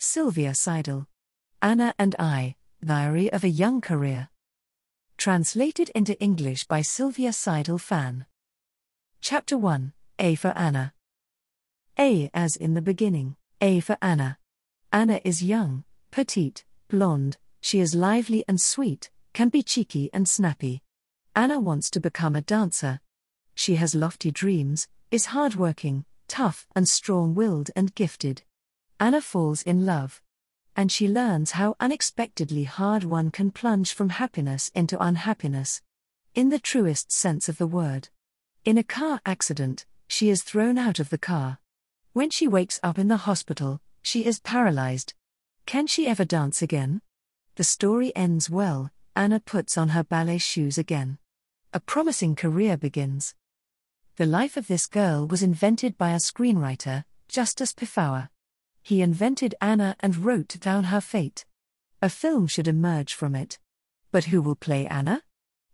Silvia Seidel. Anna and I, Diary of a Young Career. Translated into English by Silvia Seidel fan. Chapter 1, A for Anna. A as in the beginning, A for Anna. Anna is young, petite, blonde, she is lively and sweet, can be cheeky and snappy. Anna wants to become a dancer. She has lofty dreams, is hardworking, tough and strong-willed and gifted. Anna falls in love. And she learns how unexpectedly hard one can plunge from happiness into unhappiness. In the truest sense of the word. In a car accident, she is thrown out of the car. When she wakes up in the hospital, she is paralyzed. Can she ever dance again? The story ends well. Anna puts on her ballet shoes again. A promising career begins. The life of this girl was invented by a screenwriter, Justus Pifauer. He invented Anna and wrote down her fate. A film should emerge from it. But who will play Anna?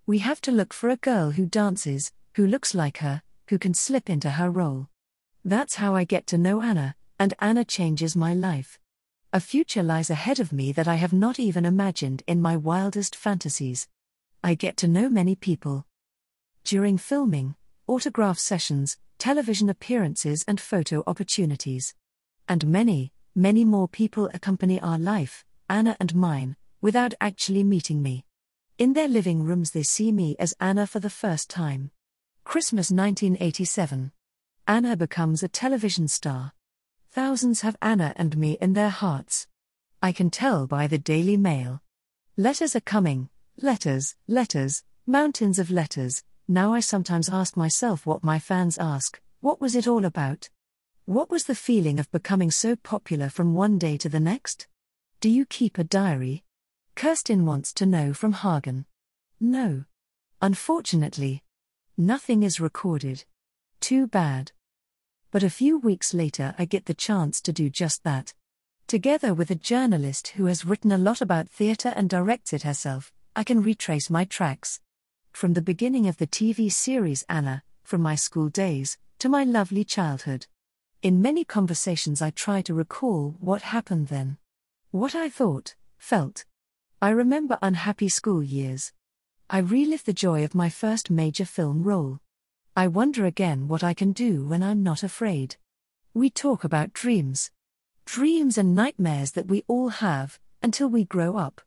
We have to look for a girl who dances, who looks like her, who can slip into her role. That's how I get to know Anna, and Anna changes my life. A future lies ahead of me that I have not even imagined in my wildest fantasies. I get to know many people. During filming, autograph sessions, television appearances and photo opportunities. And many, many more people accompany our life, Anna and mine, without actually meeting me. In their living rooms they see me as Anna for the first time. Christmas 1987. Anna becomes a television star. Thousands have Anna and me in their hearts. I can tell by the Daily Mail. Letters are coming, letters, mountains of letters. Now I sometimes ask myself what my fans ask, what was it all about? What was the feeling of becoming so popular from one day to the next? Do you keep a diary? Kirsten wants to know from Hagen. No. Unfortunately. Nothing is recorded. Too bad. But a few weeks later I get the chance to do just that. Together with a journalist who has written a lot about theatre and directs it herself, I can retrace my tracks. From the beginning of the TV series Anna, from my school days, to my lovely childhood. In many conversations I try to recall what happened then. What I thought, felt. I remember unhappy school years. I relive the joy of my first major film role. I wonder again what I can do when I'm not afraid. We talk about dreams. Dreams and nightmares that we all have, until we grow up.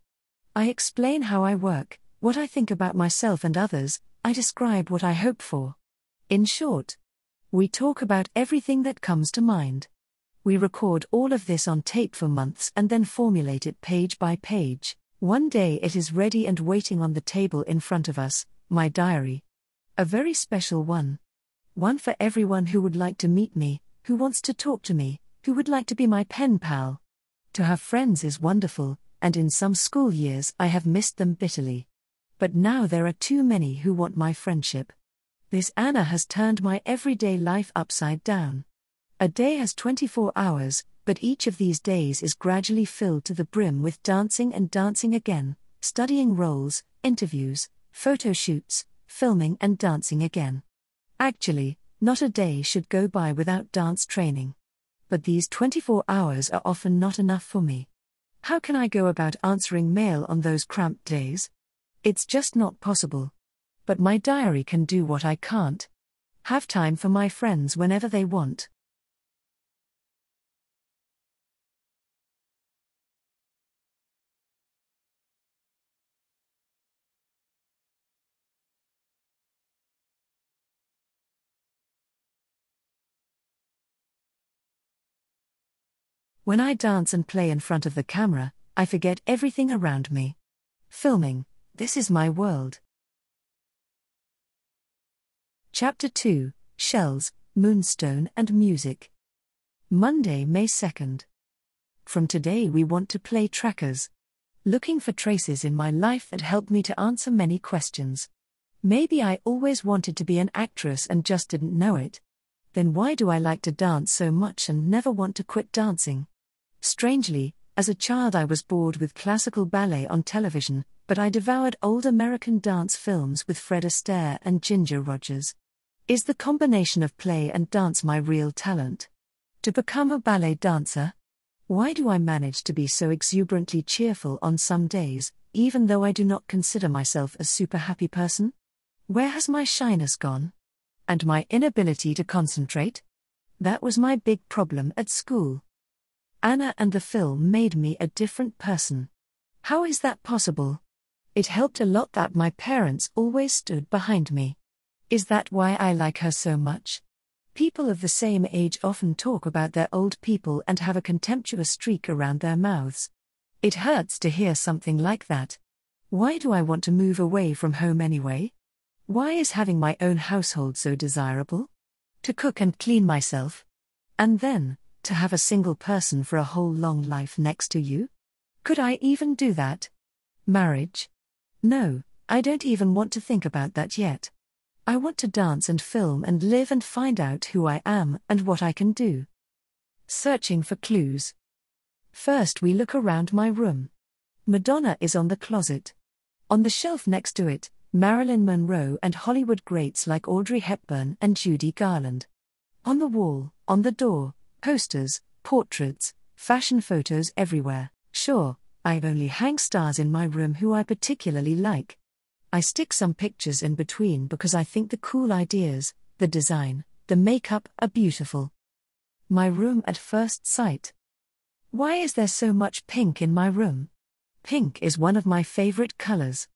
I explain how I work, what I think about myself and others, I describe what I hope for. In short, we talk about everything that comes to mind. We record all of this on tape for months and then formulate it page by page. One day it is ready and waiting on the table in front of us, my diary. A very special one. One for everyone who would like to meet me, who wants to talk to me, who would like to be my pen pal. To have friends is wonderful, and in some school years I have missed them bitterly. But now there are too many who want my friendship. This Anna has turned my everyday life upside down. A day has 24 hours, but each of these days is gradually filled to the brim with dancing and dancing again, studying roles, interviews, photo shoots, filming and dancing again. Actually, not a day should go by without dance training. But these 24 hours are often not enough for me. How can I go about answering mail on those cramped days? It's just not possible. But my diary can do what I can't. Have time for my friends whenever they want. When I dance and play in front of the camera, I forget everything around me. Filming, this is my world. Chapter 2, Shells, Moonstone and Music. Monday, May 2nd. From today we want to play trackers. Looking for traces in my life that help me to answer many questions. Maybe I always wanted to be an actress and just didn't know it. Then why do I like to dance so much and never want to quit dancing? Strangely, as a child I was bored with classical ballet on television, but I devoured old American dance films with Fred Astaire and Ginger Rogers. Is the combination of play and dance my real talent? To become a ballet dancer? Why do I manage to be so exuberantly cheerful on some days, even though I do not consider myself a super happy person? Where has my shyness gone? And my inability to concentrate? That was my big problem at school. Anna and the film made me a different person. How is that possible? It helped a lot that my parents always stood behind me. Is that why I like her so much? People of the same age often talk about their old people and have a contemptuous streak around their mouths. It hurts to hear something like that. Why do I want to move away from home anyway? Why is having my own household so desirable? To cook and clean myself? And then, to have a single person for a whole long life next to you? Could I even do that? Marriage? No, I don't even want to think about that yet. I want to dance and film and live and find out who I am and what I can do. Searching for clues. First we look around my room. Madonna is on the closet. On the shelf next to it, Marilyn Monroe and Hollywood greats like Audrey Hepburn and Judy Garland. On the wall, on the door, posters, portraits, fashion photos everywhere. Sure, I only hang stars in my room who I particularly like. I stick some pictures in between because I think the cool ideas, the design, the makeup are beautiful. My room at first sight. Why is there so much pink in my room? Pink is one of my favorite colors.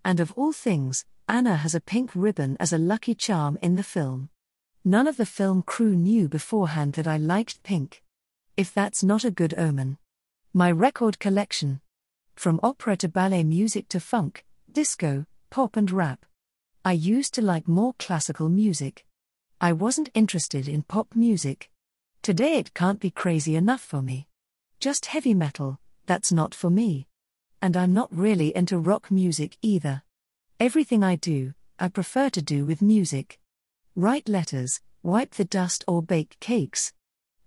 And of all things, Anna has a pink ribbon as a lucky charm in the film. None of the film crew knew beforehand that I liked pink. If that's not a good omen. My record collection. From opera to ballet music to funk, disco, pop and rap. I used to like more classical music. I wasn't interested in pop music. Today it can't be crazy enough for me. Just heavy metal, that's not for me. And I'm not really into rock music either. Everything I do, I prefer to do with music. Write letters, wipe the dust or bake cakes.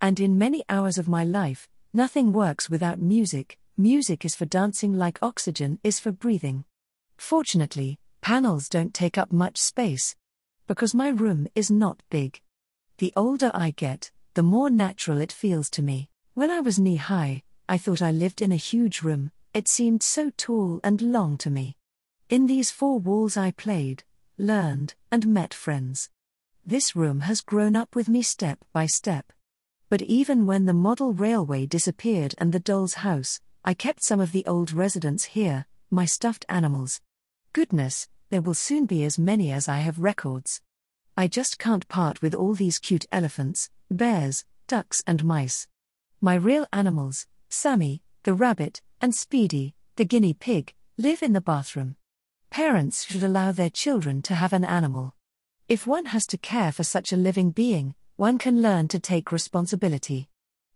And in many hours of my life, nothing works without music. Music is for dancing like oxygen is for breathing. Fortunately, panels don't take up much space. Because my room is not big. The older I get, the more natural it feels to me. When I was knee-high, I thought I lived in a huge room. It seemed so tall and long to me. In these four walls I played, learned, and met friends. This room has grown up with me step by step. But even when the model railway disappeared and the doll's house, I kept some of the old residents here, my stuffed animals. Goodness, there will soon be as many as I have records. I just can't part with all these cute elephants, bears, ducks and mice. My real animals, Sammy, the rabbit, and Speedy, the guinea pig, live in the bathroom. Parents should allow their children to have an animal. If one has to care for such a living being, one can learn to take responsibility.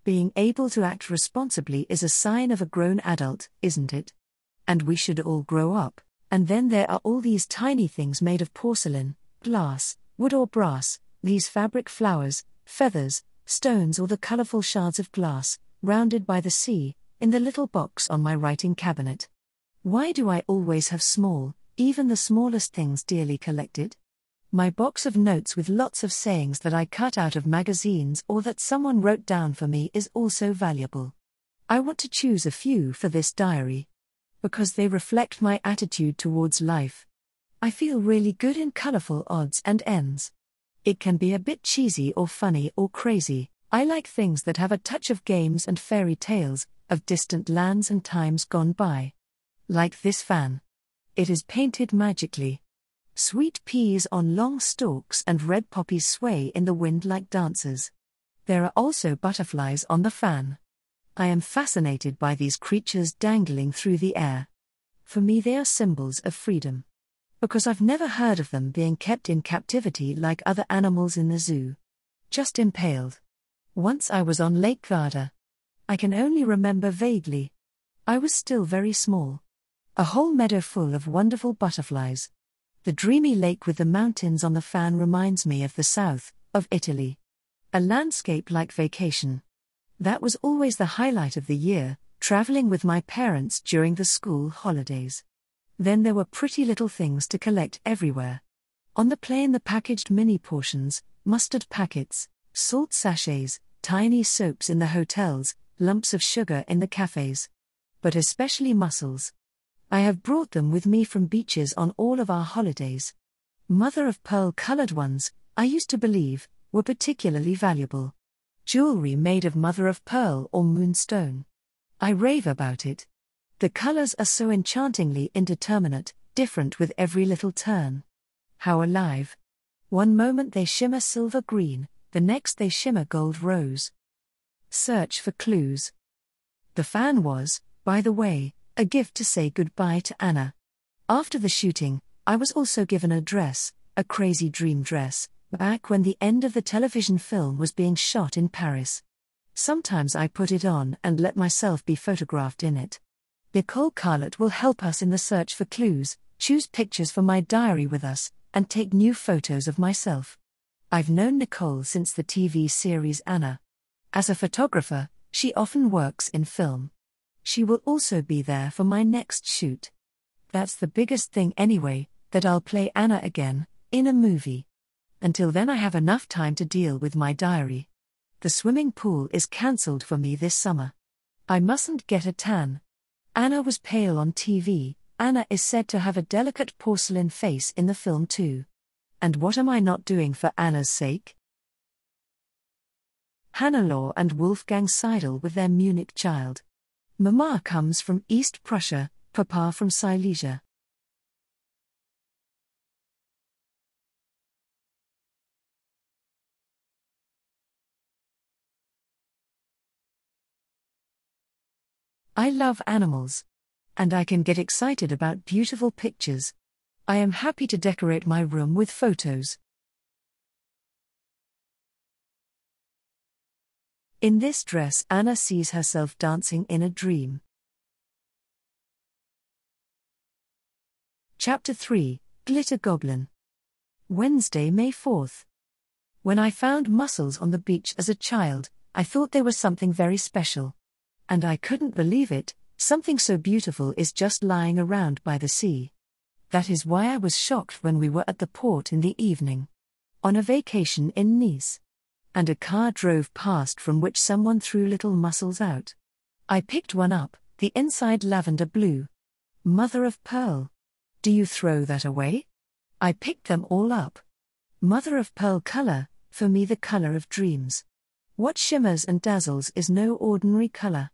Being able to act responsibly is a sign of a grown adult, isn't it? And we should all grow up. And then there are all these tiny things made of porcelain, glass, wood or brass, these fabric flowers, feathers, stones or the colorful shards of glass, rounded by the sea, in the little box on my writing cabinet. Why do I always have small, even the smallest things dearly collected? My box of notes with lots of sayings that I cut out of magazines or that someone wrote down for me is also valuable. I want to choose a few for this diary. Because they reflect my attitude towards life. I feel really good in colorful odds and ends. It can be a bit cheesy or funny or crazy. I like things that have a touch of games and fairy tales, of distant lands and times gone by. Like this fan. It is painted magically. Sweet peas on long stalks and red poppies sway in the wind like dancers. There are also butterflies on the fan. I am fascinated by these creatures dangling through the air. For me they are symbols of freedom. Because I've never heard of them being kept in captivity like other animals in the zoo. Just impaled. Once I was on Lake Garda. I can only remember vaguely. I was still very small. A whole meadow full of wonderful butterflies. The dreamy lake with the mountains on the fan reminds me of the south, of Italy. A landscape like vacation. That was always the highlight of the year, traveling with my parents during the school holidays. Then there were pretty little things to collect everywhere. On the plane the packaged mini portions, mustard packets, salt sachets, tiny soaps in the hotels, lumps of sugar in the cafes. But especially mussels. I have brought them with me from beaches on all of our holidays. Mother-of-pearl colored ones, I used to believe, were particularly valuable. Jewelry made of mother-of-pearl or moonstone. I rave about it. The colors are so enchantingly indeterminate, different with every little turn. How alive. One moment they shimmer silver green, the next they shimmer gold rose. Search for clues. The fan was, by the way, a gift to say goodbye to Anna. After the shooting, I was also given a dress, a crazy dream dress, back when the end of the television film was being shot in Paris. Sometimes I put it on and let myself be photographed in it. Nicole Carlett will help us in the search for clues, choose pictures for my diary with us, and take new photos of myself. I've known Nicole since the TV series Anna. As a photographer, she often works in film. She will also be there for my next shoot. That's the biggest thing anyway, that I'll play Anna again, in a movie. Until then I have enough time to deal with my diary. The swimming pool is cancelled for me this summer. I mustn't get a tan. Anna was pale on TV, Anna is said to have a delicate porcelain face in the film too. And what am I not doing for Anna's sake? Hannelore and Wolfgang Seidel with their Munich child. Mama comes from East Prussia, Papa from Silesia. I love animals. And I can get excited about beautiful pictures. I am happy to decorate my room with photos. In this dress, Anna sees herself dancing in a dream. Chapter 3, Glitter Goblin. Wednesday, May 4th. When I found mussels on the beach as a child, I thought they were something very special. And I couldn't believe it, something so beautiful is just lying around by the sea. That is why I was shocked when we were at the port in the evening. On a vacation in Nice. And a car drove past from which someone threw little mussels out. I picked one up, the inside lavender blue. Mother of pearl. Do you throw that away? I picked them all up. Mother of pearl color, for me the color of dreams. What shimmers and dazzles is no ordinary color.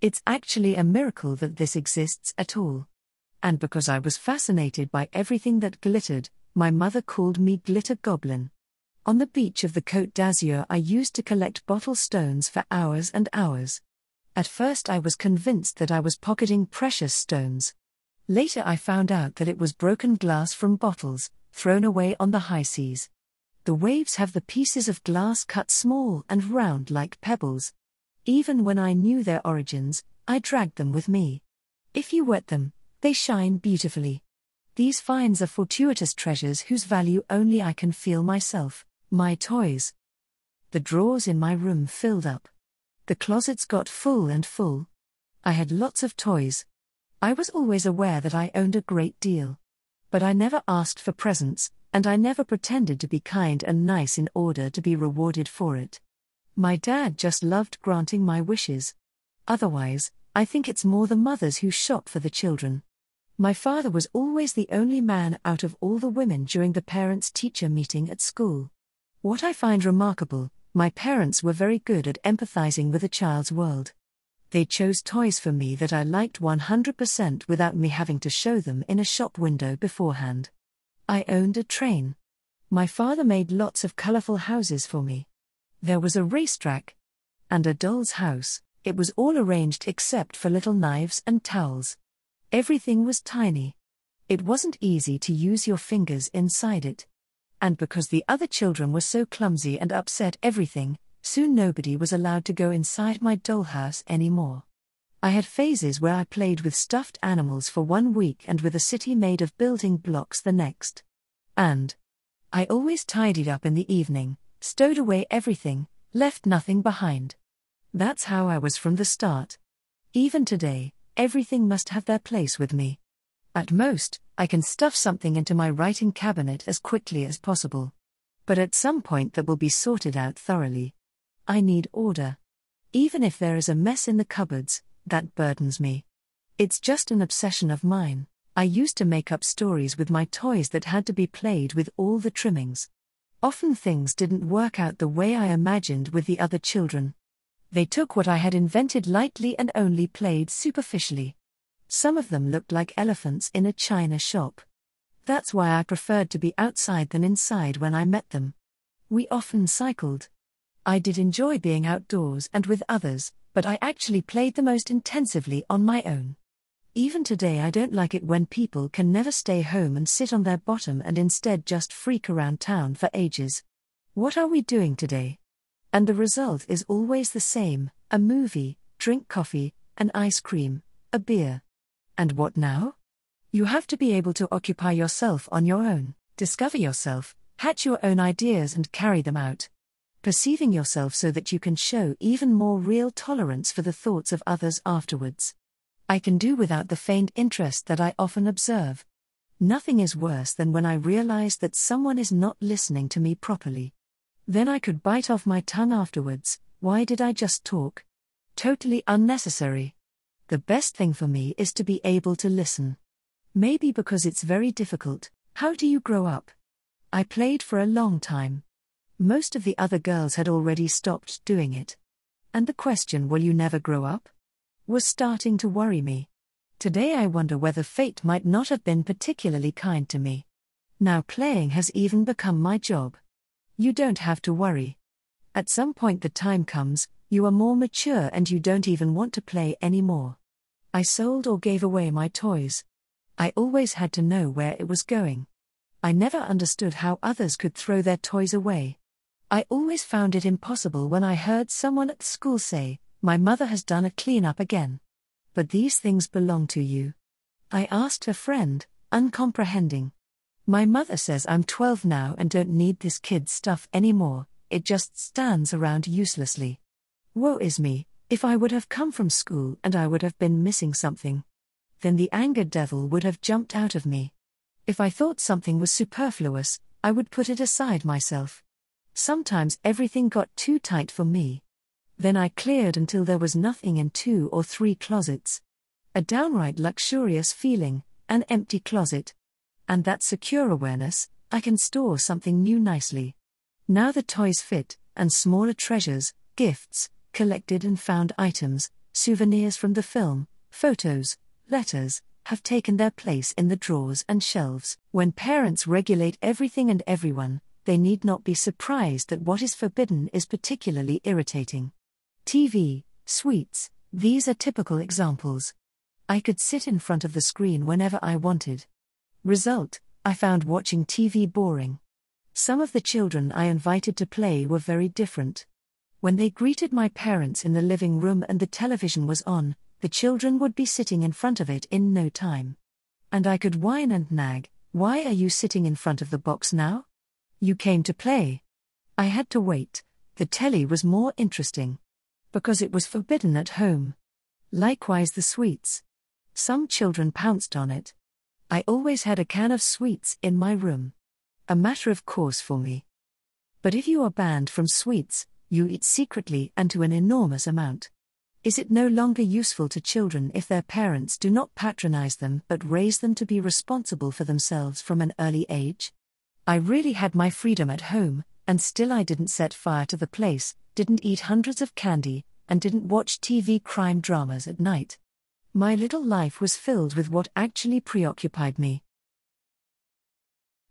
It's actually a miracle that this exists at all. And because I was fascinated by everything that glittered, my mother called me Glitter Goblin. On the beach of the Côte d'Azur I used to collect bottle stones for hours and hours. At first I was convinced that I was pocketing precious stones. Later I found out that it was broken glass from bottles, thrown away on the high seas. The waves have the pieces of glass cut small and round like pebbles. Even when I knew their origins, I dragged them with me. If you wet them, they shine beautifully. These finds are fortuitous treasures whose value only I can feel myself, my toys. The drawers in my room filled up. The closets got full and full. I had lots of toys. I was always aware that I owned a great deal. But I never asked for presents, and I never pretended to be kind and nice in order to be rewarded for it. My dad just loved granting my wishes. Otherwise, I think it's more the mothers who shop for the children. My father was always the only man out of all the women during the parents-teacher meeting at school. What I find remarkable, my parents were very good at empathizing with a child's world. They chose toys for me that I liked 100% without me having to show them in a shop window beforehand. I owned a train. My father made lots of colorful houses for me. There was a racetrack. And a doll's house. It was all arranged except for little knives and towels. Everything was tiny. It wasn't easy to use your fingers inside it. And because the other children were so clumsy and upset everything, soon nobody was allowed to go inside my dollhouse anymore. I had phases where I played with stuffed animals for 1 week and with a city made of building blocks the next. And I always tidied up in the evening, stowed away everything, left nothing behind. That's how I was from the start. Even today, everything must have their place with me. At most, I can stuff something into my writing cabinet as quickly as possible. But at some point that will be sorted out thoroughly. I need order. Even if there is a mess in the cupboards, that burdens me. It's just an obsession of mine. I used to make up stories with my toys that had to be played with all the trimmings. Often things didn't work out the way I imagined with the other children. They took what I had invented lightly and only played superficially. Some of them looked like elephants in a china shop. That's why I preferred to be outside than inside when I met them. We often cycled. I did enjoy being outdoors and with others, but I actually played the most intensively on my own. Even today I don't like it when people can never stay home and sit on their bottom and instead just freak around town for ages. What are we doing today? And the result is always the same: a movie, drink coffee, an ice cream, a beer. And what now? You have to be able to occupy yourself on your own, discover yourself, hatch your own ideas and carry them out. Perceiving yourself so that you can show even more real tolerance for the thoughts of others afterwards. I can do without the feigned interest that I often observe. Nothing is worse than when I realize that someone is not listening to me properly. Then I could bite off my tongue afterwards. Why did I just talk? Totally unnecessary. The best thing for me is to be able to listen. Maybe because it's very difficult. How do you grow up? I played for a long time. Most of the other girls had already stopped doing it. And the question, will you never grow up? Was starting to worry me. Today I wonder whether fate might not have been particularly kind to me. Now playing has even become my job. You don't have to worry. At some point the time comes, you are more mature and you don't even want to play anymore. I sold or gave away my toys. I always had to know where it was going. I never understood how others could throw their toys away. I always found it impossible when I heard someone at school say, "My mother has done a clean-up again." But these things belong to you. I asked a friend, uncomprehending. My mother says I'm 12 now and don't need this kid's stuff anymore, it just stands around uselessly. Woe is me, if I would have come from school and I would have been missing something. Then the anger devil would have jumped out of me. If I thought something was superfluous, I would put it aside myself. Sometimes everything got too tight for me. Then I cleared until there was nothing in 2 or 3 closets. A downright luxurious feeling, an empty closet. And that secure awareness, I can store something new nicely. Now the toys fit, and smaller treasures, gifts, collected and found items, souvenirs from the film, photos, letters, have taken their place in the drawers and shelves. When parents regulate everything and everyone, they need not be surprised that what is forbidden is particularly irritating. TV, sweets, these are typical examples. I could sit in front of the screen whenever I wanted. Result, I found watching TV boring. Some of the children I invited to play were very different. When they greeted my parents in the living room and the television was on, the children would be sitting in front of it in no time. And I could whine and nag, "Why are you sitting in front of the box now? You came to play." I had to wait. The telly was more interesting. Because it was forbidden at home. Likewise the sweets. Some children pounced on it. I always had a can of sweets in my room. A matter of course for me. But if you are banned from sweets, you eat secretly and to an enormous amount. Is it no longer useful to children if their parents do not patronize them but raise them to be responsible for themselves from an early age? I really had my freedom at home, and still I didn't set fire to the place, didn't eat hundreds of candy, and didn't watch TV crime dramas at night. My little life was filled with what actually preoccupied me.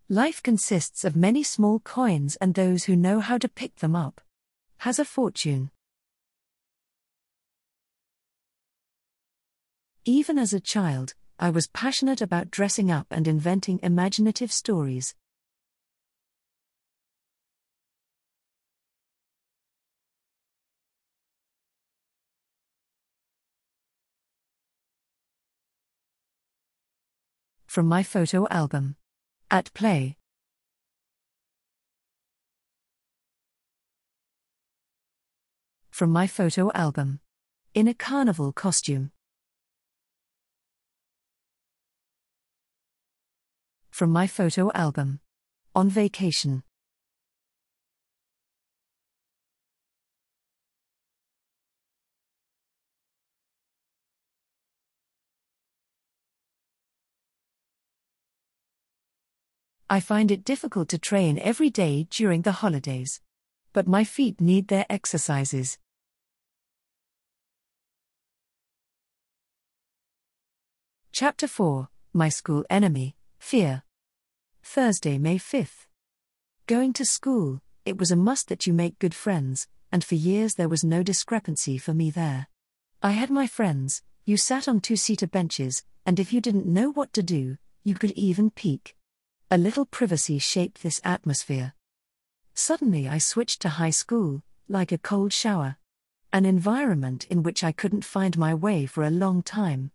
Life consists of many small coins, and those who know how to pick them up has a fortune. Even as a child, I was passionate about dressing up and inventing imaginative stories. From my photo album. At play. From my photo album. In a carnival costume. From my photo album. On vacation. I find it difficult to train every day during the holidays. But my feet need their exercises. Chapter 4, My School Enemy, Fear. Thursday, May 5th. Going to school, it was a must that you make good friends, and for years there was no discrepancy for me there. I had my friends, you sat on two-seater benches, and if you didn't know what to do, you could even peek. A little privacy shaped this atmosphere. Suddenly I switched to high school, like a cold shower. An environment in which I couldn't find my way for a long time.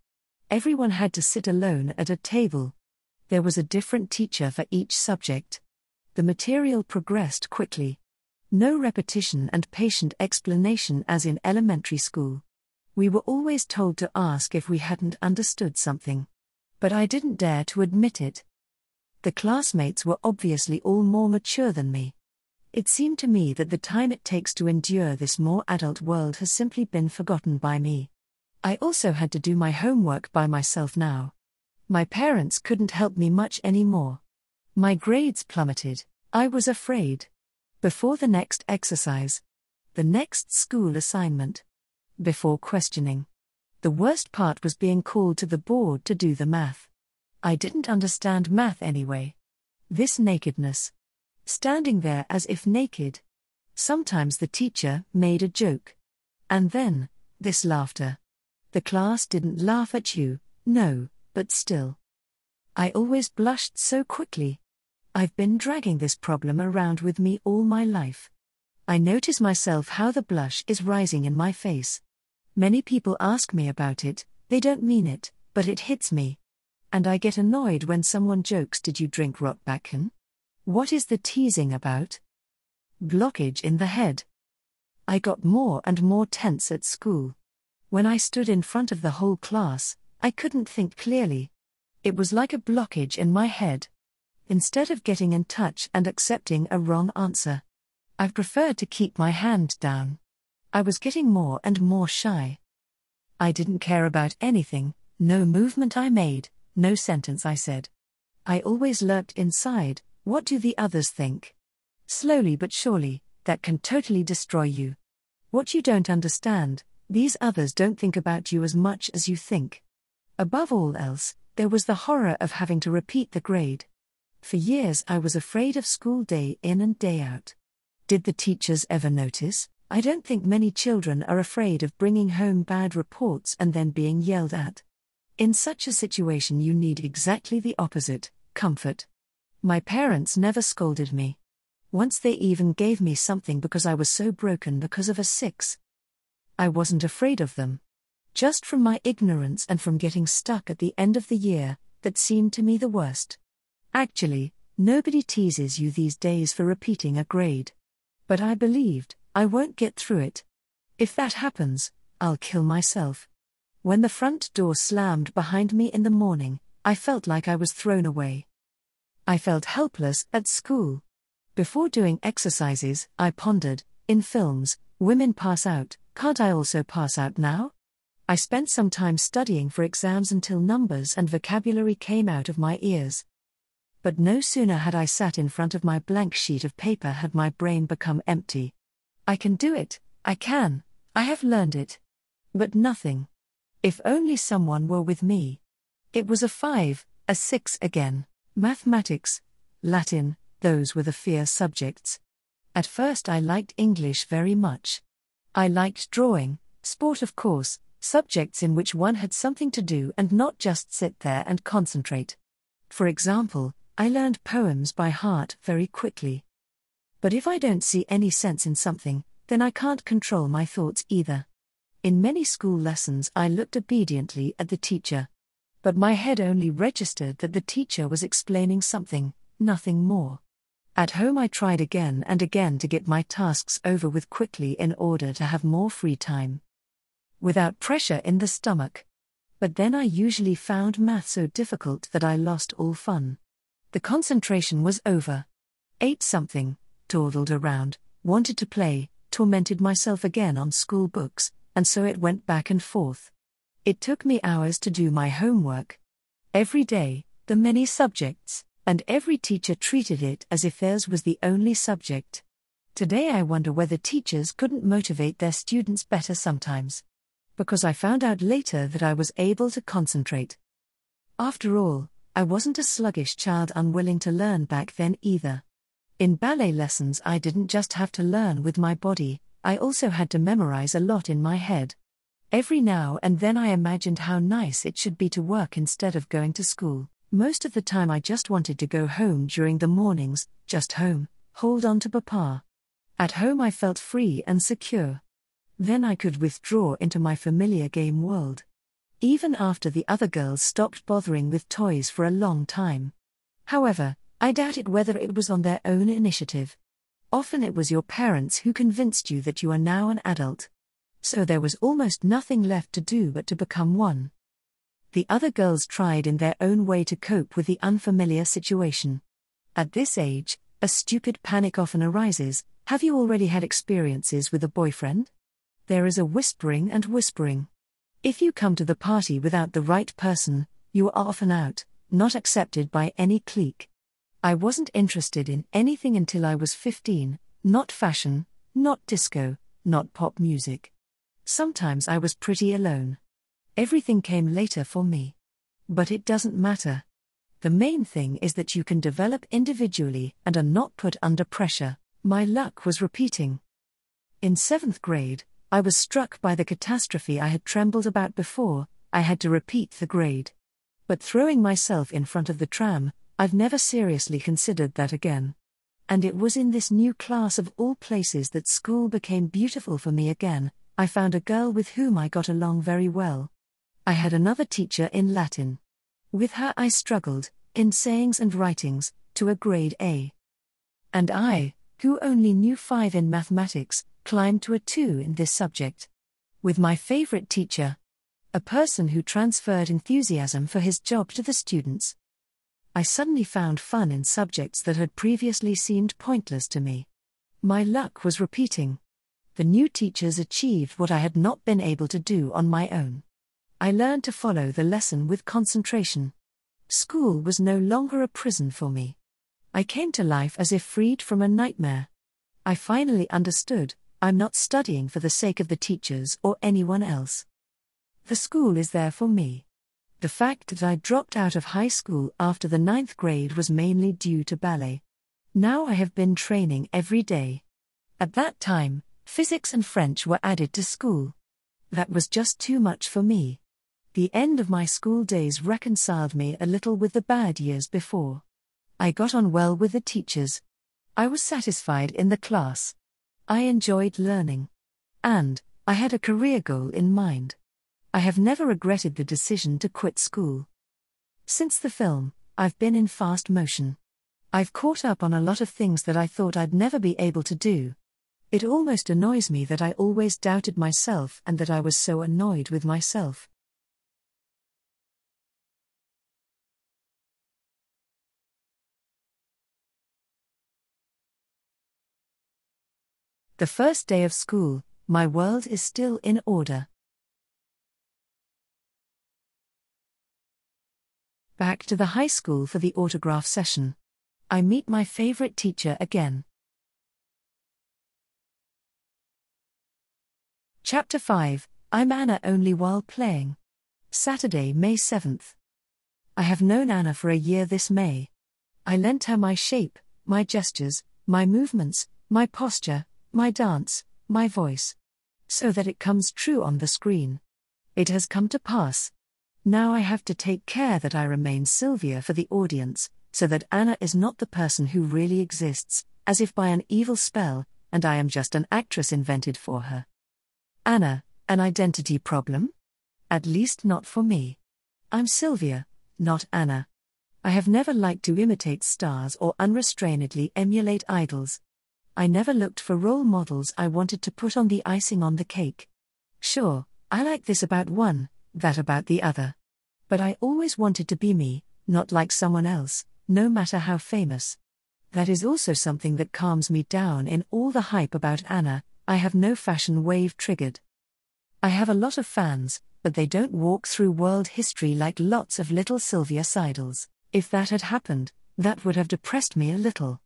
Everyone had to sit alone at a table. There was a different teacher for each subject. The material progressed quickly. No repetition and patient explanation as in elementary school. We were always told to ask if we hadn't understood something. But I didn't dare to admit it. The classmates were obviously all more mature than me. It seemed to me that the time it takes to endure this more adult world has simply been forgotten by me. I also had to do my homework by myself now. My parents couldn't help me much anymore. My grades plummeted. I was afraid. Before the next exercise. The next school assignment. Before questioning. The worst part was being called to the board to do the math. I didn't understand math anyway. This nakedness. Standing there as if naked. Sometimes the teacher made a joke. And then, this laughter. The class didn't laugh at you, no, but still. I always blushed so quickly. I've been dragging this problem around with me all my life. I notice myself how the blush is rising in my face. Many people ask me about it, they don't mean it, but it hits me. And I get annoyed when someone jokes, "Did you drink Rotbacken?" What is the teasing about? Blockage in the head. I got more and more tense at school. When I stood in front of the whole class, I couldn't think clearly. It was like a blockage in my head. Instead of getting in touch and accepting a wrong answer, I preferred to keep my hand down. I was getting more and more shy. I didn't care about anything, no movement I made, no sentence I said. I always lurked inside, what do the others think? Slowly but surely, that can totally destroy you. What you don't understand, these others don't think about you as much as you think. Above all else, there was the horror of having to repeat the grade. For years I was afraid of school day in and day out. Did the teachers ever notice? I don't think many children are afraid of bringing home bad reports and then being yelled at. In such a situation you need exactly the opposite, comfort. My parents never scolded me. Once they even gave me something because I was so broken because of a 6. I wasn't afraid of them. Just from my ignorance and from getting stuck at the end of the year, that seemed to me the worst. Actually, nobody teases you these days for repeating a grade. But I believed, I won't get through it. If that happens, I'll kill myself. When the front door slammed behind me in the morning, I felt like I was thrown away. I felt helpless at school. Before doing exercises, I pondered, in films, women pass out, can't I also pass out now? I spent some time studying for exams until numbers and vocabulary came out of my ears. But no sooner had I sat in front of my blank sheet of paper had my brain become empty. I can do it, I have learned it. But nothing. If only someone were with me. It was a 5, a 6 again. Mathematics, Latin, those were the fear subjects. At first I liked English very much. I liked drawing, sport of course, subjects in which one had something to do and not just sit there and concentrate. For example, I learned poems by heart very quickly. But if I don't see any sense in something, then I can't control my thoughts either. In many school lessons I looked obediently at the teacher. But my head only registered that the teacher was explaining something, nothing more. At home I tried again and again to get my tasks over with quickly in order to have more free time. Without pressure in the stomach. But then I usually found math so difficult that I lost all fun. The concentration was over. Ate something, dawdled around, wanted to play, tormented myself again on school books, and so it went back and forth. It took me hours to do my homework. Every day, the many subjects, And every teacher treated it as if theirs was the only subject. Today I wonder whether teachers couldn't motivate their students better sometimes. Because I found out later that I was able to concentrate. After all, I wasn't a sluggish child unwilling to learn back then either. In ballet lessons I didn't just have to learn with my body, I also had to memorize a lot in my head. Every now and then I imagined how nice it should be to work instead of going to school. Most of the time I just wanted to go home during the mornings, just home, hold on to Papa. At home I felt free and secure. Then I could withdraw into my familiar game world. Even after the other girls stopped bothering with toys for a long time. However, I doubted whether it was on their own initiative. Often it was your parents who convinced you that you are now an adult. So there was almost nothing left to do but to become one. The other girls tried in their own way to cope with the unfamiliar situation. At this age, a stupid panic often arises. Have you already had experiences with a boyfriend? There is a whispering and whispering. If you come to the party without the right person, you are often out, not accepted by any clique. I wasn't interested in anything until I was 15, not fashion, not disco, not pop music. Sometimes I was pretty alone. Everything came later for me. But it doesn't matter. The main thing is that you can develop individually and are not put under pressure. My luck was repeating. In 7th grade, I was struck by the catastrophe I had trembled about before. I had to repeat the grade. But throwing myself in front of the tram, I've never seriously considered that again. And it was in this new class of all places that school became beautiful for me again. I found a girl with whom I got along very well. I had another teacher in Latin. With her I struggled, in sayings and writings, to a grade A. And I, who only knew 5 in mathematics, climbed to a 2 in this subject. With my favorite teacher, a person who transferred enthusiasm for his job to the students. I suddenly found fun in subjects that had previously seemed pointless to me. My luck was repeating. The new teachers achieved what I had not been able to do on my own. I learned to follow the lesson with concentration. School was no longer a prison for me. I came to life as if freed from a nightmare. I finally understood, I'm not studying for the sake of the teachers or anyone else. The school is there for me. The fact that I dropped out of high school after the 9th grade was mainly due to ballet. Now I have been training every day. At that time, physics and French were added to school. That was just too much for me. The end of my school days reconciled me a little with the bad years before. I got on well with the teachers. I was satisfied in the class. I enjoyed learning. And I had a career goal in mind. I have never regretted the decision to quit school. Since the film, I've been in fast motion. I've caught up on a lot of things that I thought I'd never be able to do. It almost annoys me that I always doubted myself and that I was so annoyed with myself. The first day of school, my world is still in order. Back to the high school for the autograph session. I meet my favorite teacher again. Chapter 5, I'm Anna only while playing. Saturday, May 7th. I have known Anna for a year this May. I lent her my shape, my gestures, my movements, my posture, my dance, my voice. So that it comes true on the screen. It has come to pass. Now I have to take care that I remain Silvia for the audience, so that Anna is not the person who really exists, as if by an evil spell, and I am just an actress invented for her. Anna, an identity problem? At least not for me. I'm Silvia, not Anna. I have never liked to imitate stars or unrestrainedly emulate idols. I never looked for role models I wanted to put on the icing on the cake. Sure, I like this about one, that about the other. But I always wanted to be me, not like someone else, no matter how famous. That is also something that calms me down in all the hype about Anna. I have no fashion wave triggered. I have a lot of fans, but they don't walk through world history like lots of little Silvia Seidels. If that had happened, That would have depressed me a little.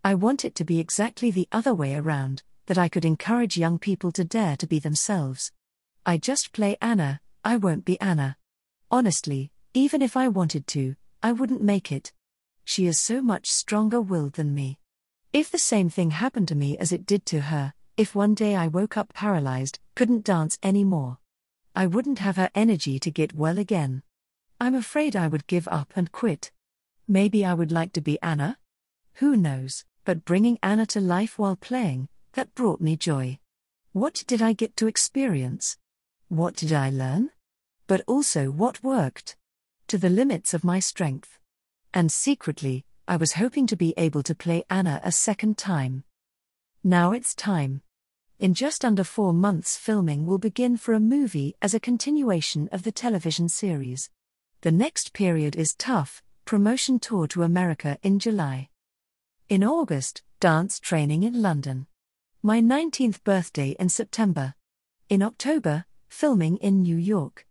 I want it to be exactly the other way around, that I could encourage young people to dare to be themselves. I just play Anna, I won't be Anna. Honestly, even if I wanted to, I wouldn't make it. She is so much stronger-willed than me. If the same thing happened to me as it did to her, if one day I woke up paralyzed, couldn't dance anymore, I wouldn't have her energy to get well again. I'm afraid I would give up and quit. Maybe I would like to be Anna? Who knows, but bringing Anna to life while playing, that brought me joy. What did I get to experience? What did I learn? But also what worked? To the limits of my strength. And secretly, I was hoping to be able to play Anna a second time. Now it's time. In just under 4 months, filming will begin for a movie as a continuation of the television series. The next period is tough, promotion tour to America in July. In August, dance training in London. My 19th birthday in September. In October, filming in New York.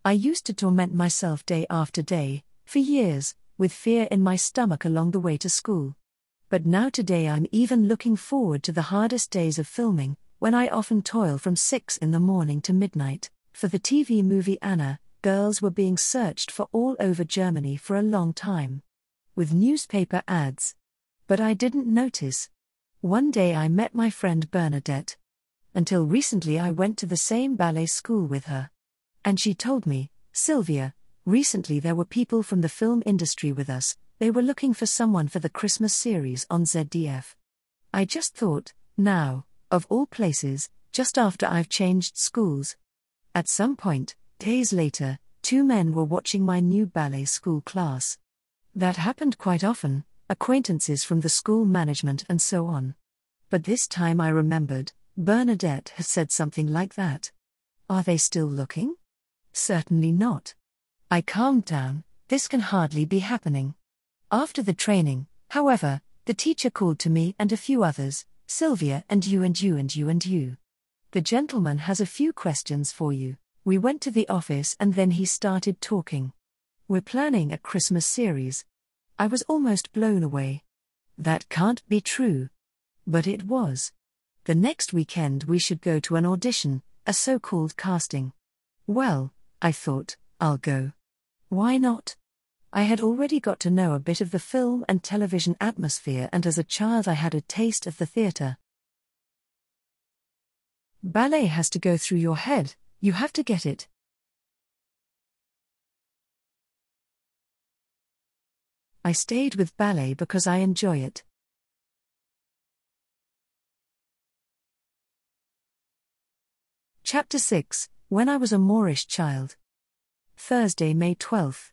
I used to torment myself day after day, for years, with fear in my stomach along the way to school. But now today I'm even looking forward to the hardest days of filming, when I often toil from 6 in the morning to midnight. For the TV movie Anna, girls were being searched for all over Germany for a long time. With newspaper ads. But I didn't notice. One day I met my friend Bernadette. Until recently I went to the same ballet school with her. And she told me, Silvia, recently there were people from the film industry with us, they were looking for someone for the Christmas series on ZDF. I just thought, now, of all places, just after I've changed schools. At some point, days later, 2 men were watching my new ballet school class. That happened quite often, acquaintances from the school management and so on. But this time I remembered, Bernadette had said something like that. Are they still looking? Certainly not. I calmed down, this can hardly be happening. After the training, however, the teacher called to me and a few others, Silvia and you and you and you and you. The gentleman has a few questions for you. We went to the office and then he started talking. We're planning a Christmas series. I was almost blown away. That can't be true. But it was. The next weekend we should go to an audition, a so-called casting. Well, I thought, I'll go. Why not? I had already got to know a bit of the film and television atmosphere, and as a child I had a taste of the theatre. Ballet has to go through your head, you have to get it. I stayed with ballet because I enjoy it. Chapter 6, When I was a Moorish Child. Thursday, May 12th.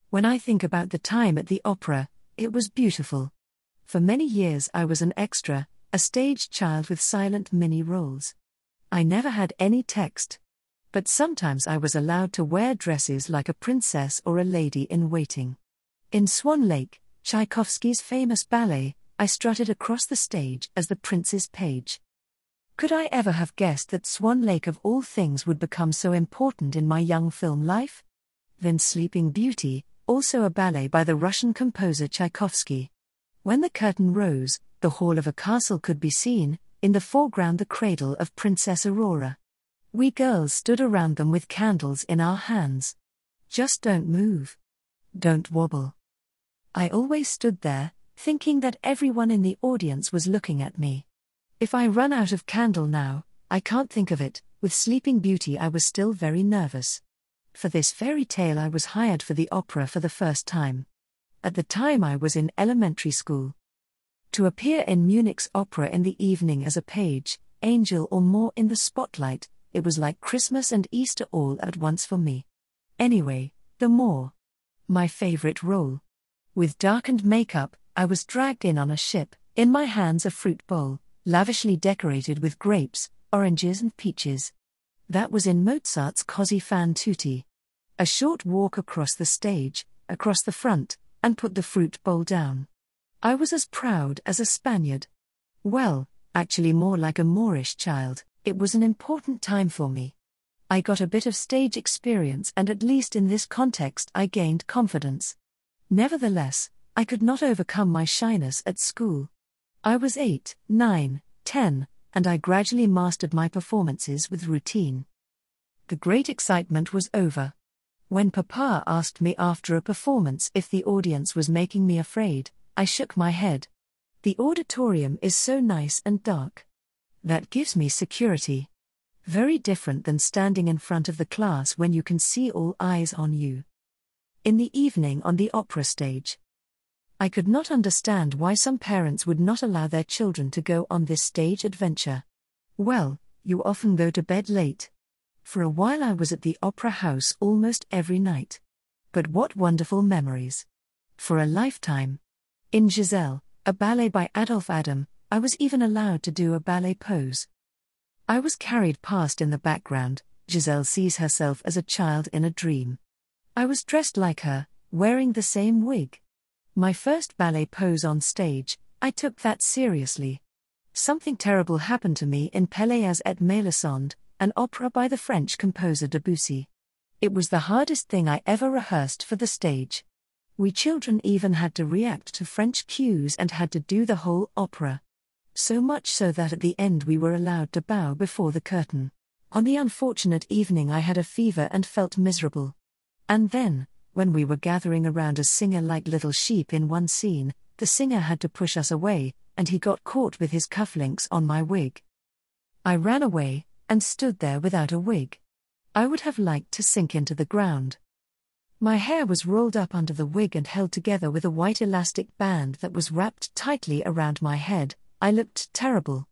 When I think about the time at the opera, it was beautiful. For many years I was an extra, a stage child with silent mini roles. I never had any text. But sometimes I was allowed to wear dresses like a princess or a lady in waiting. In Swan Lake, Tchaikovsky's famous ballet, I strutted across the stage as the prince's page. Could I ever have guessed that Swan Lake of all things would become so important in my young film life? Then Sleeping Beauty, also a ballet by the Russian composer Tchaikovsky. When the curtain rose, the hall of a castle could be seen, in the foreground the cradle of Princess Aurora. We girls stood around them with candles in our hands. Just don't move. Don't wobble. I always stood there, thinking that everyone in the audience was looking at me. If I run out of candle now, I can't think of it. With Sleeping Beauty I was still very nervous. For this fairy tale I was hired for the opera for the first time. At the time I was in elementary school. To appear in Munich's opera in the evening as a page, angel or more in the spotlight, it was like Christmas and Easter all at once for me. Anyway, the more. My favorite role. With darkened makeup, I was dragged in on a ship, in my hands a fruit bowl, lavishly decorated with grapes, oranges and peaches. That was in Mozart's Così fan tutti. A short walk across the stage, across the front, and put the fruit bowl down. I was as proud as a Spaniard. Well, actually more like a Moorish child. It was an important time for me. I got a bit of stage experience and at least in this context I gained confidence. Nevertheless, I could not overcome my shyness at school. I was 8, 9, 10, and I gradually mastered my performances with routine. The great excitement was over. When Papa asked me after a performance if the audience was making me afraid, I shook my head. The auditorium is so nice and dark. That gives me security. Very different than standing in front of the class when you can see all eyes on you. In the evening on the opera stage. I could not understand why some parents would not allow their children to go on this stage adventure. Well, you often go to bed late. For a while I was at the opera house almost every night. But what wonderful memories. For a lifetime. In Giselle, a ballet by Adolphe Adam, I was even allowed to do a ballet pose. I was carried past in the background. Giselle sees herself as a child in a dream. I was dressed like her, wearing the same wig. My first ballet pose on stage, I took that seriously. Something terrible happened to me in Pelléas et Mélisande, an opera by the French composer Debussy. It was the hardest thing I ever rehearsed for the stage. We children even had to react to French cues and had to do the whole opera. So much so that at the end we were allowed to bow before the curtain. On the unfortunate evening I had a fever and felt miserable. And then, when we were gathering around a singer like little sheep in one scene, the singer had to push us away, and he got caught with his cufflinks on my wig. I ran away, and stood there without a wig. I would have liked to sink into the ground. My hair was rolled up under the wig and held together with a white elastic band that was wrapped tightly around my head. I looked terrible.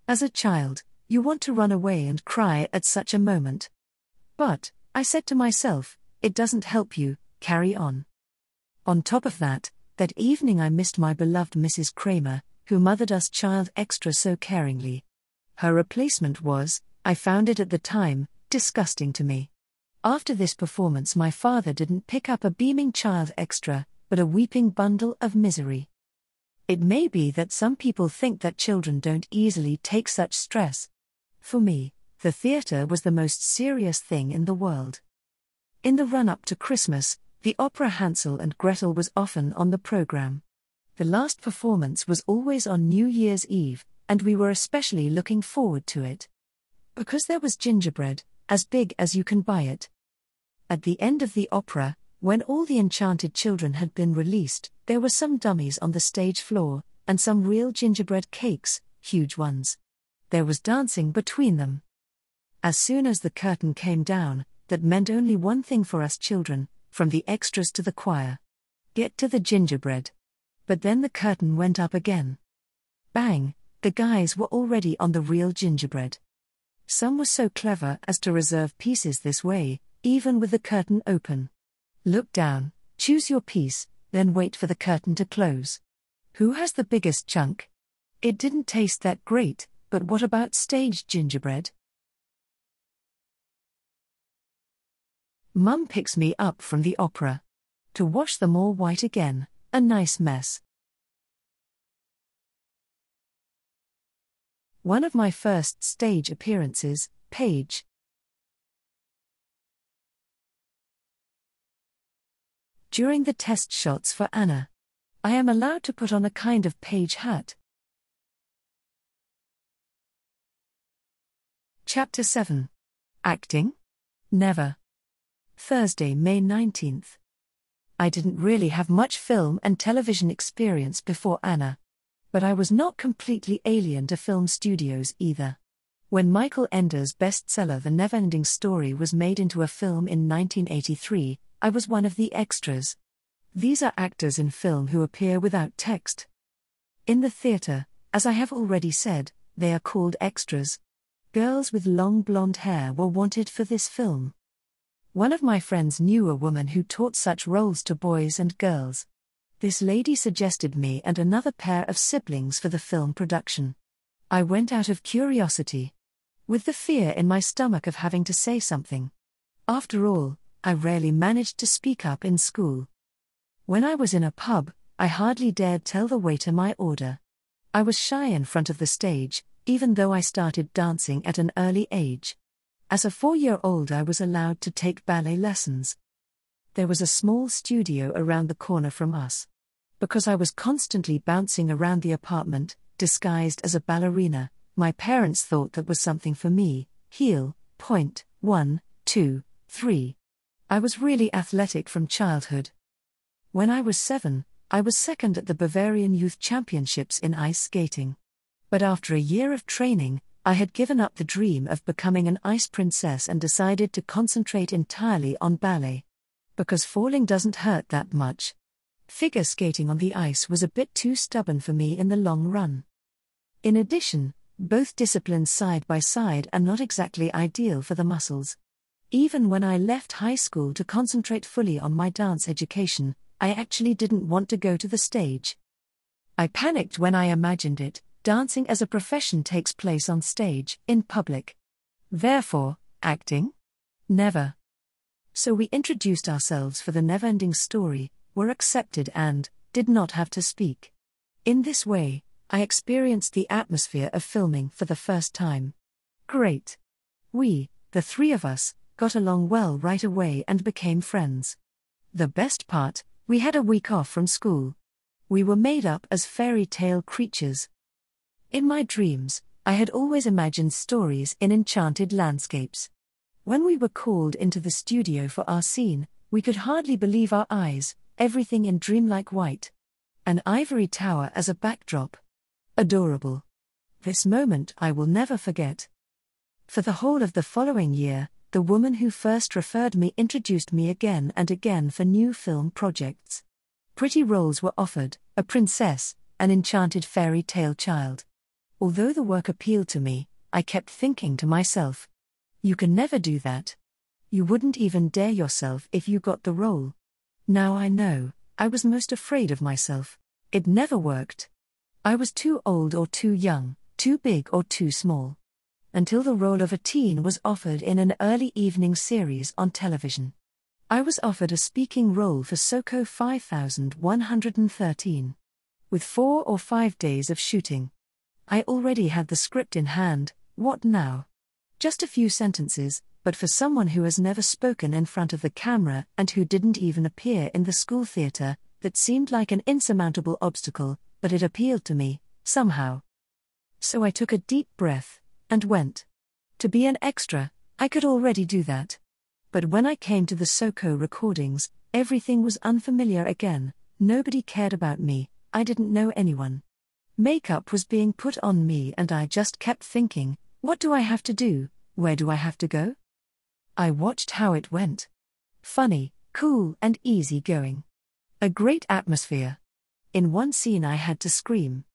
As a child, you want to run away and cry at such a moment. But, I said to myself, it doesn't help you, carry on. On top of that evening I missed my beloved Mrs. Kramer, who mothered us child extra so caringly. Her replacement was, I found it at the time, disgusting to me. After this performance my father didn't pick up a beaming child extra, but a weeping bundle of misery. It may be that some people think that children don't easily take such stress. For me, the theatre was the most serious thing in the world. In the run-up to Christmas, the opera Hansel and Gretel was often on the program. The last performance was always on New Year's Eve, and we were especially looking forward to it. Because there was gingerbread, as big as you can buy it. At the end of the opera, when all the enchanted children had been released, there were some dummies on the stage floor, and some real gingerbread cakes, huge ones. There was dancing between them. As soon as the curtain came down, that meant only one thing for us children, from the extras to the choir. Get to the gingerbread. But then the curtain went up again. Bang, the guys were already on the real gingerbread. Some were so clever as to reserve pieces this way, even with the curtain open. Look down, choose your piece, then wait for the curtain to close. Who has the biggest chunk? It didn't taste that great, but what about staged gingerbread? Mum picks me up from the opera. To wash them all white again, a nice mess. One of my first stage appearances, Paige. During the test shots for Anna, I am allowed to put on a kind of page hat. Chapter 7. Acting? Never. Thursday, May 19th. I didn't really have much film and television experience before Anna. But I was not completely alien to film studios either. When Michael Ender's bestseller The Neverending Story was made into a film in 1983, I was one of the extras. These are actors in film who appear without text. In the theatre, as I have already said, they are called extras. Girls with long blonde hair were wanted for this film. One of my friends knew a woman who taught such roles to boys and girls. This lady suggested me and another pair of siblings for the film production. I went out of curiosity, with the fear in my stomach of having to say something. After all, I rarely managed to speak up in school. When I was in a pub, I hardly dared tell the waiter my order. I was shy in front of the stage, even though I started dancing at an early age. As a 4-year-old I was allowed to take ballet lessons. There was a small studio around the corner from us. Because I was constantly bouncing around the apartment, disguised as a ballerina, my parents thought that was something for me. Heel, point, 1, 2, 3. I was really athletic from childhood. When I was 7, I was second at the Bavarian Youth Championships in ice skating. But after a year of training, I had given up the dream of becoming an ice princess and decided to concentrate entirely on ballet. Because falling doesn't hurt that much. Figure skating on the ice was a bit too stubborn for me in the long run. In addition, both disciplines side by side are not exactly ideal for the muscles. Even when I left high school to concentrate fully on my dance education, I actually didn't want to go to the stage. I panicked when I imagined it. Dancing as a profession takes place on stage, in public. Therefore, acting? Never. So we introduced ourselves for the never-ending story, were accepted and did not have to speak. In this way, I experienced the atmosphere of filming for the first time. Great. We, the three of us, got along well right away and became friends. The best part, we had a week off from school. We were made up as fairy tale creatures. In my dreams, I had always imagined stories in enchanted landscapes. When we were called into the studio for our scene, we could hardly believe our eyes, everything in dreamlike white. An ivory tower as a backdrop. Adorable. This moment I will never forget. For the whole of the following year, the woman who first referred me introduced me again and again for new film projects. Pretty roles were offered, a princess, an enchanted fairy tale child. Although the work appealed to me, I kept thinking to myself, you can never do that. You wouldn't even dare yourself if you got the role. Now I know, I was most afraid of myself. It never worked. I was too old or too young, too big or too small. Until the role of a teen was offered in an early evening series on television. I was offered a speaking role for Soko 5113. With 4 or 5 days of shooting. I already had the script in hand. What now? Just a few sentences, but for someone who has never spoken in front of the camera and who didn't even appear in the school theater, that seemed like an insurmountable obstacle, but it appealed to me, somehow. So I took a deep breath, and went. To be an extra, I could already do that. But when I came to the Soko recordings, everything was unfamiliar again, nobody cared about me, I didn't know anyone. Makeup was being put on me and I just kept thinking, what do I have to do, where do I have to go? I watched how it went. Funny, cool and easy going. A great atmosphere. In one scene I had to scream.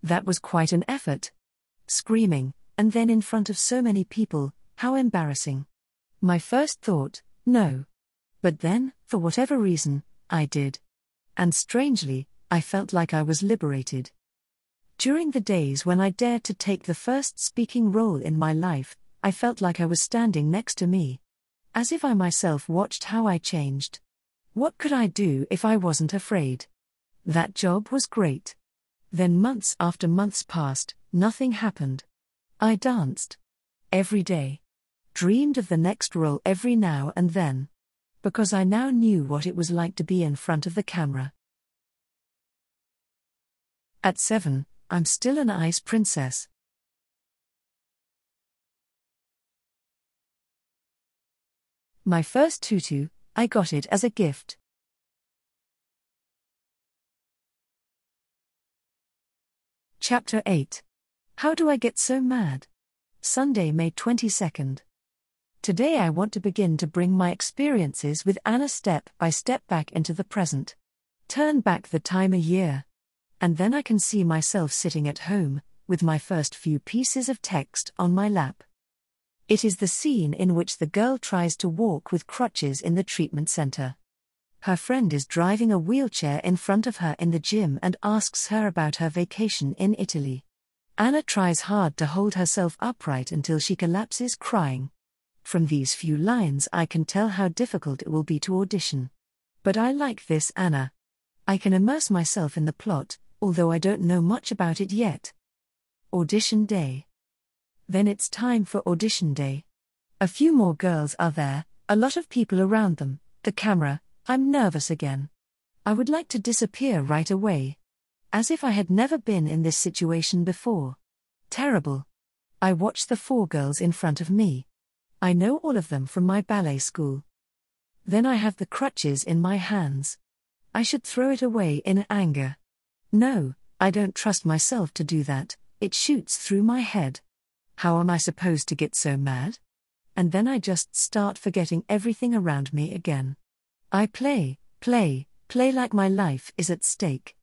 That was quite an effort. Screaming, and then in front of so many people, how embarrassing. My first thought, no. But then, for whatever reason, I did. And strangely, I felt like I was liberated. During the days when I dared to take the first speaking role in my life, I felt like I was standing next to me. As if I myself watched how I changed. What could I do if I wasn't afraid? That job was great. Then months after months passed, nothing happened. I danced. Every day. Dreamed of the next role every now and then. Because I now knew what it was like to be in front of the camera. At 7, I'm still an ice princess. My first tutu, I got it as a gift. Chapter 8. How do I get so mad? Sunday, May 22nd. Today I want to begin to bring my experiences with Anna step by step back into the present. Turn back the time a year. And then I can see myself sitting at home, with my first few pieces of text on my lap. It is the scene in which the girl tries to walk with crutches in the treatment center. Her friend is driving a wheelchair in front of her in the gym and asks her about her vacation in Italy. Anna tries hard to hold herself upright until she collapses crying. From these few lines I can tell how difficult it will be to audition. But I like this Anna. I can immerse myself in the plot, although I don't know much about it yet. Audition day. Then it's time for audition day. A few more girls are there, a lot of people around them, the camera, I'm nervous again. I would like to disappear right away. As if I had never been in this situation before. Terrible. I watch the 4 girls in front of me. I know all of them from my ballet school. Then I have the crutches in my hands. I should throw it away in anger. No, I don't trust myself to do that, it shoots through my head. How am I supposed to get so mad? And then I just start forgetting everything around me again. I play like my life is at stake.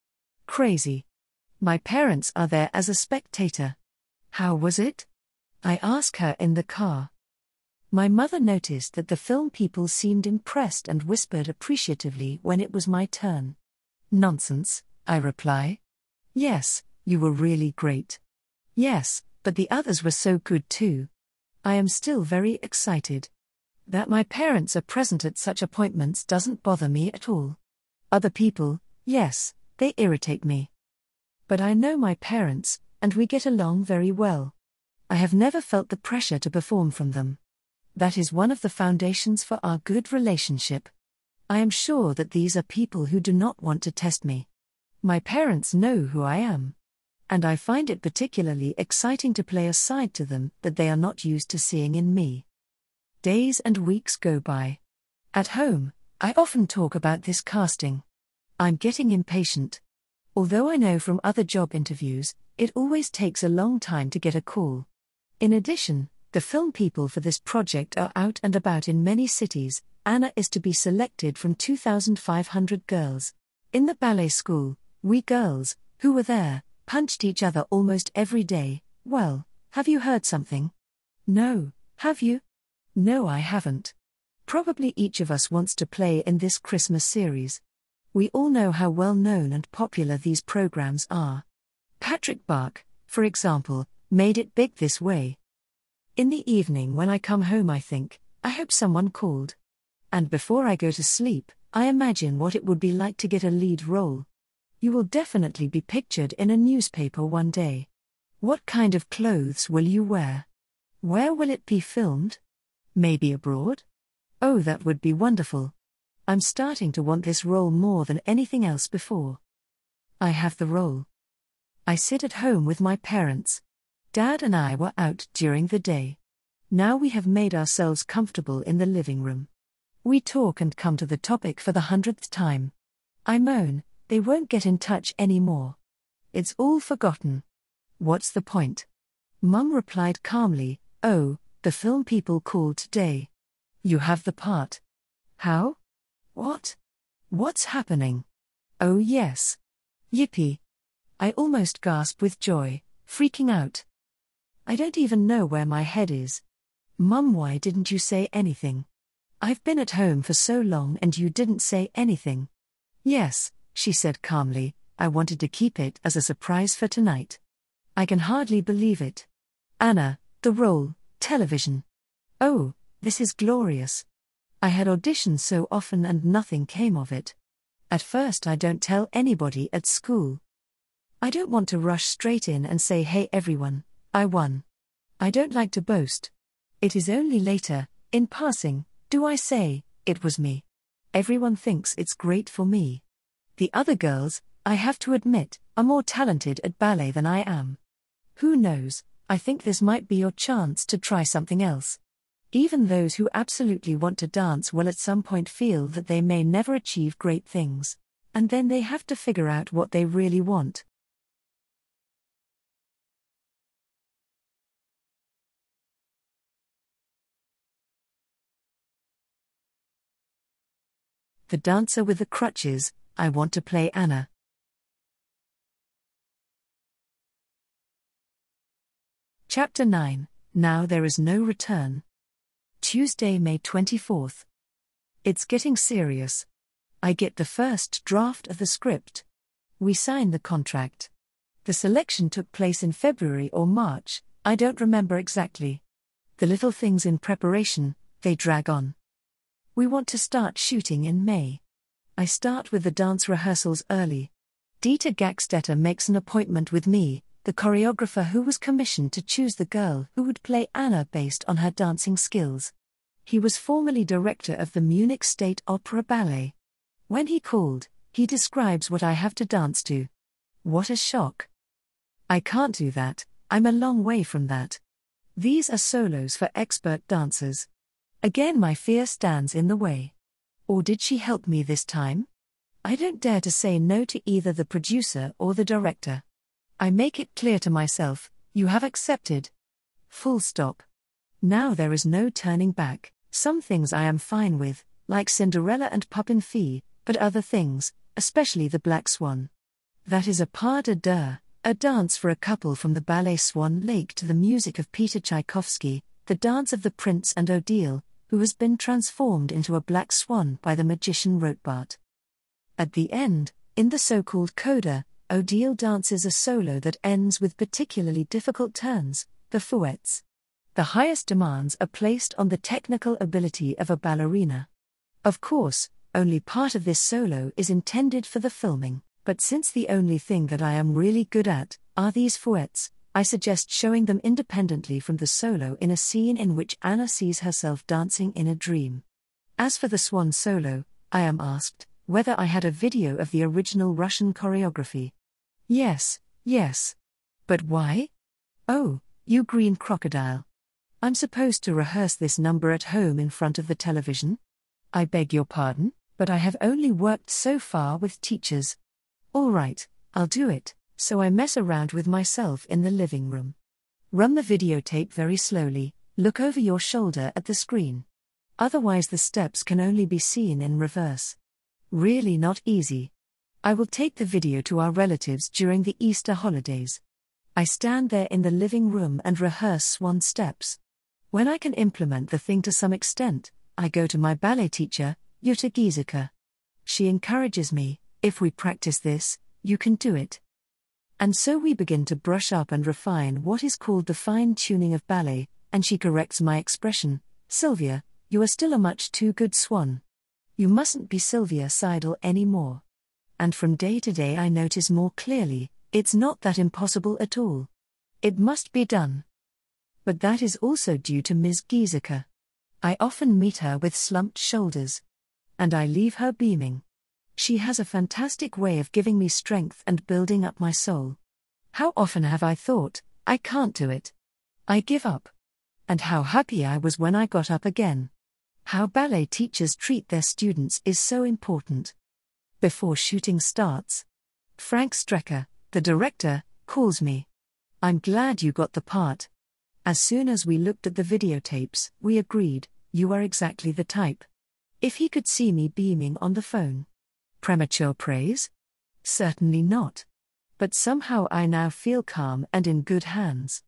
Crazy. My parents are there as a spectator. How was it? I ask her in the car. My mother noticed that the film people seemed impressed and whispered appreciatively when it was my turn. Nonsense, I reply. Yes, you were really great. Yes, but the others were so good too. I am still very excited. That my parents are present at such appointments doesn't bother me at all. Other people, yes, they irritate me. But I know my parents, and we get along very well. I have never felt the pressure to perform from them. That is one of the foundations for our good relationship. I am sure that these are people who do not want to test me. My parents know who I am. And I find it particularly exciting to play a side to them that they are not used to seeing in me. Days and weeks go by. At home, I often talk about this casting. I'm getting impatient. Although I know from other job interviews, it always takes a long time to get a call. In addition, the film people for this project are out and about in many cities. Anna is to be selected from 2,500 girls. In the ballet school, we girls, who were there, punched each other almost every day. Well, have you heard something? No, have you? No, I haven't. Probably each of us wants to play in this Christmas series. We all know how well known and popular these programs are. Patrick Bach, for example, made it big this way. In the evening when I come home I think, I hope someone called. And before I go to sleep, I imagine what it would be like to get a lead role. You will definitely be pictured in a newspaper one day. What kind of clothes will you wear? Where will it be filmed? Maybe abroad? Oh, that would be wonderful. I'm starting to want this role more than anything else before. I have the role. I sit at home with my parents. Dad and I were out during the day. Now we have made ourselves comfortable in the living room. We talk and come to the topic for the 100th time. I moan, they won't get in touch anymore. It's all forgotten. What's the point? Mum replied calmly, oh, the film people called today. You have the part. How? What? What's happening? Oh yes. Yippee. I almost gasp with joy, freaking out. I don't even know where my head is. Mum, why didn't you say anything? I've been at home for so long and you didn't say anything. Yes, she said calmly, I wanted to keep it as a surprise for tonight. I can hardly believe it. Anna, the role, television. Oh, this is glorious. I had auditioned so often and nothing came of it. At first I don't tell anybody at school. I don't want to rush straight in and say, hey everyone, I won. I don't like to boast. It is only later, in passing, do I say, it was me. Everyone thinks it's great for me. The other girls, I have to admit, are more talented at ballet than I am. Who knows, I think this might be your chance to try something else. Even those who absolutely want to dance will at some point feel that they may never achieve great things. And then they have to figure out what they really want. The dancer with the crutches, I want to play Anna. Chapter 9, Now There Is No Return. Tuesday, May 24th. It's getting serious. I get the first draft of the script. We sign the contract. The selection took place in February or March, I don't remember exactly. The little things in preparation, they drag on. We want to start shooting in May. I start with the dance rehearsals early. Dieter Gackstetter makes an appointment with me, the choreographer who was commissioned to choose the girl who would play Anna based on her dancing skills. He was formerly director of the Munich State Opera Ballet. When he called, He describes what I have to dance to. What a shock. I can't do that, I'm a long way from that. These are solos for expert dancers. Again, my fear stands in the way. Or did she help me this time? I don't dare to say no to either the producer or the director. I make it clear to myself, you have accepted. Full stop. Now there is no turning back. Some things I am fine with, like Cinderella and Poppin' Fee, but other things, especially the Black Swan. That is a pas de deux, a dance for a couple from the ballet Swan Lake to the music of Peter Tchaikovsky, the dance of the Prince and Odile, who has been transformed into a black swan by the magician Rotbart. At the end, in the so-called coda, Odile dances a solo that ends with particularly difficult turns, the fouettes. The highest demands are placed on the technical ability of a ballerina. Of course, only part of this solo is intended for the filming, but since the only thing that I am really good at are these fouettes, I suggest showing them independently from the solo in a scene in which Anna sees herself dancing in a dream. As for the swan solo, I am asked whether I had a video of the original Russian choreography. Yes. But why? Oh, you green crocodile. I'm supposed to rehearse this number at home in front of the television? I beg your pardon, but I have only worked so far with teachers. All right, I'll do it, so I mess around with myself in the living room. Run the videotape very slowly, look over your shoulder at the screen. Otherwise the steps can only be seen in reverse. Really not easy. I will take the video to our relatives during the Easter holidays. I stand there in the living room and rehearse swan steps. When I can implement the thing to some extent, I go to my ballet teacher, Jutta Giesecke. She encourages me, if we practice this, you can do it. And so we begin to brush up and refine what is called the fine-tuning of ballet, and she corrects my expression, Silvia, you are still a much too good swan. You mustn't be Silvia Seidel anymore. And from day to day I notice more clearly, it's not that impossible at all. It must be done. But that is also due to Ms. Giesecke. I often meet her with slumped shoulders. And I leave her beaming. She has a fantastic way of giving me strength and building up my soul. How often have I thought, I can't do it. I give up. And how happy I was when I got up again. How ballet teachers treat their students is so important. Before shooting starts, Frank Strecker, the director, calls me. I'm glad you got the part. As soon as we looked at the videotapes, we agreed, you are exactly the type. If he could see me beaming on the phone. Premature praise? Certainly not. But somehow I now feel calm and in good hands.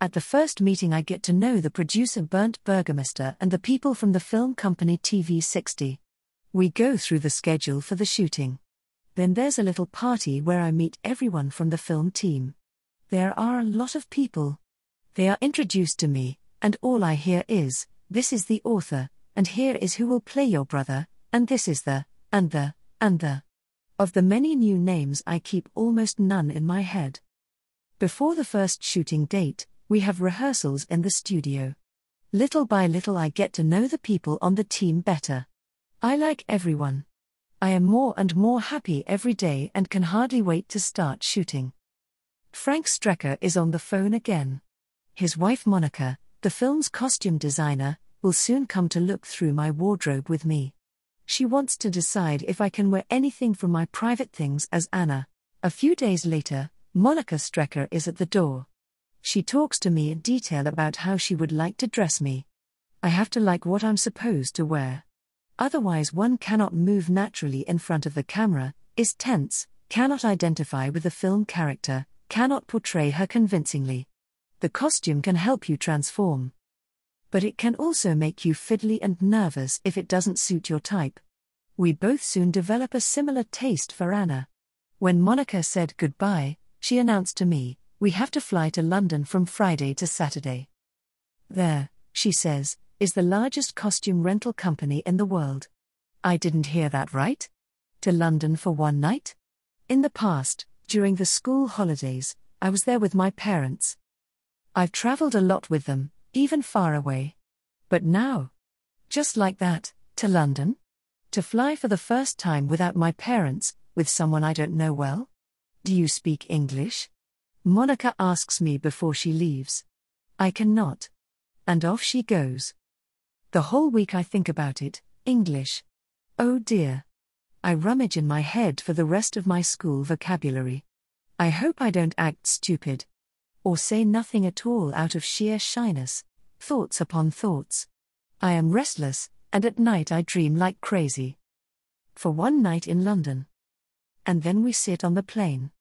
At the first meeting I get to know the producer Bernd Burgermeister and the people from the film company TV60. We go through the schedule for the shooting. Then there's a little party where I meet everyone from the film team. There are a lot of people. They are introduced to me, and all I hear is, this is the author, and here is who will play your brother, and this is the. Of the many new names I keep almost none in my head. Before the first shooting date, we have rehearsals in the studio. Little by little I get to know the people on the team better. I like everyone. I am more and more happy every day and can hardly wait to start shooting. Frank Strecker is on the phone again. His wife Monica, the film's costume designer, will soon come to look through my wardrobe with me. She wants to decide if I can wear anything from my private things as Anna. A few days later, Monica Strecker is at the door. She talks to me in detail about how she would like to dress me. I have to like what I'm supposed to wear. Otherwise one cannot move naturally in front of the camera, is tense, cannot identify with the film character, cannot portray her convincingly. The costume can help you transform. But it can also make you fiddly and nervous if it doesn't suit your type. We both soon develop a similar taste for Anna. When Monica said goodbye, she announced to me, we have to fly to London from Friday to Saturday. There, she says, is the largest costume rental company in the world. I didn't hear that right? To London for one night? In the past, during the school holidays, I was there with my parents. I've traveled a lot with them, even far away. But now, just like that, to London? To fly for the first time without my parents, with someone I don't know well? Do you speak English? Monica asks me before she leaves. I cannot. And off she goes. The whole week I think about it. English. Oh dear. I rummage in my head for the rest of my school vocabulary. I hope I don't act stupid. Or say nothing at all out of sheer shyness. Thoughts upon thoughts. I am restless, and at night I dream like crazy. For one night in London. And then we sit on the plane.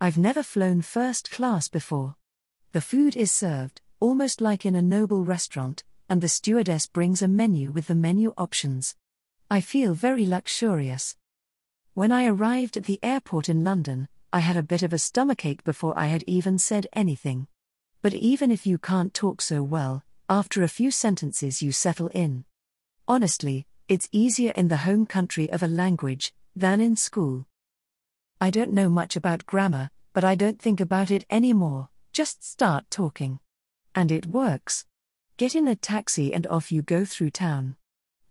I've never flown first class before. The food is served, almost like in a noble restaurant, and the stewardess brings a menu with the menu options. I feel very luxurious. When I arrived at the airport in London, I had a bit of a stomachache before I had even said anything. But even if you can't talk so well, after a few sentences you settle in. Honestly, it's easier in the home country of a language than in school. I don't know much about grammar, but I don't think about it anymore, just start talking. And it works. Get in a taxi and off you go through town.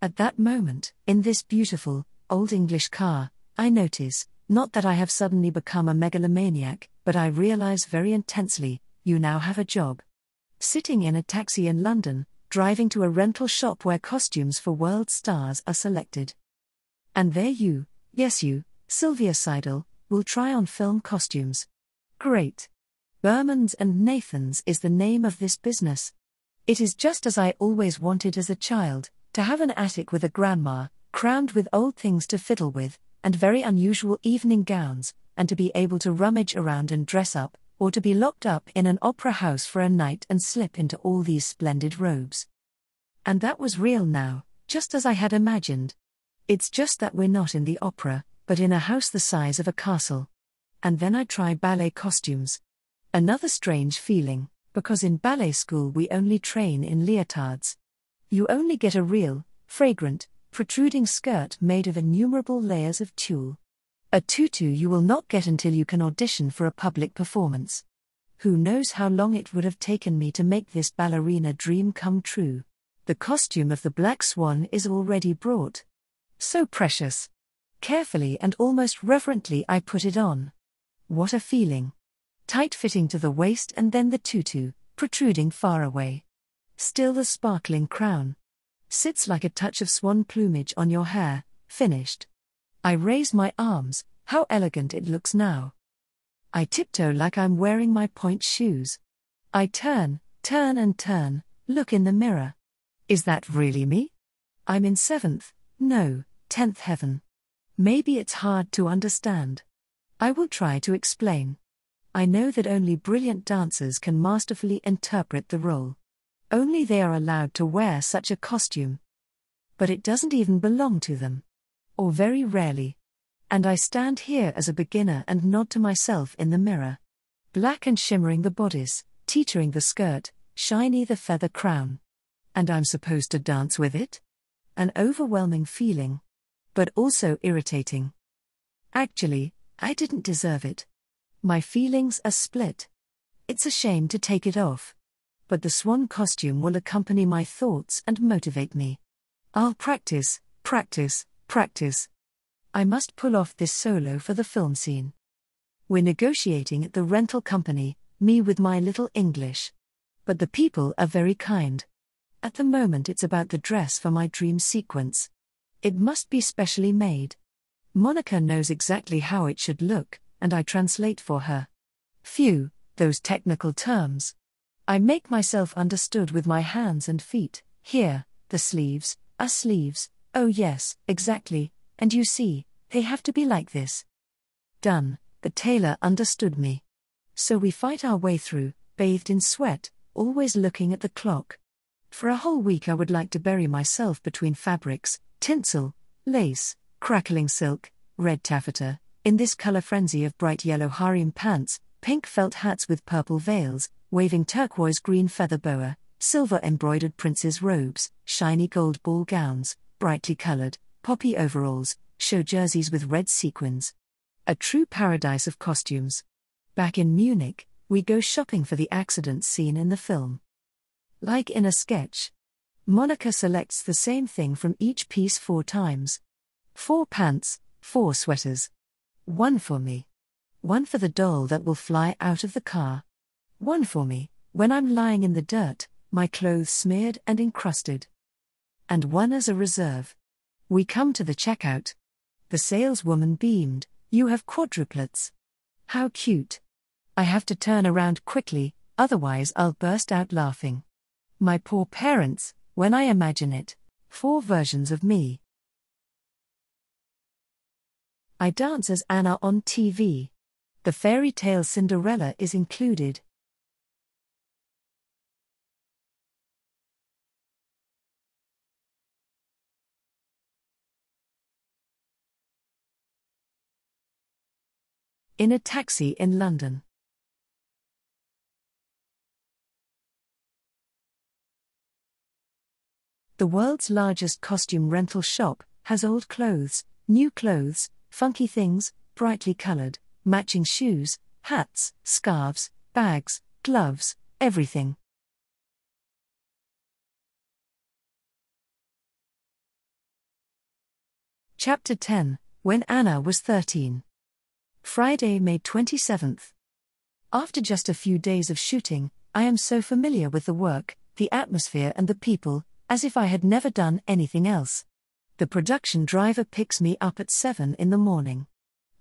At that moment, in this beautiful, old English car, I notice, not that I have suddenly become a megalomaniac, but I realize very intensely, you now have a job. Sitting in a taxi in London, driving to a rental shop where costumes for world stars are selected. And there you, yes you, Silvia Seidel, will try on film costumes. Great. Berman's and Nathan's is the name of this business. It is just as I always wanted as a child, to have an attic with a grandma, crammed with old things to fiddle with, and very unusual evening gowns, and to be able to rummage around and dress up, or to be locked up in an opera house for a night and slip into all these splendid robes. And that was real now, just as I had imagined. It's just that we're not in the opera, but in a house the size of a castle. And then I try ballet costumes. Another strange feeling, because in ballet school we only train in leotards. You only get a real, fragrant, protruding skirt made of innumerable layers of tulle. A tutu you will not get until you can audition for a public performance. Who knows how long it would have taken me to make this ballerina dream come true. The costume of the Black Swan is already brought. So precious. Carefully and almost reverently I put it on. What a feeling. Tight-fitting to the waist and then the tutu, protruding far away. Still the sparkling crown. Sits like a touch of swan plumage on your hair, finished. I raise my arms, how elegant it looks now. I tiptoe like I'm wearing my point shoes. I turn and turn, look in the mirror. Is that really me? I'm in 7th, no, 10th heaven. Maybe it's hard to understand. I will try to explain. I know that only brilliant dancers can masterfully interpret the role. Only they are allowed to wear such a costume. But it doesn't even belong to them. Or very rarely. And I stand here as a beginner and nod to myself in the mirror. Black and shimmering the bodice, teetering the skirt, shiny the feather crown. And I'm supposed to dance with it? An overwhelming feeling. But also irritating. Actually, I didn't deserve it. My feelings are split. It's a shame to take it off. But the swan costume will accompany my thoughts and motivate me. I'll practice. I must pull off this solo for the film scene. We're negotiating at the rental company, me with my little English. But the people are very kind. At the moment it's about the dress for my dream sequence. It must be specially made. Monica knows exactly how it should look, and I translate for her. Phew, those technical terms. I make myself understood with my hands and feet. Here, the sleeves, are sleeves, oh yes, exactly, and you see, they have to be like this. Done, the tailor understood me. So we fight our way through, bathed in sweat, always looking at the clock. For a whole week I would like to bury myself between fabrics, tinsel, lace, crackling silk, red taffeta, in this color frenzy of bright yellow harem pants, pink felt hats with purple veils, waving turquoise green feather boa, silver embroidered prince's robes, shiny gold ball gowns, brightly colored, poppy overalls, show jerseys with red sequins. A true paradise of costumes. Back in Munich, we go shopping for the accident scene in the film. Like in a sketch. Monica selects the same thing from each piece 4 times. 4 pants, 4 sweaters. 1 for me. 1 for the doll that will fly out of the car. 1 for me, when I'm lying in the dirt, my clothes smeared and encrusted. And 1 as a reserve. We come to the checkout. The saleswoman beamed, "You have quadruplets. How cute." I have to turn around quickly, otherwise I'll burst out laughing. My poor parents, when I imagine it. 4 versions of me. I dance as Anna on TV. The fairy tale Cinderella is included. In a taxi in London. The world's largest costume rental shop has old clothes, new clothes, funky things, brightly colored, matching shoes, hats, scarves, bags, gloves, everything. Chapter 10, When Anna was 13. Friday, May 27th. After just a few days of shooting, I am so familiar with the work, the atmosphere and the people, as if I had never done anything else. The production driver picks me up at 7 in the morning.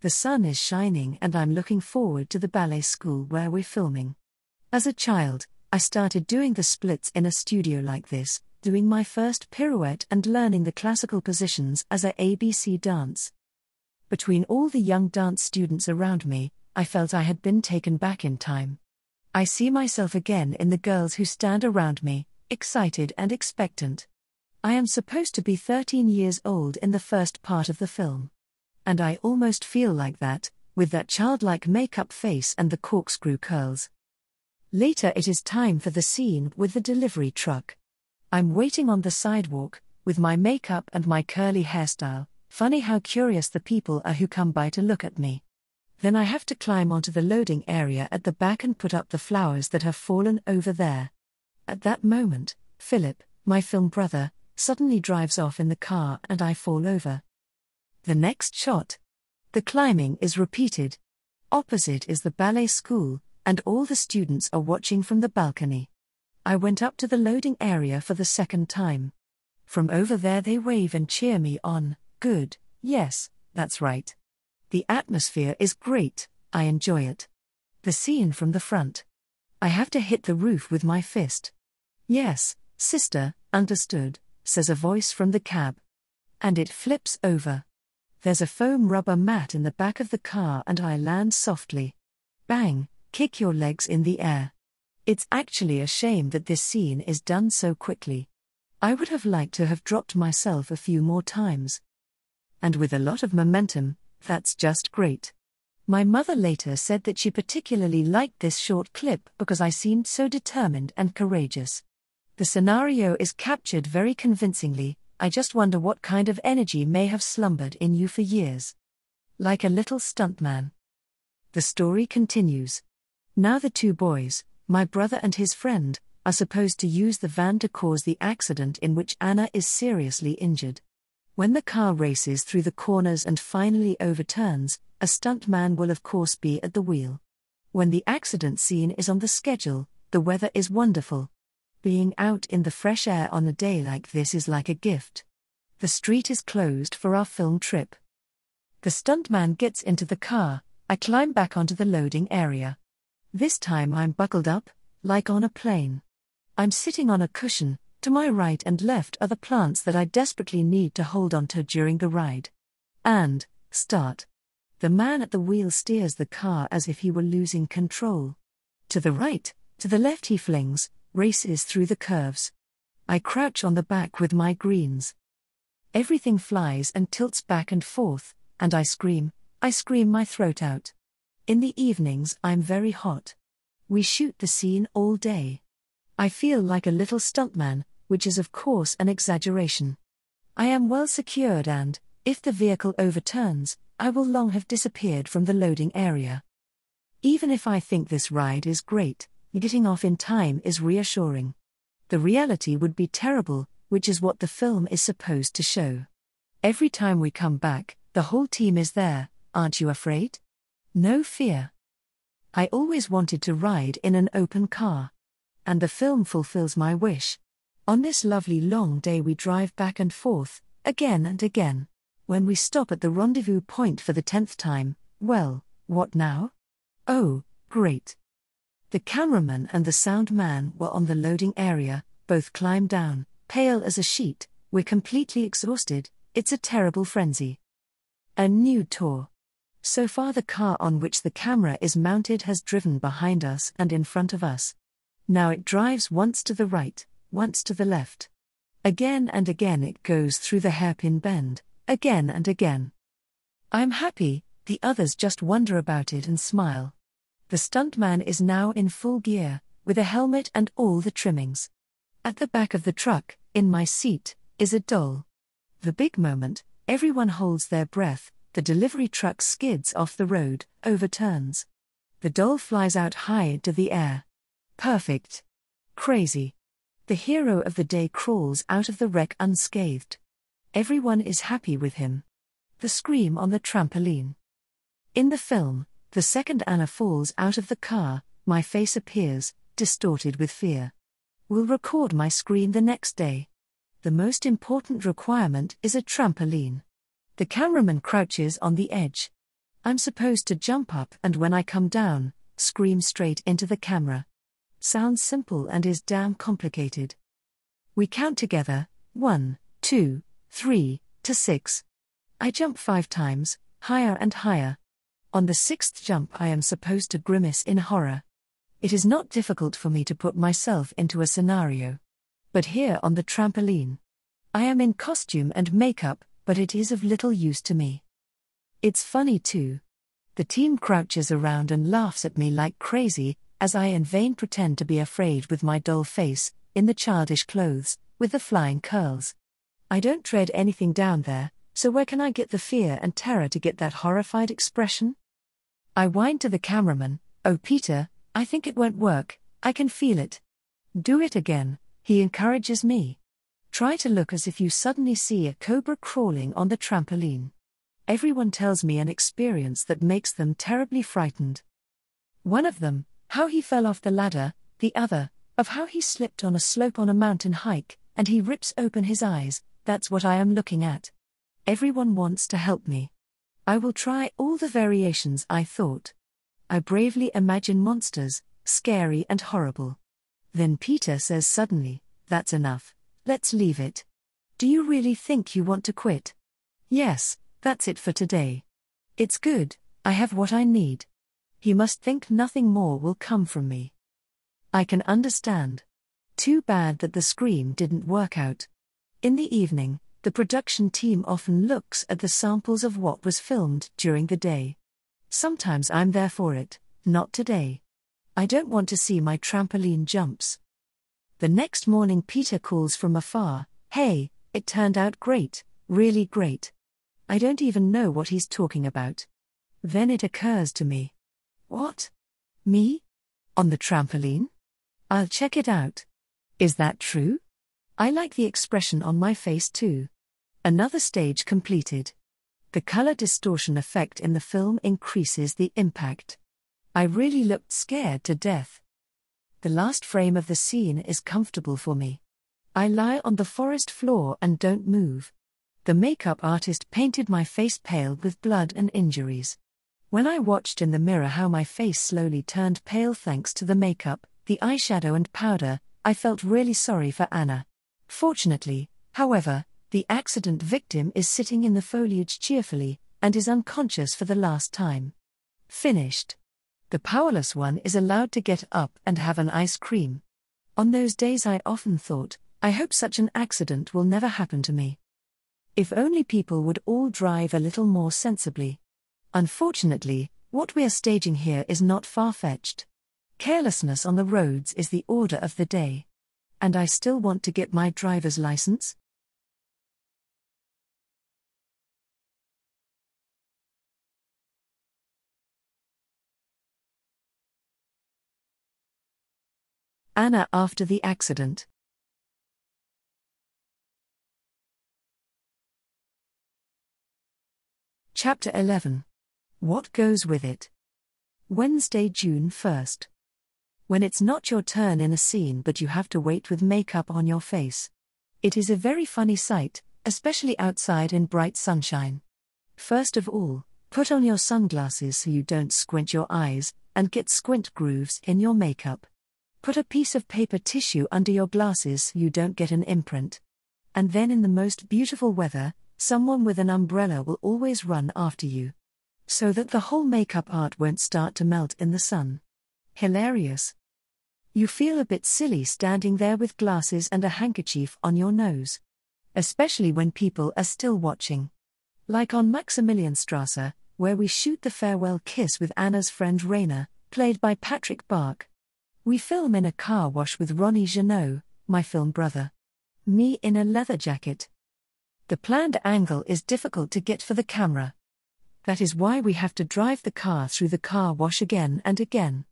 The sun is shining and I'm looking forward to the ballet school where we're filming. As a child, I started doing the splits in a studio like this, doing my first pirouette and learning the classical positions as a ABC dance. Between all the young dance students around me, I felt I had been taken back in time. I see myself again in the girls who stand around me, excited and expectant. I am supposed to be 13 years old in the first part of the film. And I almost feel like that, with that childlike makeup face and the corkscrew curls. Later it is time for the scene with the delivery truck. I'm waiting on the sidewalk, with my makeup and my curly hairstyle. Funny how curious the people are who come by to look at me. Then I have to climb onto the loading area at the back and put up the flowers that have fallen over there. At that moment, Philip, my film brother, suddenly drives off in the car and I fall over. The next shot. The climbing is repeated. Opposite is the ballet school, and all the students are watching from the balcony. I went up to the loading area for the second time. From over there they wave and cheer me on. Good, yes, that's right. The atmosphere is great, I enjoy it. The scene from the front. I have to hit the roof with my fist. Yes, sister, understood, says a voice from the cab. And it flips over. There's a foam rubber mat in the back of the car and I land softly. Bang, kick your legs in the air. It's actually a shame that this scene is done so quickly. I would have liked to have dropped myself a few more times. And with a lot of momentum, that's just great. My mother later said that she particularly liked this short clip because I seemed so determined and courageous. The scenario is captured very convincingly. I just wonder what kind of energy may have slumbered in you for years. Like a little stuntman. The story continues. Now the 2 boys, my brother and his friend, are supposed to use the van to cause the accident in which Anna is seriously injured. When the car races through the corners and finally overturns, a stuntman will of course be at the wheel. When the accident scene is on the schedule, the weather is wonderful. Being out in the fresh air on a day like this is like a gift. The street is closed for our film trip. The stuntman gets into the car, I climb back onto the loading area. This time I'm buckled up, like on a plane. I'm sitting on a cushion, to my right and left are the plants that I desperately need to hold onto during the ride. And, start. The man at the wheel steers the car as if he were losing control. To the right, to the left he flings, races through the curves. I crouch on the back with my greens. Everything flies and tilts back and forth, and I scream my throat out. In the evenings I'm very hot. We shoot the scene all day. I feel like a little stuntman, which is of course an exaggeration. I am well secured and, if the vehicle overturns, I will long have disappeared from the loading area. Even if I think this ride is great, getting off in time is reassuring. The reality would be terrible, which is what the film is supposed to show. Every time we come back, the whole team is there. Aren't you afraid? No fear. I always wanted to ride in an open car. And the film fulfills my wish. On this lovely long day we drive back and forth, again and again. When we stop at the rendezvous point for the 10th time, well, what now? Oh, great. The cameraman and the sound man were on the loading area, both climbed down, pale as a sheet. We're completely exhausted, it's a terrible frenzy. A new tour. So far the car on which the camera is mounted has driven behind us and in front of us. Now it drives once to the right, once to the left. Again and again it goes through the hairpin bend, again and again. I'm happy, the others just wonder about it and smile. The stuntman is now in full gear, with a helmet and all the trimmings. At the back of the truck, in my seat, is a doll. The big moment, everyone holds their breath, the delivery truck skids off the road, overturns. The doll flies out high into the air. Perfect. Crazy. The hero of the day crawls out of the wreck unscathed. Everyone is happy with him. The scream on the trampoline. In the film, the second Anna falls out of the car, my face appears, distorted with fear. We'll record my scream the next day. The most important requirement is a trampoline. The cameraman crouches on the edge. I'm supposed to jump up and when I come down, scream straight into the camera. Sounds simple and is damn complicated. We count together, 1, 2, 3, to 6. I jump 5 times, higher and higher. On the 6th jump I am supposed to grimace in horror. It is not difficult for me to put myself into a scenario. But here on the trampoline, I am in costume and makeup, but it is of little use to me. It's funny too. The team crouches around and laughs at me like crazy, as I in vain pretend to be afraid with my doll face, in the childish clothes, with the flying curls. I don't dread anything down there, so where can I get the fear and terror to get that horrified expression? I whine to the cameraman, "Oh Peter, I think it won't work, I can feel it." "Do it again," he encourages me. "Try to look as if you suddenly see a cobra crawling on the trampoline." Everyone tells me an experience that makes them terribly frightened. One of them, how he fell off the ladder, the other, of how he slipped on a slope on a mountain hike, and he rips open his eyes. That's what I am looking at. Everyone wants to help me. I will try all the variations I thought. I bravely imagine monsters, scary and horrible. Then Peter says suddenly, "That's enough, let's leave it. Do you really think you want to quit?" "Yes, that's it for today. It's good, I have what I need." He must think nothing more will come from me. I can understand. Too bad that the scream didn't work out. In the evening, the production team often looks at the samples of what was filmed during the day. Sometimes I'm there for it, not today. I don't want to see my trampoline jumps. The next morning Peter calls from afar, "Hey, it turned out great, really great." I don't even know what he's talking about. Then it occurs to me. What? Me? On the trampoline? I'll check it out. Is that true? I like the expression on my face too. Another stage completed. The color distortion effect in the film increases the impact. I really looked scared to death. The last frame of the scene is comfortable for me. I lie on the forest floor and don't move. The makeup artist painted my face pale with blood and injuries. When I watched in the mirror how my face slowly turned pale thanks to the makeup, the eyeshadow and powder, I felt really sorry for Anna. Fortunately, however, the accident victim is sitting in the foliage cheerfully, and is unconscious for the last time. Finished. The powerless one is allowed to get up and have an ice cream. On those days I often thought, I hope such an accident will never happen to me. If only people would all drive a little more sensibly. Unfortunately, what we are staging here is not far-fetched. Carelessness on the roads is the order of the day. And I still want to get my driver's license? Anna after the accident. Chapter 11. What Goes With It? Wednesday, June 1st. When it's not your turn in a scene but you have to wait with makeup on your face. It is a very funny sight, especially outside in bright sunshine. First of all, put on your sunglasses so you don't squint your eyes, and get squint grooves in your makeup. Put a piece of paper tissue under your glasses so you don't get an imprint. And then in the most beautiful weather, someone with an umbrella will always run after you. So that the whole makeup art won't start to melt in the sun. Hilarious. You feel a bit silly standing there with glasses and a handkerchief on your nose. Especially when people are still watching. Like on Maximilianstrasse, where we shoot the farewell kiss with Anna's friend Rainer, played by Patrick Bach. We film in a car wash with Ronnie Janot, my film brother. Me in a leather jacket. The planned angle is difficult to get for the camera. That is why we have to drive the car through the car wash again and again.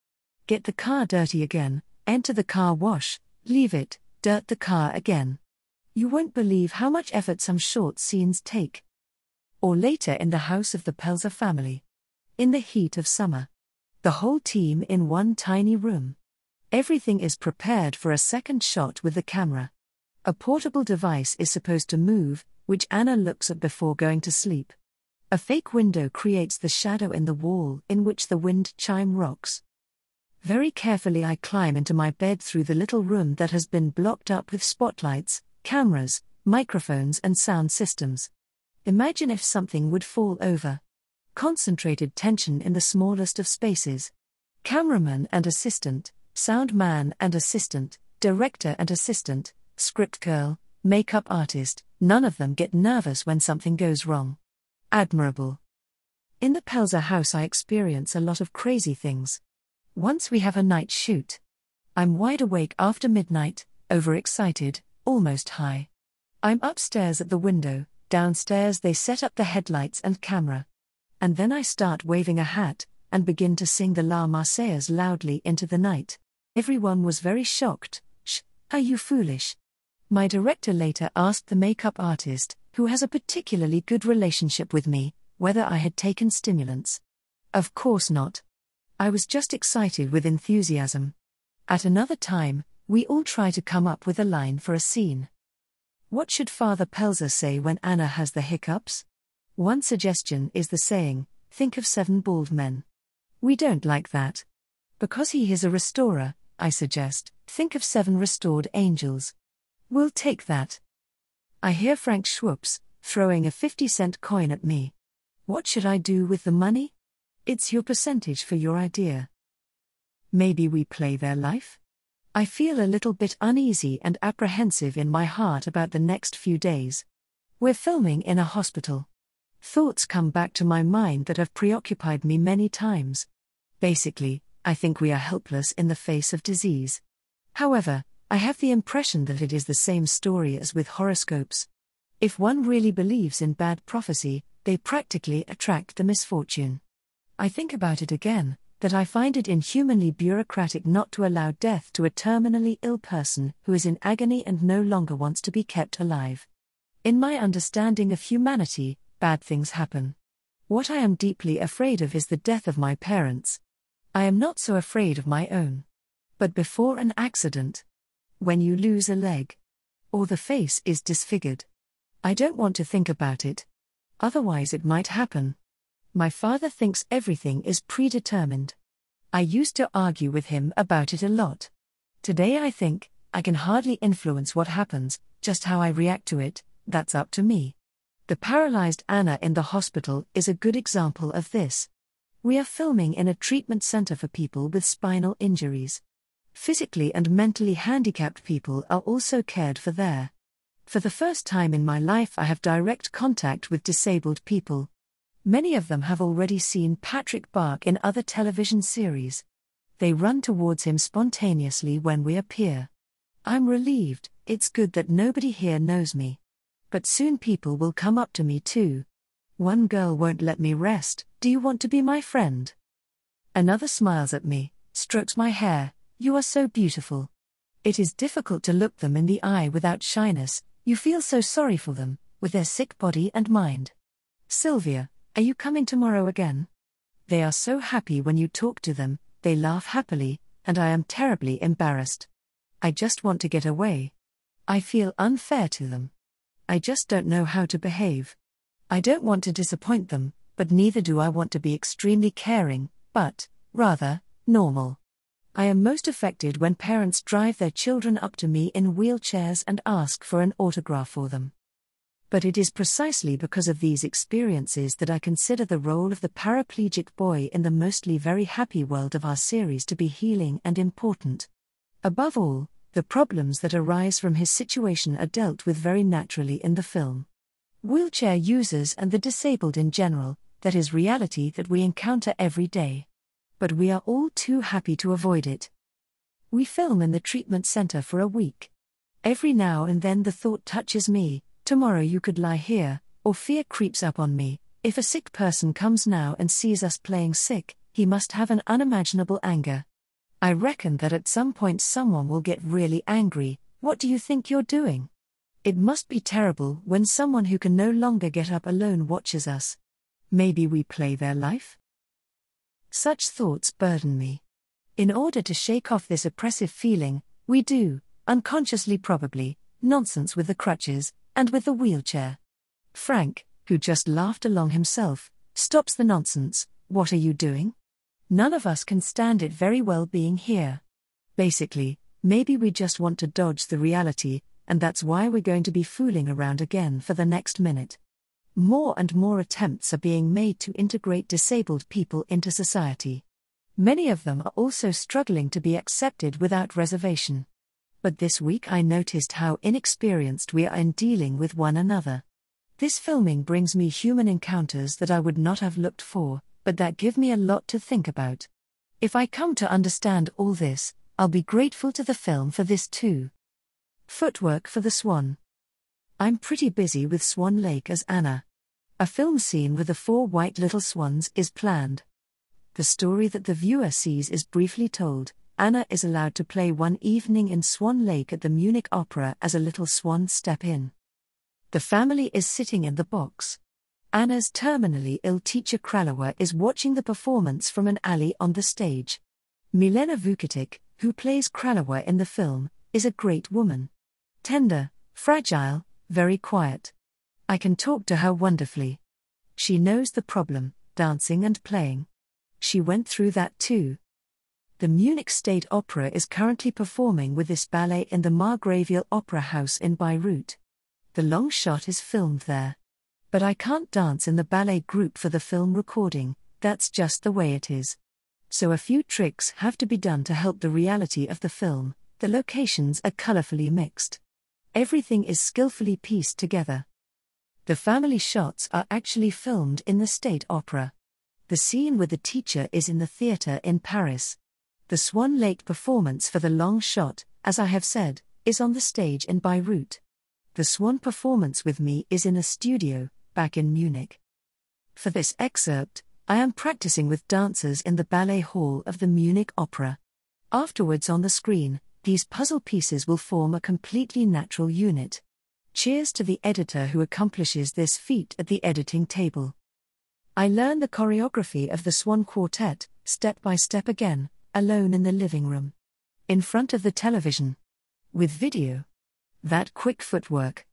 Get the car dirty again, enter the car wash, leave it, dirt the car again. You won't believe how much effort some short scenes take. Or later in the house of the Pelzer family. In the heat of summer. The whole team in one tiny room. Everything is prepared for a second shot with the camera. A portable device is supposed to move, which Anna looks at before going to sleep. A fake window creates the shadow in the wall in which the wind chime rocks. Very carefully I climb into my bed through the little room that has been blocked up with spotlights, cameras, microphones and sound systems. Imagine if something would fall over. Concentrated tension in the smallest of spaces. Cameraman and assistant, sound man and assistant, director and assistant, script girl, makeup artist, none of them get nervous when something goes wrong. Admirable. In the Pelzer house I experience a lot of crazy things. Once we have a night shoot. I'm wide awake after midnight, overexcited, almost high. I'm upstairs at the window, downstairs they set up the headlights and camera. And then I start waving a hat, and begin to sing the La Marseillaise loudly into the night. Everyone was very shocked. Are you foolish? My director later asked the makeup artist, who has a particularly good relationship with me, whether I had taken stimulants. Of course not. I was just excited with enthusiasm. At another time, we all try to come up with a line for a scene. What should Father Pelzer say when Anna has the hiccups? One suggestion is the saying, think of 7 bald men. We don't like that. Because he is a restorer, I suggest, think of 7 restored angels. We'll take that. I hear Frank Schwupps, throwing a 50-cent coin at me. What should I do with the money? It's your percentage for your idea. Maybe we play their life? I feel a little bit uneasy and apprehensive in my heart about the next few days. We're filming in a hospital. Thoughts come back to my mind that have preoccupied me many times. Basically, I think we are helpless in the face of disease. However, I have the impression that it is the same story as with horoscopes. If one really believes in bad prophecy, they practically attract the misfortune. I think about it again, that I find it inhumanly bureaucratic not to allow death to a terminally ill person who is in agony and no longer wants to be kept alive. In my understanding of humanity, bad things happen. What I am deeply afraid of is the death of my parents. I am not so afraid of my own. But before an accident. When you lose a leg. Or the face is disfigured. I don't want to think about it. Otherwise it might happen. My father thinks everything is predetermined. I used to argue with him about it a lot. Today I think, I can hardly influence what happens, just how I react to it, that's up to me. The paralyzed Anna in the hospital is a good example of this. We are filming in a treatment center for people with spinal injuries. Physically and mentally handicapped people are also cared for there. For the first time in my life I have direct contact with disabled people. Many of them have already seen Patrick Bach in other television series. They run towards him spontaneously when we appear. I'm relieved, it's good that nobody here knows me. But soon people will come up to me too. One girl won't let me rest, do you want to be my friend? Another smiles at me, strokes my hair, you are so beautiful. It is difficult to look them in the eye without shyness, you feel so sorry for them, with their sick body and mind. Silvia, Are you coming tomorrow again? They are so happy when you talk to them, they laugh happily, and I am terribly embarrassed. I just want to get away. I feel unfair to them. I just don't know how to behave. I don't want to disappoint them, but neither do I want to be extremely caring, but, rather, normal. I am most affected when parents drive their children up to me in wheelchairs and ask for an autograph for them. But it is precisely because of these experiences that I consider the role of the paraplegic boy in the mostly very happy world of our series to be healing and important. Above all, the problems that arise from his situation are dealt with very naturally in the film. Wheelchair users and the disabled in general, that is reality that we encounter every day. But we are all too happy to avoid it. We film in the treatment center for a week. Every now and then the thought touches me, tomorrow you could lie here, or fear creeps up on me, if a sick person comes now and sees us playing sick, he must have an unimaginable anger. I reckon that at some point someone will get really angry. What do you think you're doing? It must be terrible when someone who can no longer get up alone watches us. Maybe we play their life? Such thoughts burden me. In order to shake off this oppressive feeling, we do, unconsciously probably, nonsense with the crutches, and with the wheelchair. Frank, who just laughed along himself, stops the nonsense. What are you doing? None of us can stand it very well being here. Basically, maybe we just want to dodge the reality, and that's why we're going to be fooling around again for the next minute. More and more attempts are being made to integrate disabled people into society. Many of them are also struggling to be accepted without reservation. But this week I noticed how inexperienced we are in dealing with one another. This filming brings me human encounters that I would not have looked for, but that give me a lot to think about. If I come to understand all this, I'll be grateful to the film for this too. Footwork for the Swan. I'm pretty busy with Swan Lake as Anna. A film scene with the 4 white little swans is planned. The story that the viewer sees is briefly told. Anna is allowed to play one evening in Swan Lake at the Munich Opera as a little swan step in. The family is sitting in the box. Anna's terminally ill teacher Kralowa is watching the performance from an alley on the stage. Milena Vukotic, who plays Kralowa in the film, is a great woman. Tender, fragile, very quiet. I can talk to her wonderfully. She knows the problem, dancing and playing. She went through that too. The Munich State Opera is currently performing with this ballet in the Margraviel Opera House in Beirut. The long shot is filmed there. But I can't dance in the ballet group for the film recording, that's just the way it is. So a few tricks have to be done to help the reality of the film. The locations are colorfully mixed. Everything is skillfully pieced together. The family shots are actually filmed in the State Opera. The scene with the teacher is in the theater in Paris. The Swan Lake performance for the long shot, as I have said, is on the stage in Beirut. The Swan performance with me is in a studio, back in Munich. For this excerpt, I am practicing with dancers in the ballet hall of the Munich Opera. Afterwards on the screen, these puzzle pieces will form a completely natural unit. Cheers to the editor who accomplishes this feat at the editing table. I learn the choreography of the Swan Quartet, step by step again, alone in the living room. In front of the television. With video. That quick footwork.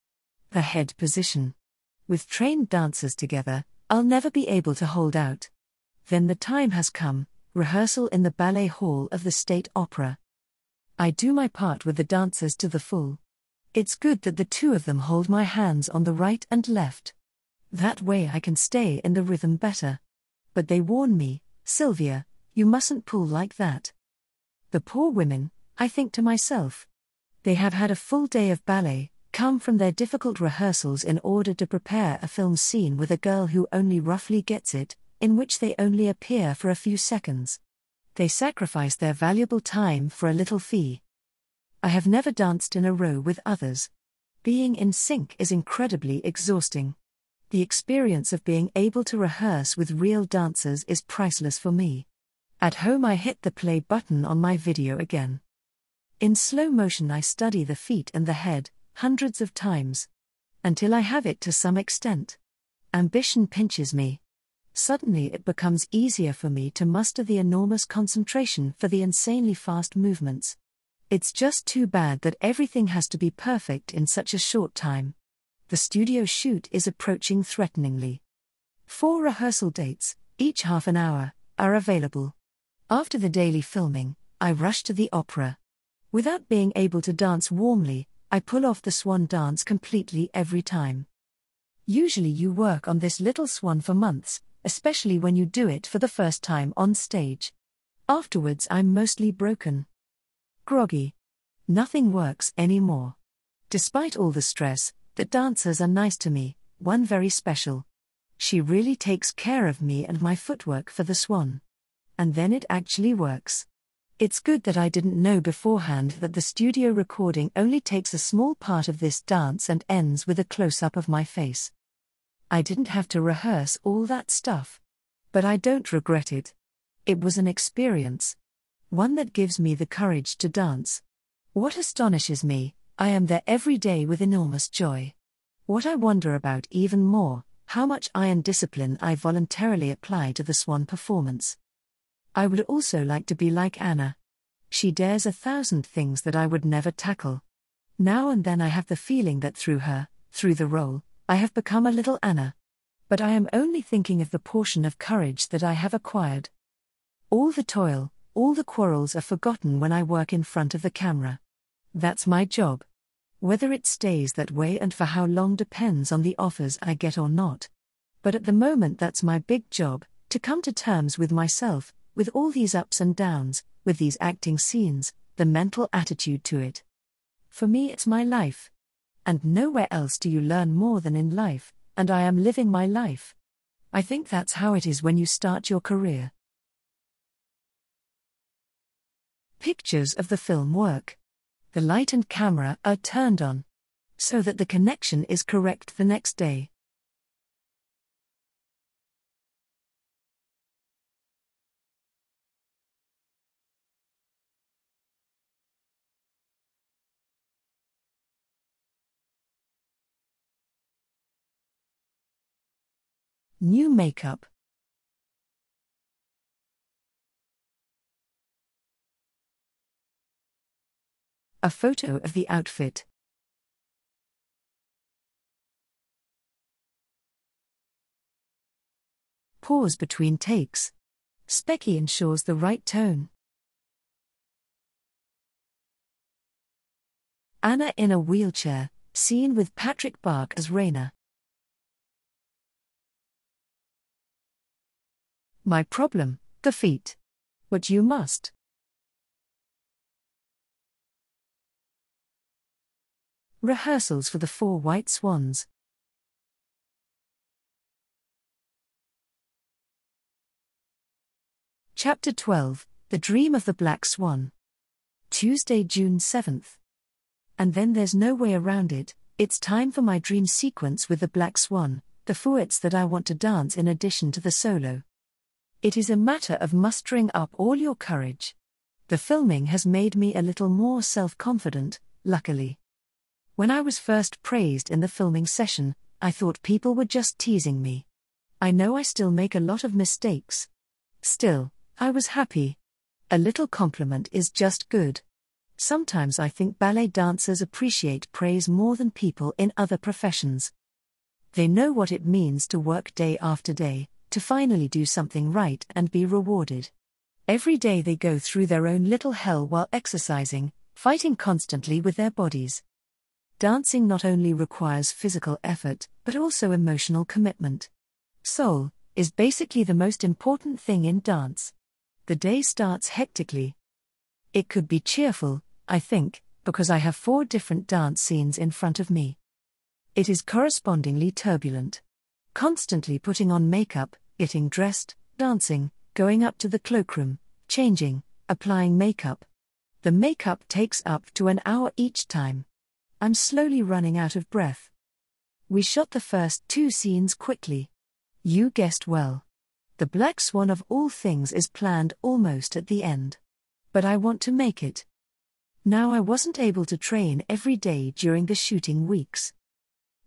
The head position. With trained dancers together, I'll never be able to hold out. Then the time has come, rehearsal in the ballet hall of the State Opera. I do my part with the dancers to the full. It's good that the two of them hold my hands on the right and left. That way I can stay in the rhythm better. But they warn me, Silvia, you mustn't pull like that. The poor women, I think to myself. They have had a full day of ballet, come from their difficult rehearsals in order to prepare a film scene with a girl who only roughly gets it, in which they only appear for a few seconds. They sacrifice their valuable time for a little fee. I have never danced in a row with others. Being in sync is incredibly exhausting. The experience of being able to rehearse with real dancers is priceless for me. At home I hit the play button on my video again. In slow motion I study the feet and the head, hundreds of times. Until I have it to some extent. Ambition pinches me. Suddenly it becomes easier for me to muster the enormous concentration for the insanely fast movements. It's just too bad that everything has to be perfect in such a short time. The studio shoot is approaching threateningly. 4 rehearsal dates, each half an hour, are available. After the daily filming, I rush to the opera. Without being able to dance warmly, I pull off the swan dance completely every time. Usually you work on this little swan for months, especially when you do it for the first time on stage. Afterwards I'm mostly broken. Groggy. Nothing works anymore. Despite all the stress, the dancers are nice to me, one very special. She really takes care of me and my footwork for the swan. And then it actually works. It's good that I didn't know beforehand that the studio recording only takes a small part of this dance and ends with a close-up of my face. I didn't have to rehearse all that stuff. But I don't regret it. It was an experience. One that gives me the courage to dance. What astonishes me, I am there every day with enormous joy. What I wonder about even more, how much iron discipline I voluntarily apply to the swan performance. I would also like to be like Anna. She dares 1,000 things that I would never tackle. Now and then I have the feeling that through her, through the role, I have become a little Anna. But I am only thinking of the portion of courage that I have acquired. All the toil, all the quarrels are forgotten when I work in front of the camera. That's my job. Whether it stays that way and for how long depends on the offers I get or not. But at the moment that's my big job, to come to terms with myself, with all these ups and downs, with these acting scenes, the mental attitude to it. For me it's my life. And nowhere else do you learn more than in life, and I am living my life. I think that's how it is when you start your career. Pictures of the film work. The light and camera are turned on, so that the connection is correct the next day. New makeup. A photo of the outfit. Pause between takes. Specky ensures the right tone. Anna in a wheelchair, scene with Patrick Bach as Raina. My problem, the feet. But you must. Rehearsals for the 4 white swans. Chapter 12, The Dream of the Black Swan. Tuesday, June 7th. And then there's no way around it, it's time for my dream sequence with the Black Swan, the fouettes that I want to dance in addition to the solo. It is a matter of mustering up all your courage. The filming has made me a little more self-confident, luckily. When I was first praised in the filming session, I thought people were just teasing me. I know I still make a lot of mistakes. Still, I was happy. A little compliment is just good. Sometimes I think ballet dancers appreciate praise more than people in other professions. They know what it means to work day after day, to finally do something right and be rewarded. Every day they go through their own little hell while exercising, fighting constantly with their bodies. Dancing not only requires physical effort, but also emotional commitment. Soul is basically the most important thing in dance. The day starts hectically. It could be cheerful, I think, because I have 4 different dance scenes in front of me. It is correspondingly turbulent. Constantly putting on makeup, getting dressed, dancing, going up to the cloakroom, changing, applying makeup. The makeup takes up to an hour each time. I'm slowly running out of breath. We shot the first 2 scenes quickly. You guessed well. The Black Swan of all things is planned almost at the end. But I want to make it. Now I wasn't able to train every day during the shooting weeks.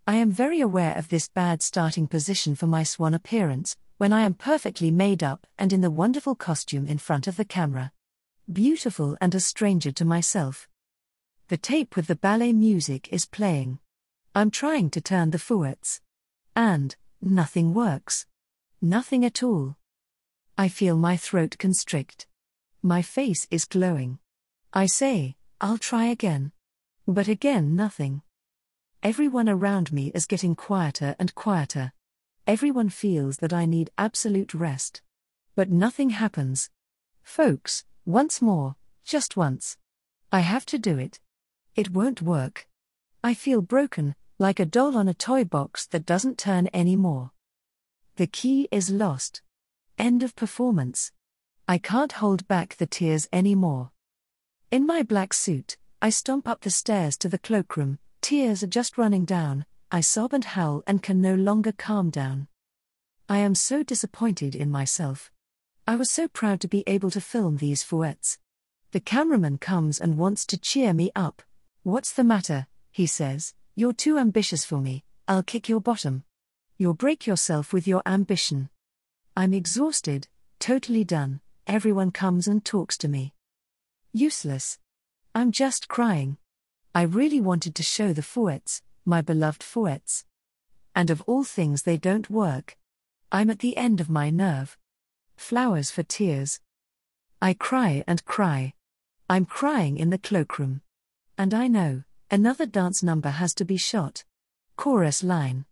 I am very aware of this bad starting position for my swan appearance, when I am perfectly made up and in the wonderful costume in front of the camera. Beautiful and a stranger to myself. The tape with the ballet music is playing. I'm trying to turn the fouettes. And nothing works. Nothing at all. I feel my throat constrict. My face is glowing. I say, I'll try again. But again nothing. Everyone around me is getting quieter and quieter. Everyone feels that I need absolute rest. But nothing happens. Folks, once more, just once. I have to do it. It won't work. I feel broken, like a doll on a toy box that doesn't turn anymore. The key is lost. End of performance. I can't hold back the tears anymore. In my black suit, I stomp up the stairs to the cloakroom, tears are just running down, I sob and howl and can no longer calm down. I am so disappointed in myself. I was so proud to be able to film these fouettes. The cameraman comes and wants to cheer me up. "What's the matter?" he says. "You're too ambitious for me, I'll kick your bottom. You'll break yourself with your ambition." I'm exhausted, totally done, everyone comes and talks to me. Useless. I'm just crying. I really wanted to show the fouettes, my beloved fouettes. And of all things they don't work. I'm at the end of my nerve. Flowers for tears. I cry and cry. I'm crying in the cloakroom. And I know, another dance number has to be shot. Chorus line.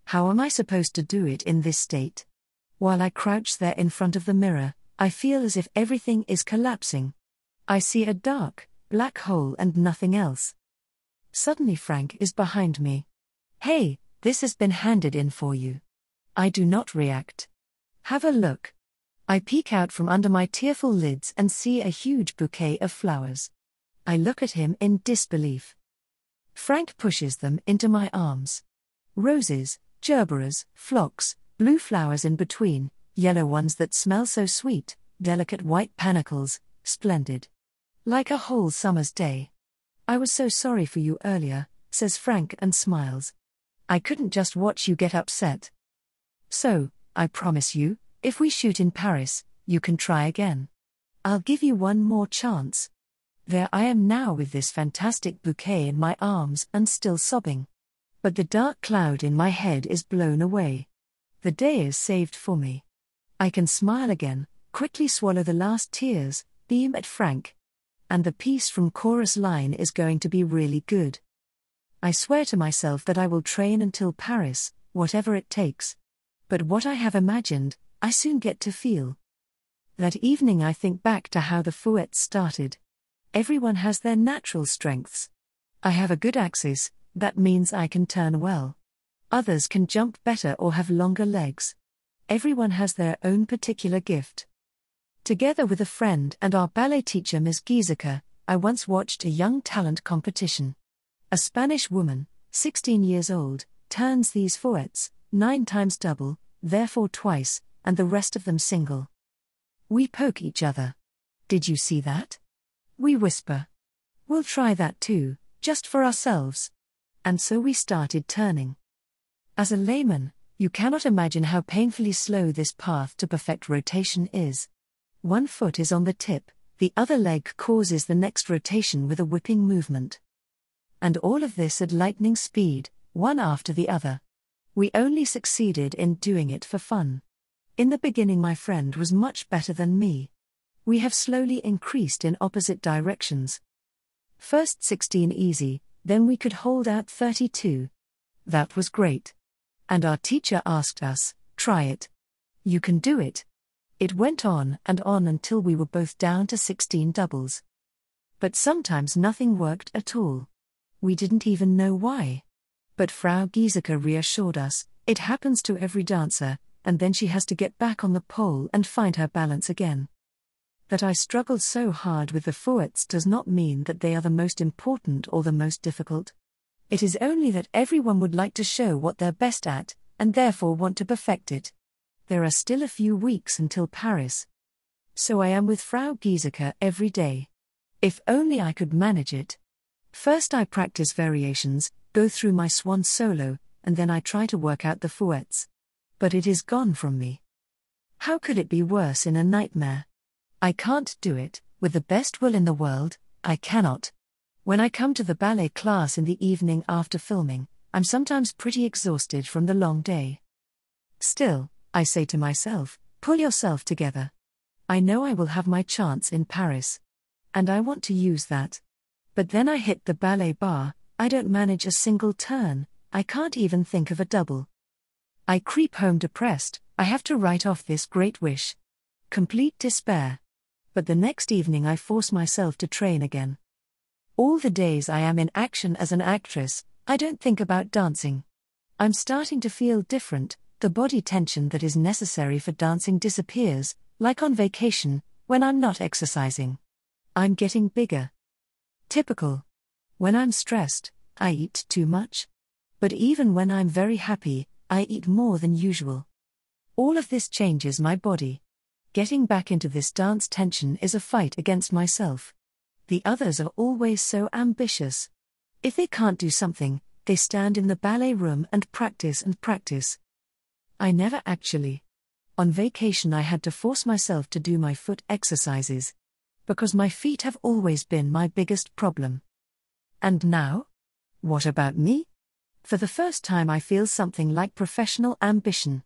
How am I supposed to do it in this state? While I crouch there in front of the mirror, I feel as if everything is collapsing. I see a dark, black hole and nothing else. Suddenly Frank is behind me. "Hey, this has been handed in for you." I do not react. "Have a look." I peek out from under my tearful lids and see a huge bouquet of flowers. I look at him in disbelief. Frank pushes them into my arms. Roses, gerberas, phlox, blue flowers in between, yellow ones that smell so sweet, delicate white panicles, splendid. Like a whole summer's day. "I was so sorry for you earlier," says Frank and smiles. "I couldn't just watch you get upset. So, I promise you, if we shoot in Paris, you can try again. I'll give you one more chance." There I am now with this fantastic bouquet in my arms and still sobbing. But the dark cloud in my head is blown away. The day is saved for me. I can smile again, quickly swallow the last tears, beam at Frank. And the piece from chorus line is going to be really good. I swear to myself that I will train until Paris, whatever it takes. But what I have imagined, I soon get to feel. That evening I think back to how the fouettes started. Everyone has their natural strengths. I have a good axis, that means I can turn well. Others can jump better or have longer legs. Everyone has their own particular gift. Together with a friend and our ballet teacher Ms. Giesecke, I once watched a young talent competition. A Spanish woman, 16 years old, turns these fouettes, 9 times double, therefore twice, and the rest of them single. We poke each other. "Did you see that?" We whisper. "We'll try that too, just for ourselves." And so we started turning. As a layman, you cannot imagine how painfully slow this path to perfect rotation is. One foot is on the tip, the other leg causes the next rotation with a whipping movement. And all of this at lightning speed, one after the other. We only succeeded in doing it for fun. In the beginning my friend was much better than me. We have slowly increased in opposite directions. First 16 easy, then we could hold out 32. That was great. And our teacher asked us, "Try it. You can do it." It went on until we were both down to 16 doubles. But sometimes nothing worked at all. We didn't even know why. But Frau Giesecke reassured us, it happens to every dancer, and then she has to get back on the pole and find her balance again. That I struggled so hard with the fouettes does not mean that they are the most important or the most difficult. It is only that everyone would like to show what they're best at, and therefore want to perfect it. There are still a few weeks until Paris. So I am with Frau Giesecke every day. If only I could manage it. First I practice variations, go through my swan solo, and then I try to work out the fouettes. But it is gone from me. How could it be worse in a nightmare? I can't do it, with the best will in the world, I cannot. When I come to the ballet class in the evening after filming, I'm sometimes pretty exhausted from the long day. Still, I say to myself, pull yourself together. I know I will have my chance in Paris. And I want to use that. But then I hit the ballet bar, I don't manage a single turn, I can't even think of a double. I creep home depressed, I have to write off this great wish. Complete despair. But the next evening I force myself to train again. All the days I am in action as an actress, I don't think about dancing. I'm starting to feel different, the body tension that is necessary for dancing disappears, like on vacation, when I'm not exercising. I'm getting bigger. Typical. When I'm stressed, I eat too much. But even when I'm very happy, I eat more than usual. All of this changes my body. Getting back into this dance tension is a fight against myself. The others are always so ambitious. If they can't do something, they stand in the ballet room and practice and practice. I never actually. On vacation I had to force myself to do my foot exercises. Because my feet have always been my biggest problem. And now? What about me? For the first time I feel something like professional ambition.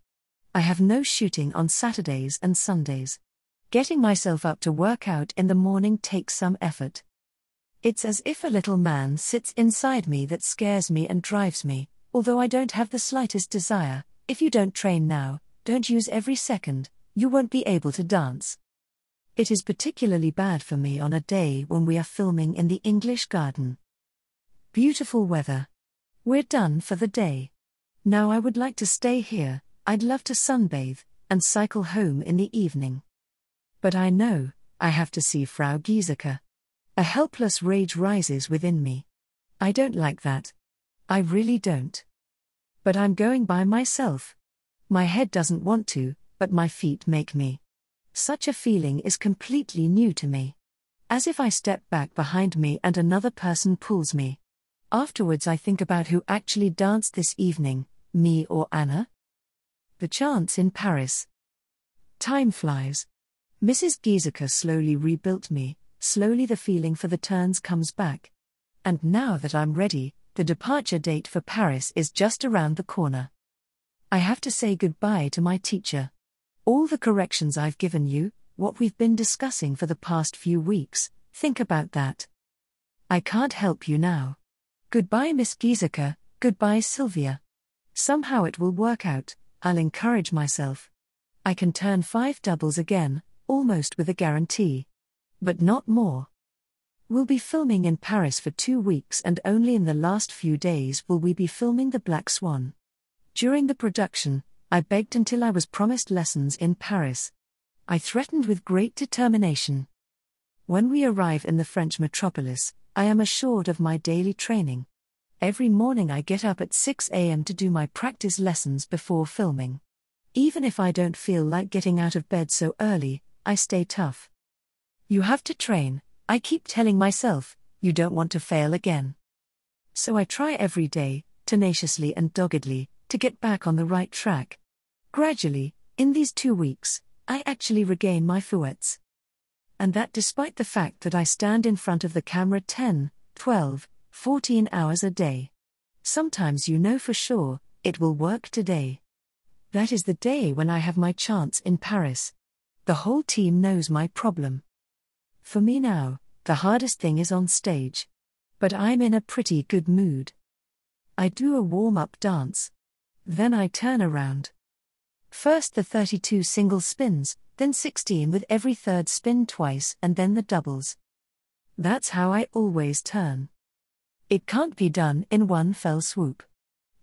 I have no shooting on Saturdays and Sundays. Getting myself up to work out in the morning takes some effort. It's as if a little man sits inside me that scares me and drives me, although I don't have the slightest desire. If you don't train now, don't use every second, you won't be able to dance. It is particularly bad for me on a day when we are filming in the English garden. Beautiful weather. We're done for the day. Now I would like to stay here, I'd love to sunbathe, and cycle home in the evening. But I know, I have to see Frau Giesecke. A helpless rage rises within me. I don't like that. I really don't. But I'm going by myself. My head doesn't want to, but my feet make me. Such a feeling is completely new to me. As if I step back behind me and another person pulls me. Afterwards I think about who actually danced this evening, me or Anna? The chance in Paris. Time flies. Mrs. Giesecke slowly rebuilt me, slowly the feeling for the turns comes back. And now that I'm ready, the departure date for Paris is just around the corner. I have to say goodbye to my teacher. All the corrections I've given you, what we've been discussing for the past few weeks, think about that. I can't help you now. Goodbye Miss Giesecke, goodbye Silvia. Somehow it will work out, I'll encourage myself. I can turn 5 doubles again, almost with a guarantee. But not more. We'll be filming in Paris for 2 weeks and only in the last few days will we be filming The Black Swan. During the production, I begged until I was promised lessons in Paris. I threatened with great determination. When we arrive in the French metropolis, I am assured of my daily training. Every morning I get up at 6 a.m. to do my practice lessons before filming. Even if I don't feel like getting out of bed so early, I stay tough. You have to train, I keep telling myself, you don't want to fail again. So I try every day, tenaciously and doggedly, to get back on the right track. Gradually, in these 2 weeks, I actually regain my fouettes. And that despite the fact that I stand in front of the camera 10, 12, 14 hours a day. Sometimes you know for sure, it will work today. That is the day when I have my chance in Paris. The whole team knows my problem. For me now, the hardest thing is on stage. But I'm in a pretty good mood. I do a warm-up dance. Then I turn around. First the 32 single spins, then 16 with every third spin twice and then the doubles. That's how I always turn. It can't be done in one fell swoop.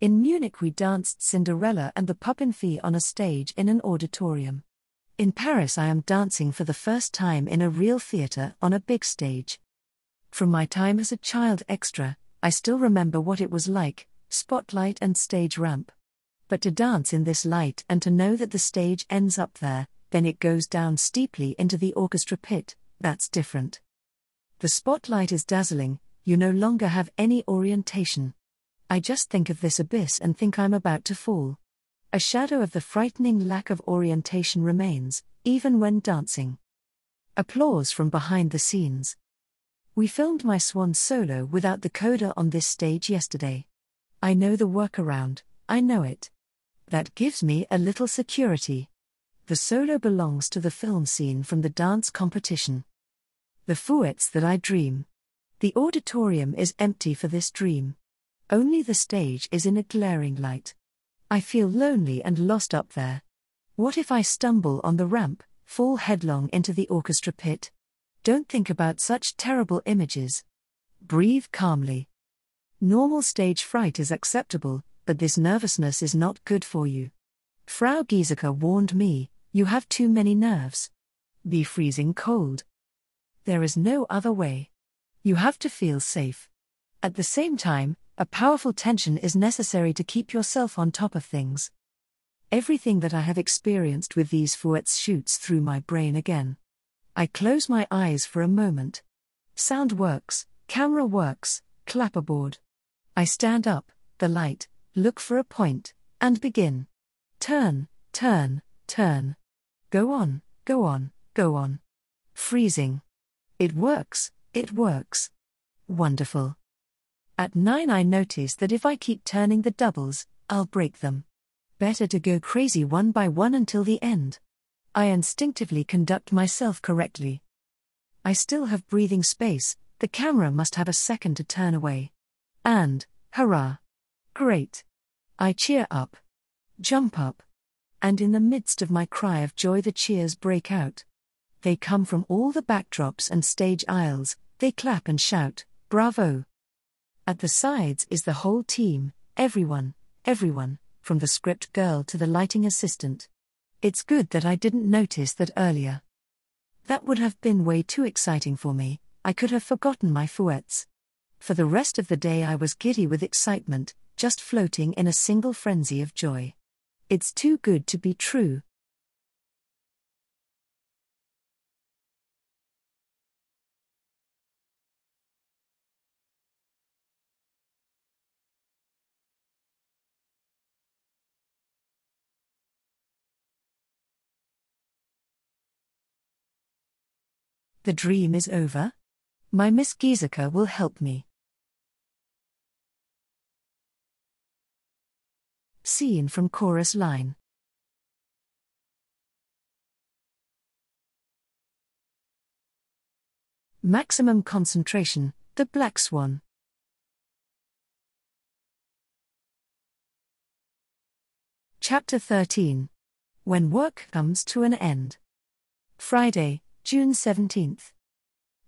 In Munich we danced Cinderella and the Puppenfee on a stage in an auditorium. In Paris I am dancing for the first time in a real theatre on a big stage. From my time as a child extra, I still remember what it was like, spotlight and stage ramp. But to dance in this light and to know that the stage ends up there, then it goes down steeply into the orchestra pit, that's different. The spotlight is dazzling, you no longer have any orientation. I just think of this abyss and think I'm about to fall. A shadow of the frightening lack of orientation remains, even when dancing. Applause from behind the scenes. We filmed my swan solo without the coda on this stage yesterday. I know the workaround, I know it. That gives me a little security. The solo belongs to the film scene from the dance competition. The fouettes that I dream. The auditorium is empty for this dream. Only the stage is in a glaring light. I feel lonely and lost up there. What if I stumble on the ramp, fall headlong into the orchestra pit? Don't think about such terrible images. Breathe calmly. Normal stage fright is acceptable, but this nervousness is not good for you. Frau Giesecke warned me, you have too many nerves. Be freezing cold. There is no other way. You have to feel safe. At the same time, a powerful tension is necessary to keep yourself on top of things. Everything that I have experienced with these fouettes shoots through my brain again. I close my eyes for a moment. Sound works, camera works, clapperboard. I stand up, the light, look for a point, and begin. Turn, turn, turn. Go on, go on, go on. Freezing. It works, it works. Wonderful. At 9 I notice that if I keep turning the doubles, I'll break them. Better to go crazy one by one until the end. I instinctively conduct myself correctly. I still have breathing space, the camera must have a second to turn away. And, hurrah! Great! I cheer up. Jump up. And in the midst of my cry of joy the cheers break out. They come from all the backdrops and stage aisles, they clap and shout, bravo! At the sides is the whole team, everyone, from the script girl to the lighting assistant. It's good that I didn't notice that earlier. That would have been way too exciting for me, I could have forgotten my fouettes. For the rest of the day I was giddy with excitement, just floating in a single frenzy of joy. It's too good to be true. The dream is over? My Miss Giesecke will help me. Scene from chorus line. Maximum concentration, the Black Swan. Chapter 13. When work comes to an end. Friday, June 17th.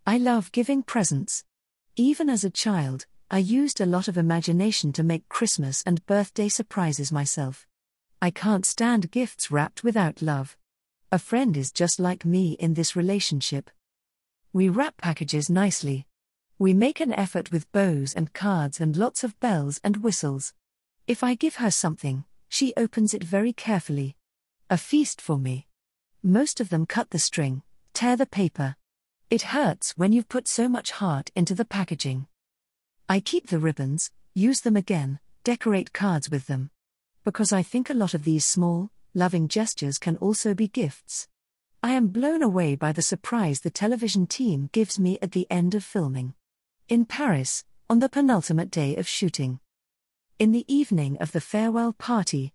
I love giving presents. Even as a child, I used a lot of imagination to make Christmas and birthday surprises myself. I can't stand gifts wrapped without love. A friend is just like me in this relationship. We wrap packages nicely. We make an effort with bows and cards and lots of bells and whistles. If I give her something, she opens it very carefully. A feast for me. Most of them cut the string, tear the paper. It hurts when you've put so much heart into the packaging. I keep the ribbons, use them again, decorate cards with them. Because I think a lot of these small, loving gestures can also be gifts. I am blown away by the surprise the television team gives me at the end of filming. In Paris, on the penultimate day of shooting. In the evening of the farewell party.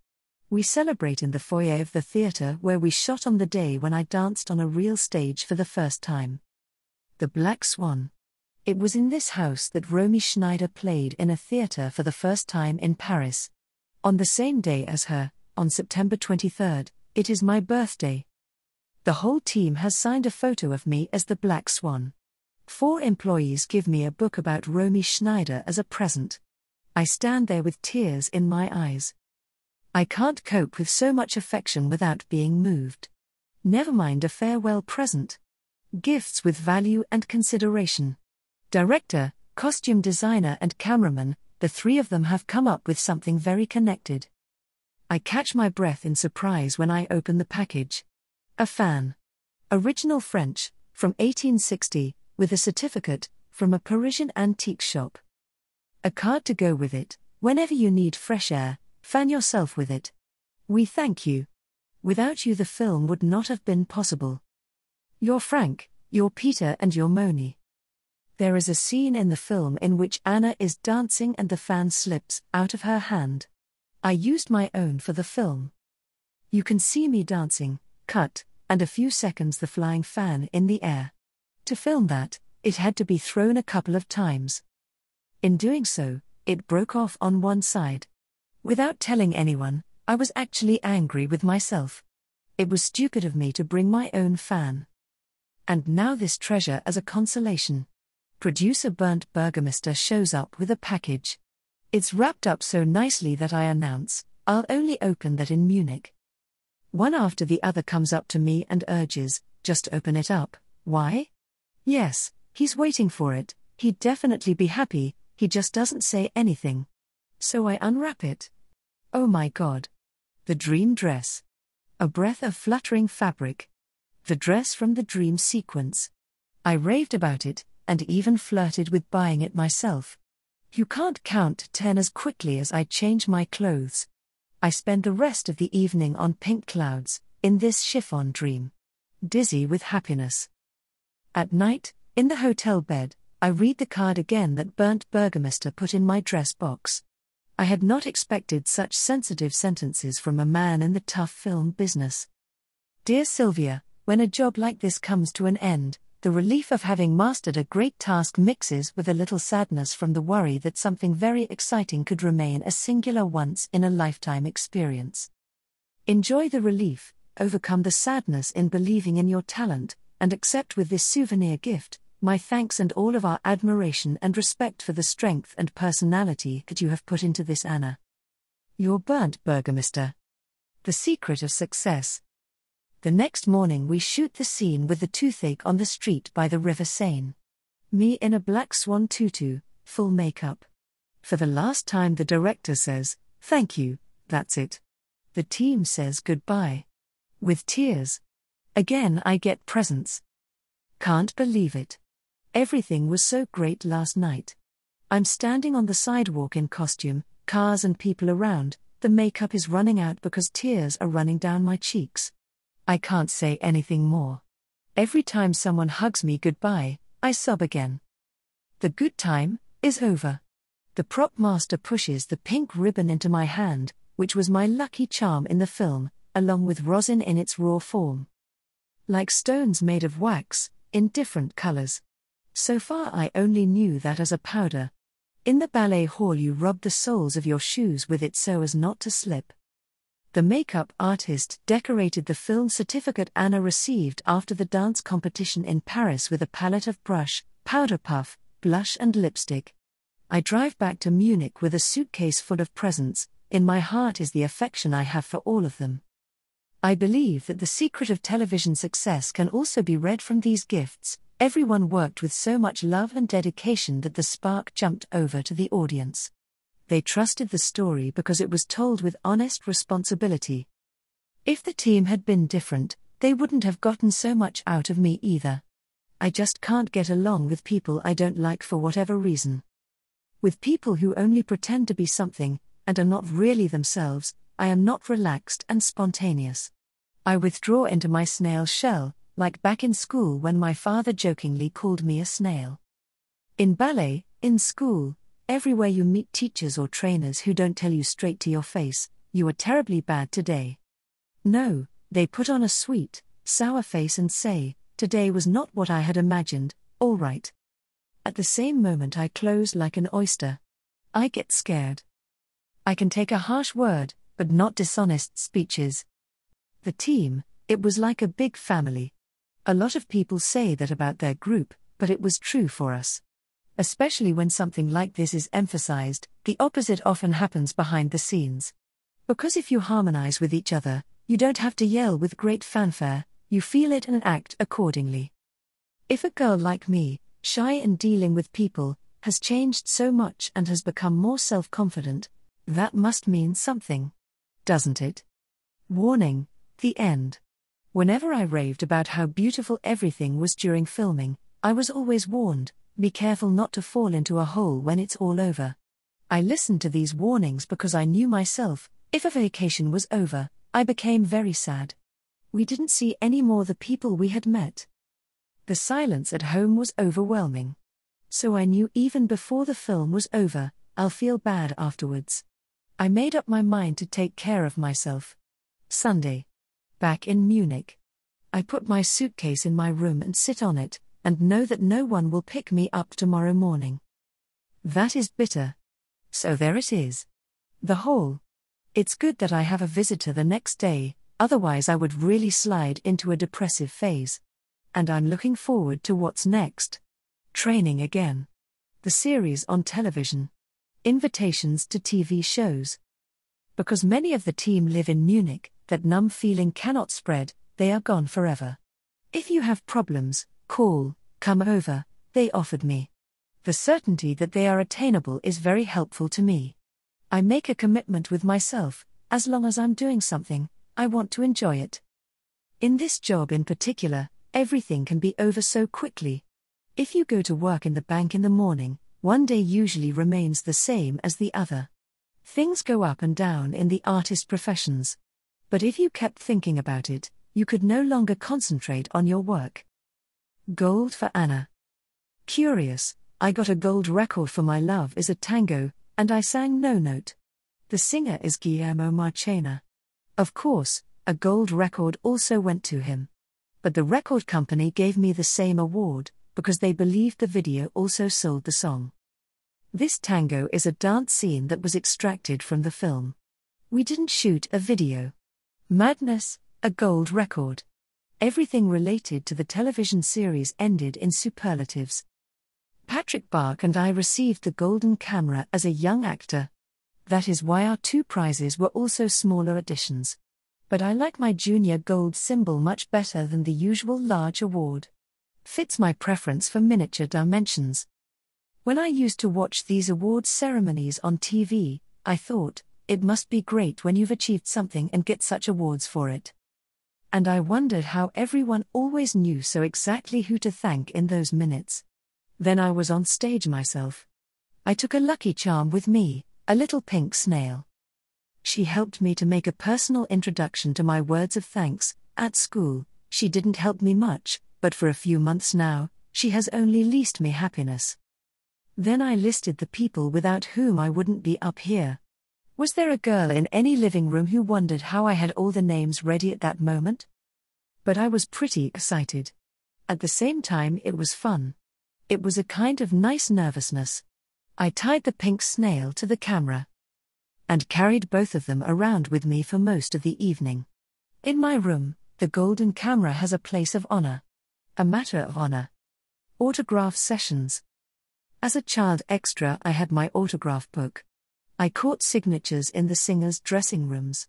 We celebrate in the foyer of the theatre where we shot on the day when I danced on a real stage for the first time. The Black Swan. It was in this house that Romy Schneider played in a theatre for the first time in Paris. On the same day as her, on September 23rd, it is my birthday. The whole team has signed a photo of me as the Black Swan. 4 employees give me a book about Romy Schneider as a present. I stand there with tears in my eyes. I can't cope with so much affection without being moved. Never mind a farewell present. Gifts with value and consideration. Director, costume designer and cameraman, the 3 of them have come up with something very connected. I catch my breath in surprise when I open the package. A fan. Original French, from 1860, with a certificate, from a Parisian antique shop. A card to go with it, whenever you need fresh air, fan yourself with it. We thank you. Without you, the film would not have been possible. You're Frank, you're Peter, and you're Moni. There is a scene in the film in which Anna is dancing and the fan slips out of her hand. I used my own for the film. You can see me dancing, cut, and a few seconds the flying fan in the air. To film that, it had to be thrown a couple of times. In doing so, it broke off on one side. Without telling anyone, I was actually angry with myself. It was stupid of me to bring my own fan. And now this treasure as a consolation. Producer Bernd Burgermeister shows up with a package. It's wrapped up so nicely that I announce, I'll only open that in Munich. One after the other comes up to me and urges, just open it up. Why? Yes, he's waiting for it, he'd definitely be happy, he just doesn't say anything. So I unwrap it. Oh my God. The dream dress. A breath of fluttering fabric. The dress from the dream sequence. I raved about it, and even flirted with buying it myself. You can't count to 10 as quickly as I change my clothes. I spend the rest of the evening on pink clouds, in this chiffon dream. Dizzy with happiness. At night, in the hotel bed, I read the card again that Bernd Burgermeister put in my dress box. I had not expected such sensitive sentences from a man in the tough film business. Dear Silvia, when a job like this comes to an end, the relief of having mastered a great task mixes with a little sadness from the worry that something very exciting could remain a singular once-in-a-lifetime experience. Enjoy the relief, overcome the sadness in believing in your talent, and accept with this souvenir gift, my thanks and all of our admiration and respect for the strength and personality that you have put into this, Anna. Your Bernd Burgermeister. The secret of success. The next morning we shoot the scene with the toothache on the street by the River Seine. Me in a black swan tutu, full makeup. For the last time the director says, thank you, that's it. The team says goodbye. With tears. Again I get presents. Can't believe it. Everything was so great last night. I'm standing on the sidewalk in costume, cars and people around, the makeup is running out because tears are running down my cheeks. I can't say anything more. Every time someone hugs me goodbye, I sob again. The good time is over. The prop master pushes the pink ribbon into my hand, which was my lucky charm in the film, along with rosin in its raw form. Like stones made of wax, in different colors. So far I only knew that as a powder. In the ballet hall you rub the soles of your shoes with it so as not to slip. The makeup artist decorated the film certificate Anna received after the dance competition in Paris with a palette of brush, powder puff, blush and lipstick. I drive back to Munich with a suitcase full of presents. In my heart is the affection I have for all of them. I believe that the secret of television success can also be read from these gifts. Everyone worked with so much love and dedication that the spark jumped over to the audience. They trusted the story because it was told with honest responsibility. If the team had been different, they wouldn't have gotten so much out of me either. I just can't get along with people I don't like for whatever reason. With people who only pretend to be something, and are not really themselves, I am not relaxed and spontaneous. I withdraw into my snail shell, like back in school when my father jokingly called me a snail. In ballet, in school, everywhere you meet teachers or trainers who don't tell you straight to your face, you are terribly bad today. No, they put on a sweet, sour face and say, today was not what I had imagined, all right. At the same moment I close like an oyster. I get scared. I can take a harsh word, but not dishonest speeches. The team, it was like a big family. A lot of people say that about their group, but it was true for us. Especially when something like this is emphasized, the opposite often happens behind the scenes. Because if you harmonize with each other, you don't have to yell with great fanfare, you feel it and act accordingly. If a girl like me, shy in dealing with people, has changed so much and has become more self-confident, that must mean something. Doesn't it? Warning, the end. Whenever I raved about how beautiful everything was during filming, I was always warned, be careful not to fall into a hole when it's all over. I listened to these warnings because I knew myself, if a vacation was over, I became very sad. We didn't see any more the people we had met. The silence at home was overwhelming. So I knew even before the film was over, I'll feel bad afterwards. I made up my mind to take care of myself. Sunday. Back in Munich. I put my suitcase in my room and sit on it, and know that no one will pick me up tomorrow morning. That is bitter. So there it is. The whole. It's good that I have a visitor the next day, otherwise I would really slide into a depressive phase. And I'm looking forward to what's next. Training again. The series on television. Invitations to TV shows. Because many of the team live in Munich, that numb feeling cannot spread, they are gone forever. If you have problems, call, come over, they offered me. The certainty that they are attainable is very helpful to me. I make a commitment with myself, as long as I'm doing something, I want to enjoy it. In this job in particular, everything can be over so quickly. If you go to work in the bank in the morning, one day usually remains the same as the other. Things go up and down in the artist professions. But if you kept thinking about it, you could no longer concentrate on your work. Gold for Anna. Curious, I got a gold record for My Love is a Tango, and I sang no note. The singer is Guillermo Marchena. Of course, a gold record also went to him. But the record company gave me the same award, because they believed the video also sold the song. This tango is a dance scene that was extracted from the film. We didn't shoot a video. Madness, a gold record. Everything related to the television series ended in superlatives. Patrick Bach and I received the Golden Camera as a young actor. That is why our 2 prizes were also smaller additions. But I like my junior gold symbol much better than the usual large award. Fits my preference for miniature dimensions. When I used to watch these awards ceremonies on TV, I thought, it must be great when you've achieved something and get such awards for it. And I wondered how everyone always knew so exactly who to thank in those minutes. Then I was on stage myself. I took a lucky charm with me, a little pink snail. She helped me to make a personal introduction to my words of thanks. At school, she didn't help me much, but for a few months now, she has only leased me happiness. Then I listed the people without whom I wouldn't be up here. Was there a girl in any living room who wondered how I had all the names ready at that moment? But I was pretty excited. At the same time, it was fun. It was a kind of nice nervousness. I tied the pink snail to the camera and carried both of them around with me for most of the evening. In my room, the Golden Camera has a place of honor. A matter of honor. Autograph sessions. As a child extra, I had my autograph book. I caught signatures in the singers' dressing rooms.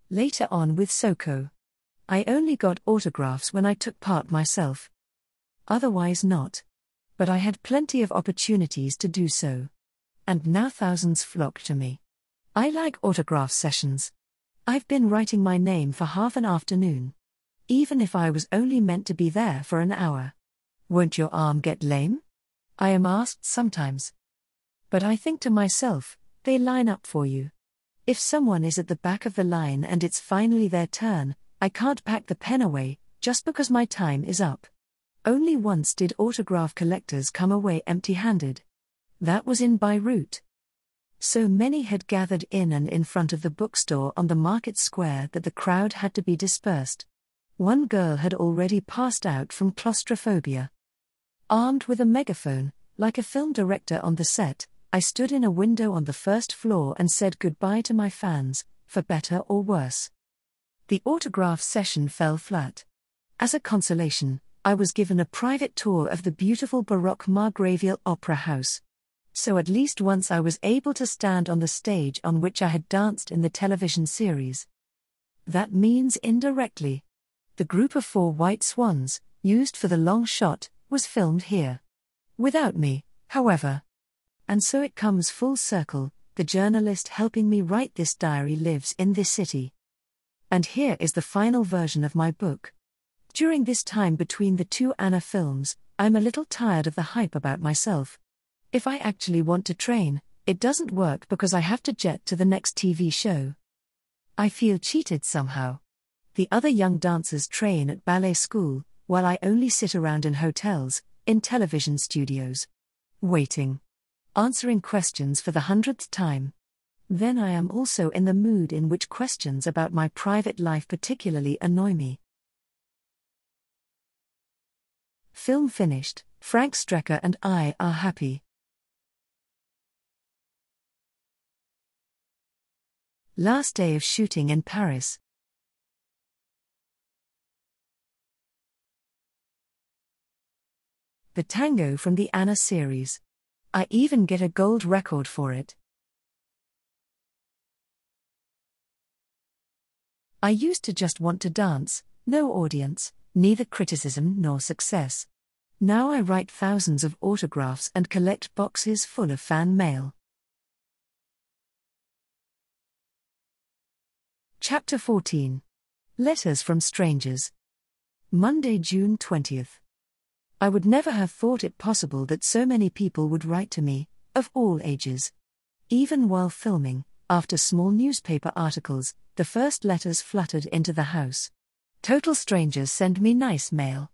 Later on with Soko. I only got autographs when I took part myself. Otherwise not. But I had plenty of opportunities to do so. And now thousands flock to me. I like autograph sessions. I've been writing my name for half an afternoon. Even if I was only meant to be there for an hour. Won't your arm get lame? I am asked sometimes. But I think to myself, they line up for you. If someone is at the back of the line and it's finally their turn, I can't pack the pen away, just because my time is up. Only once did autograph collectors come away empty-handed. That was in Beirut. So many had gathered in and in front of the bookstore on the market square that the crowd had to be dispersed. One girl had already passed out from claustrophobia. Armed with a megaphone, like a film director on the set, I stood in a window on the first floor and said goodbye to my fans, for better or worse. The autograph session fell flat. As a consolation, I was given a private tour of the beautiful Baroque Margraville Opera House. So at least once I was able to stand on the stage on which I had danced in the television series. That means indirectly. The group of 4 white swans, used for the long shot, was filmed here. Without me, however. And so it comes full circle, the journalist helping me write this diary lives in this city. And here is the final version of my book. During this time between the 2 Anna films, I'm a little tired of the hype about myself. If I actually want to train, it doesn't work because I have to jet to the next TV show. I feel cheated somehow. The other young dancers train at ballet school, while I only sit around in hotels, in television studios. Waiting. Answering questions for the 100th time. Then I am also in the mood in which questions about my private life particularly annoy me. Film finished, Frank Strecker and I are happy. Last day of shooting in Paris. The tango from the Anna series. I even get a gold record for it. I used to just want to dance, no audience, neither criticism nor success. Now I write thousands of autographs and collect boxes full of fan mail. Chapter 14. Letters from Strangers. Monday, June 20th. I would never have thought it possible that so many people would write to me, of all ages. Even while filming, after small newspaper articles, the first letters fluttered into the house. Total strangers send me nice mail.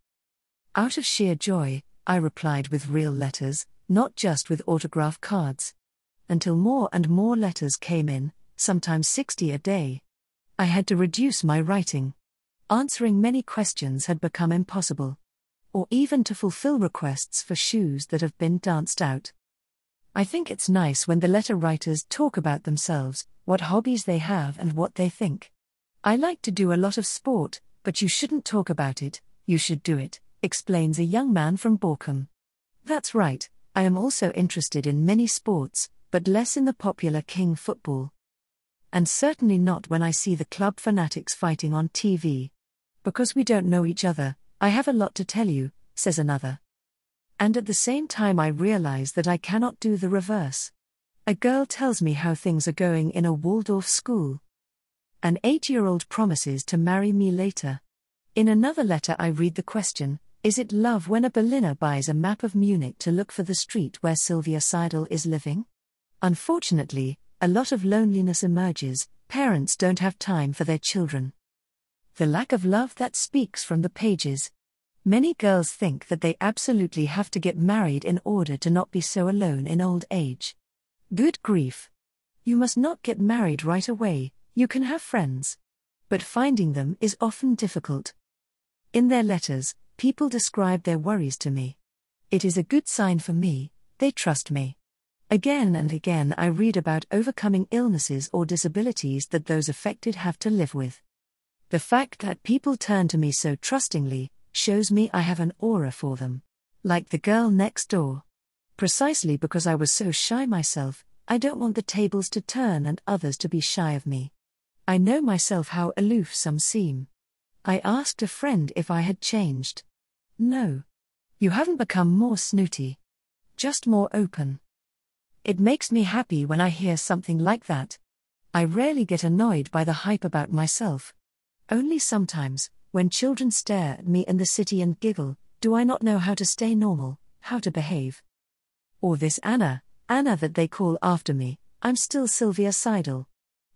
Out of sheer joy, I replied with real letters, not just with autograph cards. Until more and more letters came in, sometimes 60 a day. I had to reduce my writing. Answering many questions had become impossible. Or even to fulfill requests for shoes that have been danced out. I think it's nice when the letter writers talk about themselves, what hobbies they have and what they think. I like to do a lot of sport, but you shouldn't talk about it, you should do it, explains a young man from Borkum. That's right, I am also interested in many sports, but less in the popular king football. And certainly not when I see the club fanatics fighting on TV. Because we don't know each other, I have a lot to tell you, says another. And at the same time I realize that I cannot do the reverse. A girl tells me how things are going in a Waldorf school. An 8-year-old promises to marry me later. In another letter I read the question, is it love when a Berliner buys a map of Munich to look for the street where Silvia Seidel is living? Unfortunately, a lot of loneliness emerges, parents don't have time for their children. The lack of love that speaks from the pages. Many girls think that they absolutely have to get married in order to not be so alone in old age. Good grief. You must not get married right away, you can have friends. But finding them is often difficult. In their letters, people describe their worries to me. It is a good sign for me, they trust me. Again and again I read about overcoming illnesses or disabilities that those affected have to live with. The fact that people turn to me so trustingly shows me I have an aura for them. Like the girl next door. Precisely because I was so shy myself, I don't want the tables to turn and others to be shy of me. I know myself how aloof some seem. I asked a friend if I had changed. No. You haven't become more snooty. Just more open. It makes me happy when I hear something like that. I rarely get annoyed by the hype about myself. Only sometimes, when children stare at me in the city and giggle, do I not know how to stay normal, how to behave? Or this Anna that they call after me, I'm still Silvia Seidel.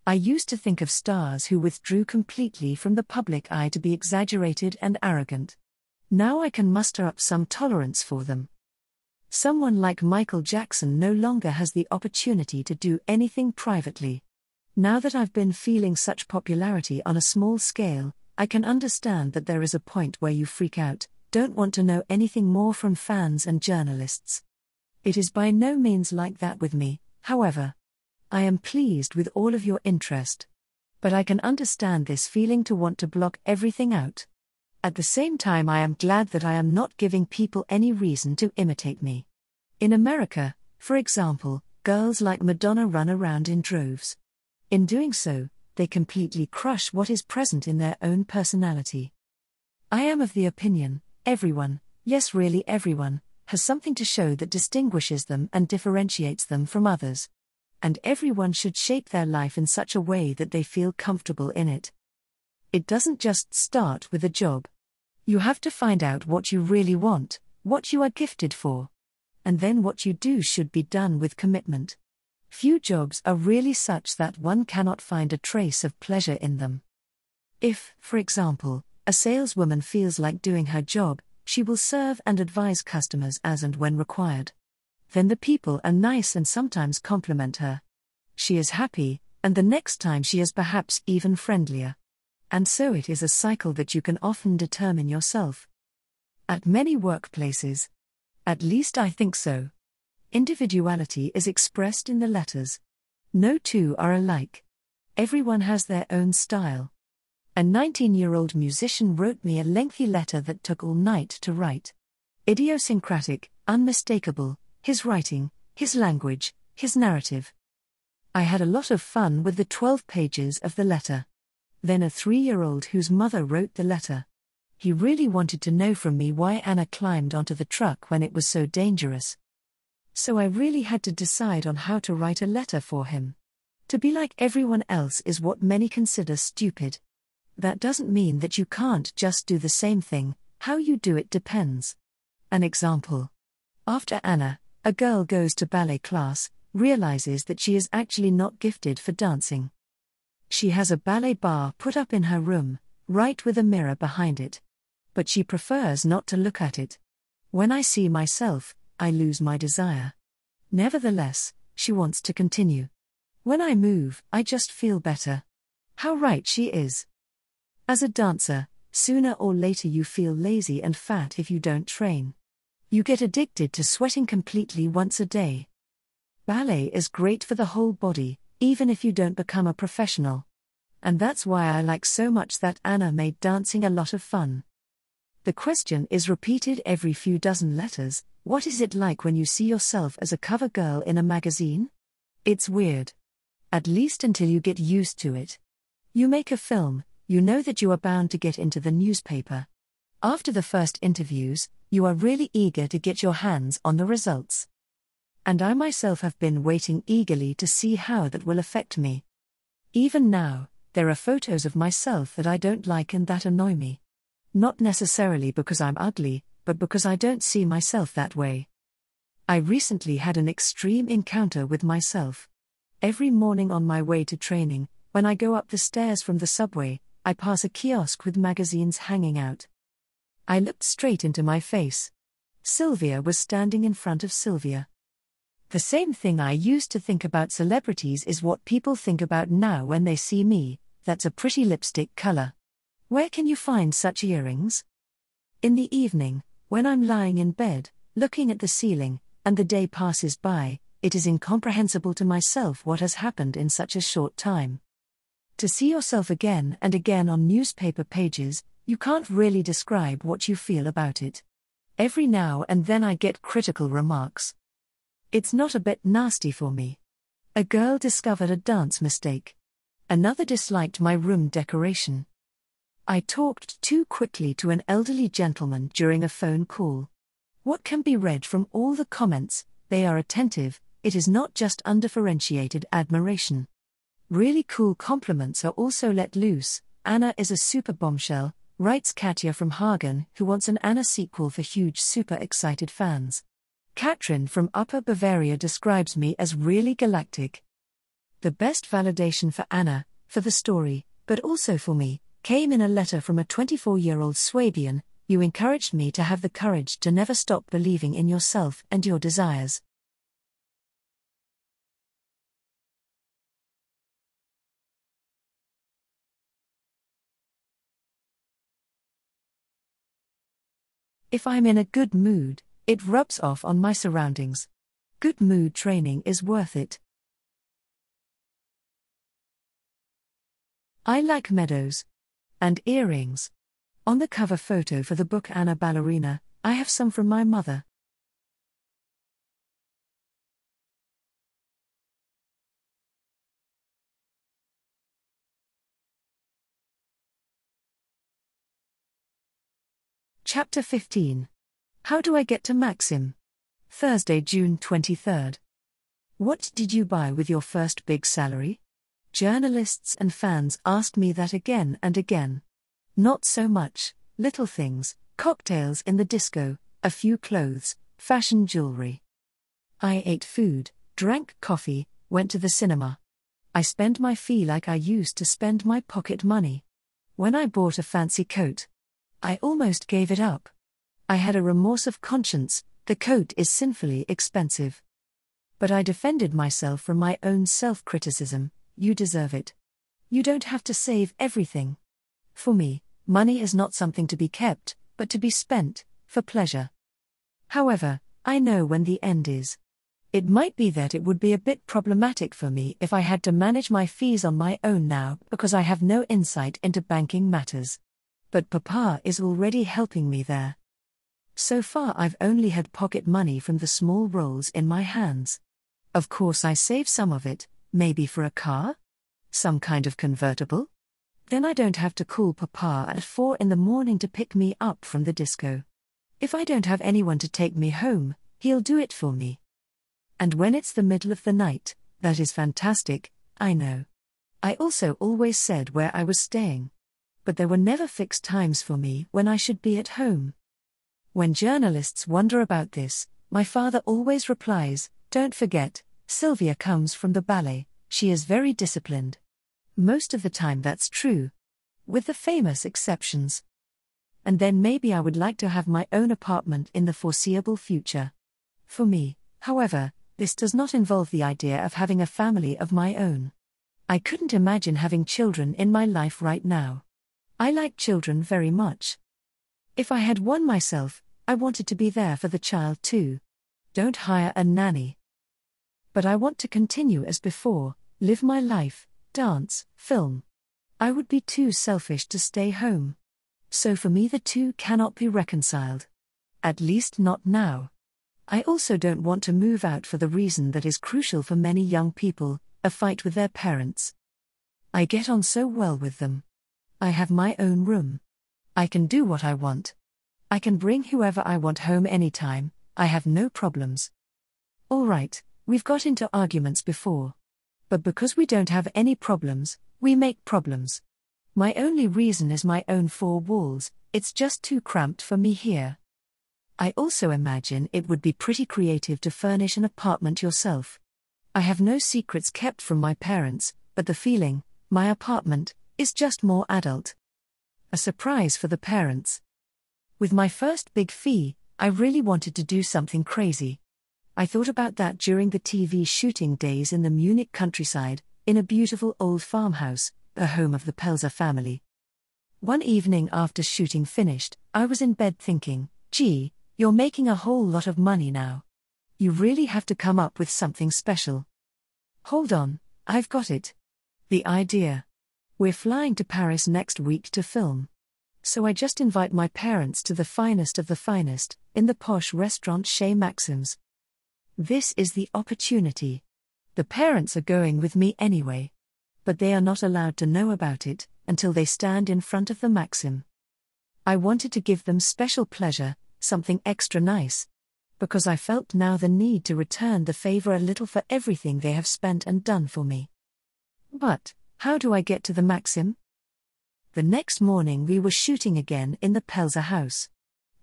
I used to think of stars who withdrew completely from the public eye to be exaggerated and arrogant. Now I can muster up some tolerance for them. Someone like Michael Jackson no longer has the opportunity to do anything privately. Now that I've been feeling such popularity on a small scale, I can understand that there is a point where you freak out, don't want to know anything more from fans and journalists. It is by no means like that with me, however. I am pleased with all of your interest. But I can understand this feeling to want to block everything out. At the same time I am glad that I am not giving people any reason to imitate me. In America, for example, girls like Madonna run around in droves. In doing so, they completely crush what is present in their own personality. I am of the opinion, everyone, yes really everyone, has something to show that distinguishes them and differentiates them from others. And everyone should shape their life in such a way that they feel comfortable in it. It doesn't just start with a job. You have to find out what you really want, what you are gifted for. And then what you do should be done with commitment. Few jobs are really such that one cannot find a trace of pleasure in them. If, for example, a saleswoman feels like doing her job, she will serve and advise customers as and when required. Then the people are nice and sometimes compliment her. She is happy, and the next time she is perhaps even friendlier. And so it is a cycle that you can often determine yourself. At many workplaces. At least I think so. Individuality is expressed in the letters. No two are alike. Everyone has their own style. A 19-year-old musician wrote me a lengthy letter that took all night to write. Idiosyncratic, unmistakable, his writing, his language, his narrative. I had a lot of fun with the 12 pages of the letter. Then a 3-year-old whose mother wrote the letter. He really wanted to know from me why Anna climbed onto the truck when it was so dangerous. So I really had to decide on how to write a letter for him. To be like everyone else is what many consider stupid. That doesn't mean that you can't just do the same thing, how you do it depends. An example. After Anna, a girl goes to ballet class, realizes that she is actually not gifted for dancing. She has a ballet bar put up in her room, right with a mirror behind it. But she prefers not to look at it. When I see myself, I lose my desire. Nevertheless, she wants to continue. When I move, I just feel better. How right she is. As a dancer, sooner or later you feel lazy and fat if you don't train. You get addicted to sweating completely once a day. Ballet is great for the whole body, even if you don't become a professional. And that's why I like so much that Anna made dancing a lot of fun. The question is repeated every few dozen letters: what is it like when you see yourself as a cover girl in a magazine? It's weird. At least until you get used to it. You make a film, you know that you are bound to get into the newspaper. After the first interviews, you are really eager to get your hands on the results. And I myself have been waiting eagerly to see how that will affect me. Even now, there are photos of myself that I don't like and that annoy me. Not necessarily because I'm ugly, but because I don't see myself that way. I recently had an extreme encounter with myself. Every morning on my way to training, when I go up the stairs from the subway, I pass a kiosk with magazines hanging out. I looked straight into my face. Silvia was standing in front of Silvia. The same thing I used to think about celebrities is what people think about now when they see me. That's a pretty lipstick color. Where can you find such earrings? In the evening, when I'm lying in bed, looking at the ceiling, and the day passes by, it is incomprehensible to myself what has happened in such a short time. To see yourself again and again on newspaper pages, you can't really describe what you feel about it. Every now and then I get critical remarks. It's not a bit nasty for me. A girl discovered a dance mistake. Another disliked my room decoration. I talked too quickly to an elderly gentleman during a phone call. What can be read from all the comments? They are attentive, it is not just undifferentiated admiration. Really cool compliments are also let loose. Anna is a super bombshell, writes Katja from Hagen, who wants an Anna sequel for huge super excited fans. Katrin from Upper Bavaria describes me as really galactic. The best validation for Anna, for the story, but also for me, came in a letter from a 24-year-old Swabian. You encouraged me to have the courage to never stop believing in yourself and your desires. If I'm in a good mood, it rubs off on my surroundings. Good mood training is worth it. I like meadows. And earrings. On the cover photo for the book Anna Ballerina, I have some from my mother. Chapter 15. How do I get to Maxim? Thursday, June 23rd. What did you buy with your first big salary? Journalists and fans asked me that again and again. Not so much, little things, cocktails in the disco, a few clothes, fashion jewelry. I ate food, drank coffee, went to the cinema. I spent my fee like I used to spend my pocket money. When I bought a fancy coat, I almost gave it up. I had a remorse of conscience, the coat is sinfully expensive. But I defended myself from my own self-criticism. You deserve it. You don't have to save everything. For me, money is not something to be kept, but to be spent, for pleasure. However, I know when the end is. It might be that it would be a bit problematic for me if I had to manage my fees on my own now because I have no insight into banking matters. But Papa is already helping me there. So far I've only had pocket money from the small rolls in my hands. Of course I save some of it, maybe for a car? Some kind of convertible? Then I don't have to call Papa at 4 in the morning to pick me up from the disco. If I don't have anyone to take me home, he'll do it for me. And when it's the middle of the night, that is fantastic, I know. I also always said where I was staying. But there were never fixed times for me when I should be at home. When journalists wonder about this, my father always replies, "Don't forget, Silvia comes from the ballet, she is very disciplined." Most of the time that's true. With the famous exceptions. And then maybe I would like to have my own apartment in the foreseeable future. For me, however, this does not involve the idea of having a family of my own. I couldn't imagine having children in my life right now. I like children very much. If I had one myself, I wanted to be there for the child too. Don't hire a nanny. But I want to continue as before, live my life, dance, film. I would be too selfish to stay home. So for me the two cannot be reconciled. At least not now. I also don't want to move out for the reason that is crucial for many young people, a fight with their parents. I get on so well with them. I have my own room. I can do what I want. I can bring whoever I want home anytime, I have no problems. All right, we've got into arguments before. But because we don't have any problems, we make problems. My only reason is my own four walls, it's just too cramped for me here. I also imagine it would be pretty creative to furnish an apartment yourself. I have no secrets kept from my parents, but the feeling, my apartment, is just more adult. A surprise for the parents. With my first big fee, I really wanted to do something crazy. I thought about that during the TV shooting days in the Munich countryside, in a beautiful old farmhouse, the home of the Pelzer family. One evening after shooting finished, I was in bed thinking, gee, you're making a whole lot of money now. You really have to come up with something special. Hold on, I've got it. The idea. We're flying to Paris next week to film. So I just invite my parents to the finest of the finest, in the posh restaurant Chez Maxims. This is the opportunity. The parents are going with me anyway. But they are not allowed to know about it, until they stand in front of the Maxim. I wanted to give them special pleasure, something extra nice. Because I felt now the need to return the favor a little for everything they have spent and done for me. But, how do I get to the Maxim? The next morning we were shooting again in the Pelzer house.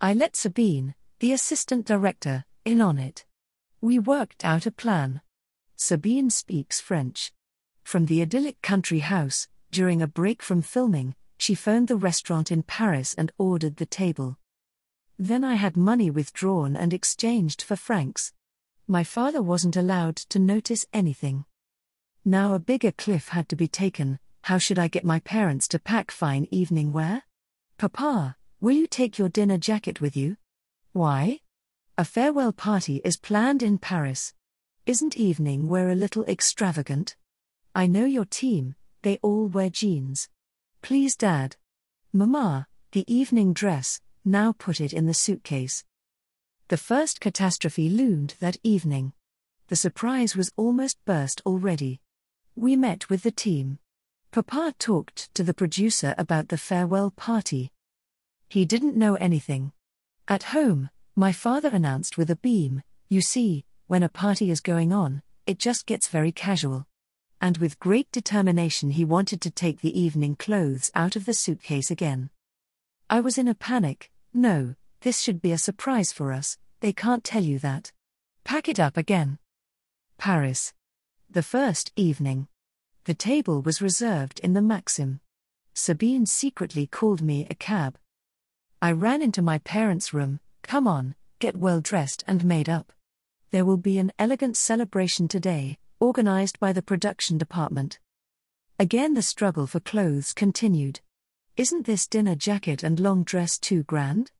I let Sabine, the assistant director, in on it. We worked out a plan. Sabine speaks French. From the idyllic country house, during a break from filming, she phoned the restaurant in Paris and ordered the table. Then I had money withdrawn and exchanged for francs. My father wasn't allowed to notice anything. Now a bigger cliff had to be taken. How should I get my parents to pack fine evening wear? Papa, will you take your dinner jacket with you? Why? A farewell party is planned in Paris. Isn't evening wear a little extravagant? I know your team, they all wear jeans. Please Dad. Mama, the evening dress, now put it in the suitcase. The first catastrophe loomed that evening. The surprise was almost burst already. We met with the team. Papa talked to the producer about the farewell party. He didn't know anything. At home, my father announced with a beam, you see, when a party is going on, it just gets very casual. And with great determination he wanted to take the evening clothes out of the suitcase again. I was in a panic. No, this should be a surprise for us, they can't tell you that. Pack it up again. Paris. The first evening. The table was reserved in the Maxim. Sabine secretly called me a cab. I ran into my parents' room. Come on, get well dressed and made up. There will be an elegant celebration today, organized by the production department. Again the struggle for clothes continued. Isn't this dinner jacket and long dress too grand?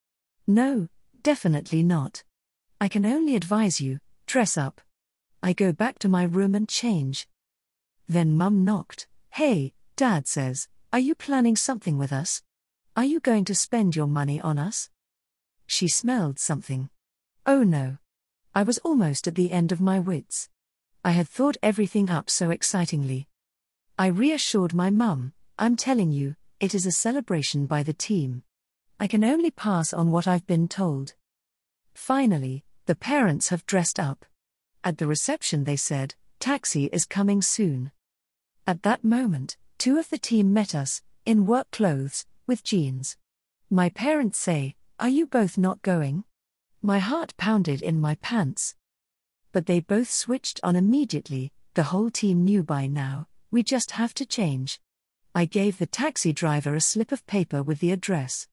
No, definitely not. I can only advise you, dress up. I go back to my room and change. Then Mum knocked. Hey, Dad says, are you planning something with us? Are you going to spend your money on us? She smelled something. Oh no. I was almost at the end of my wits. I had thought everything up so excitingly. I reassured my mum, I'm telling you, it is a celebration by the team. I can only pass on what I've been told. Finally, the parents have dressed up. At the reception they said, taxi is coming soon. At that moment, 2 of the team met us, in work clothes, with jeans. My parents say, are you both not going? My heart pounded in my pants. But they both switched on immediately. The whole team knew by now, we just have to change. I gave the taxi driver a slip of paper with the address.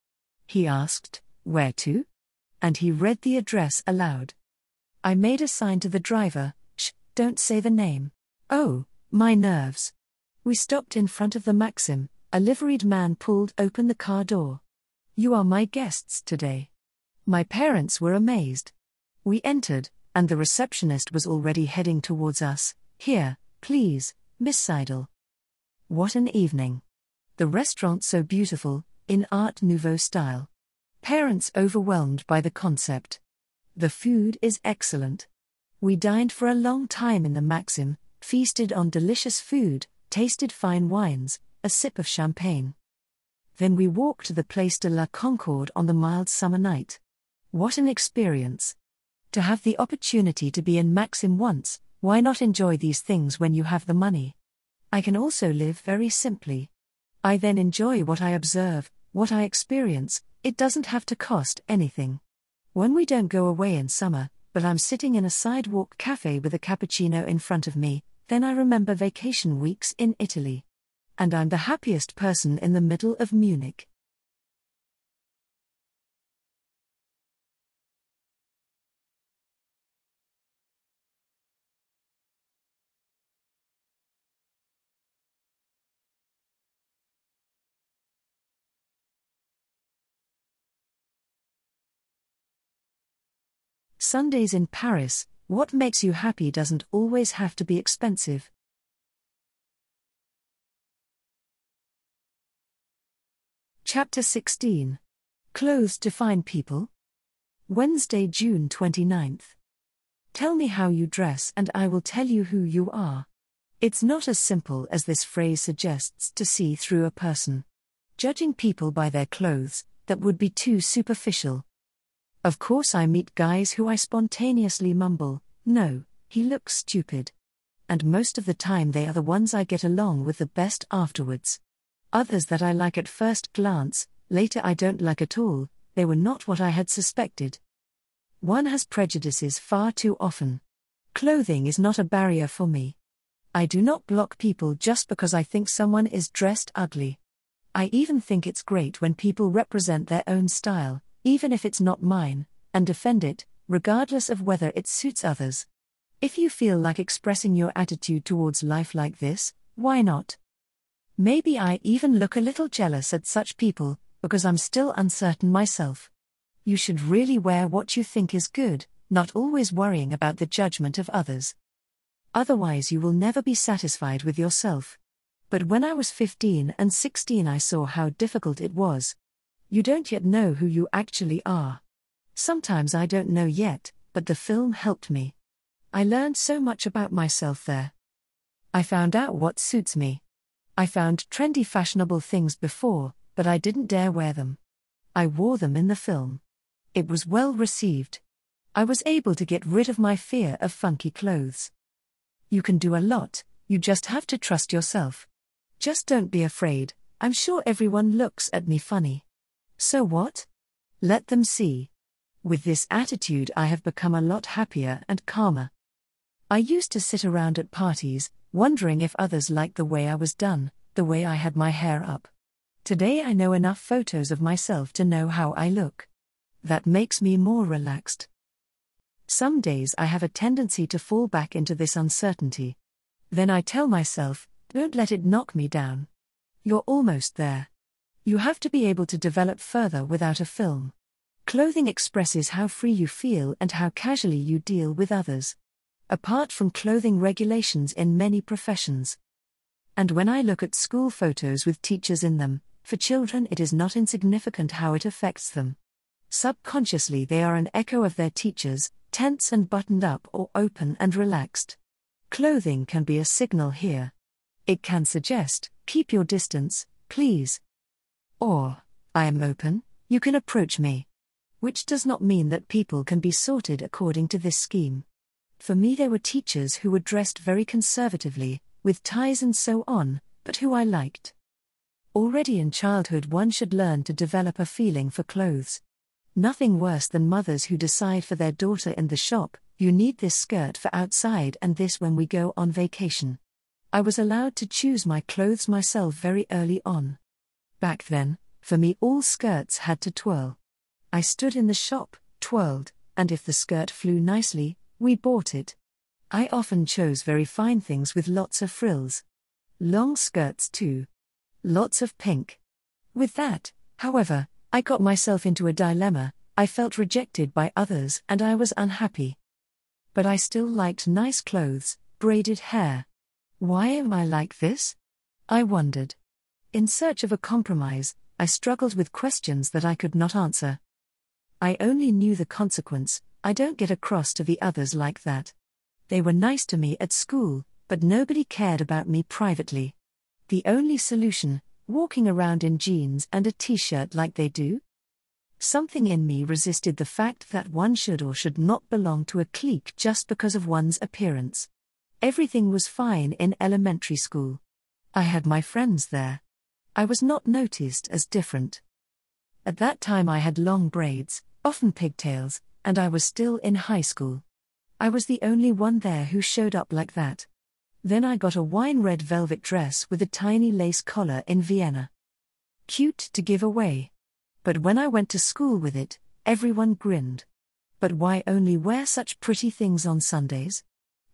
He asked, where to? And he read the address aloud. I made a sign to the driver, shh, don't say the name. Oh, my nerves. We stopped in front of the Maxim. A liveried man pulled open the car door. You are my guests today. My parents were amazed. We entered, and the receptionist was already heading towards us. Here, please, Miss Seidel. What an evening. The restaurant so beautiful, in Art Nouveau style. Parents overwhelmed by the concept. The food is excellent. We dined for a long time in the Maxim, feasted on delicious food, tasted fine wines, a sip of champagne. Then we walked to the Place de la Concorde on the mild summer night. What an experience! To have the opportunity to be in Maxim once, why not enjoy these things when you have the money? I can also live very simply. I then enjoy what I observe, what I experience, it doesn't have to cost anything. When we don't go away in summer, but I'm sitting in a sidewalk cafe with a cappuccino in front of me, then I remember vacation weeks in Italy. And I'm the happiest person in the middle of Munich. Sundays in Paris, what makes you happy doesn't always have to be expensive. Chapter 16. Clothes define people. Wednesday, June 29th. Tell me how you dress and I will tell you who you are. It's not as simple as this phrase suggests to see through a person. Judging people by their clothes, that would be too superficial. Of course I meet guys who I spontaneously mumble, no, he looks stupid. And most of the time they are the ones I get along with the best afterwards. Others that I like at first glance, later I don't like at all, they were not what I had suspected. One has prejudices far too often. Clothing is not a barrier for me. I do not block people just because I think someone is dressed ugly. I even think it's great when people represent their own style, even if it's not mine, and defend it, regardless of whether it suits others. If you feel like expressing your attitude towards life like this, why not? Maybe I even look a little jealous at such people, because I'm still uncertain myself. You should really wear what you think is good, not always worrying about the judgment of others. Otherwise you will never be satisfied with yourself. But when I was 15 and 16 I saw how difficult it was. You don't yet know who you actually are. Sometimes I don't know yet, but the film helped me. I learned so much about myself there. I found out what suits me. I found trendy fashionable things before, but I didn't dare wear them. I wore them in the film. It was well received. I was able to get rid of my fear of funky clothes. You can do a lot, you just have to trust yourself. Just don't be afraid, I'm sure everyone looks at me funny. So what? Let them see. With this attitude I have become a lot happier and calmer. I used to sit around at parties, wondering if others liked the way I was done, the way I had my hair up. Today I know enough photos of myself to know how I look. That makes me more relaxed. Some days I have a tendency to fall back into this uncertainty. Then I tell myself, don't let it knock me down. You're almost there. You have to be able to develop further without a film. Clothing expresses how free you feel and how casually you deal with others. Apart from clothing regulations in many professions. And when I look at school photos with teachers in them, for children it is not insignificant how it affects them. Subconsciously they are an echo of their teachers, tense and buttoned up or open and relaxed. Clothing can be a signal here. It can suggest, keep your distance, please. Or, I am open, you can approach me. Which does not mean that people can be sorted according to this scheme. For me there were teachers who were dressed very conservatively, with ties and so on, but who I liked. Already in childhood one should learn to develop a feeling for clothes. Nothing worse than mothers who decide for their daughter in the shop, you need this skirt for outside and this when we go on vacation. I was allowed to choose my clothes myself very early on. Back then, for me all skirts had to twirl. I stood in the shop, twirled, and if the skirt flew nicely, we bought it. I often chose very fine things with lots of frills. Long skirts too. Lots of pink. With that, however, I got myself into a dilemma. I felt rejected by others and I was unhappy. But I still liked nice clothes, braided hair. Why am I like this? I wondered. In search of a compromise, I struggled with questions that I could not answer. I only knew the consequence. I don't get across to the others like that. They were nice to me at school, but nobody cared about me privately. The only solution, walking around in jeans and a t-shirt like they do? Something in me resisted the fact that one should or should not belong to a clique just because of one's appearance. Everything was fine in elementary school. I had my friends there. I was not noticed as different. At that time I had long braids, often pigtails, and I was still in high school. I was the only one there who showed up like that. Then I got a wine red velvet dress with a tiny lace collar in Vienna. Cute to give away. But when I went to school with it, everyone grinned. But why only wear such pretty things on Sundays?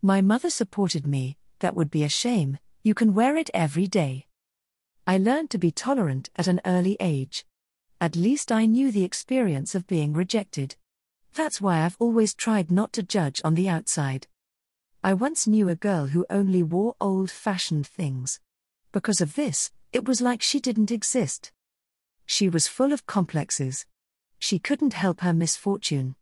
My mother supported me, that would be a shame, you can wear it every day. I learned to be tolerant at an early age. At least I knew the experience of being rejected. That's why I've always tried not to judge on the outside. I once knew a girl who only wore old-fashioned things. Because of this, it was like she didn't exist. She was full of complexes. She couldn't help her misfortune.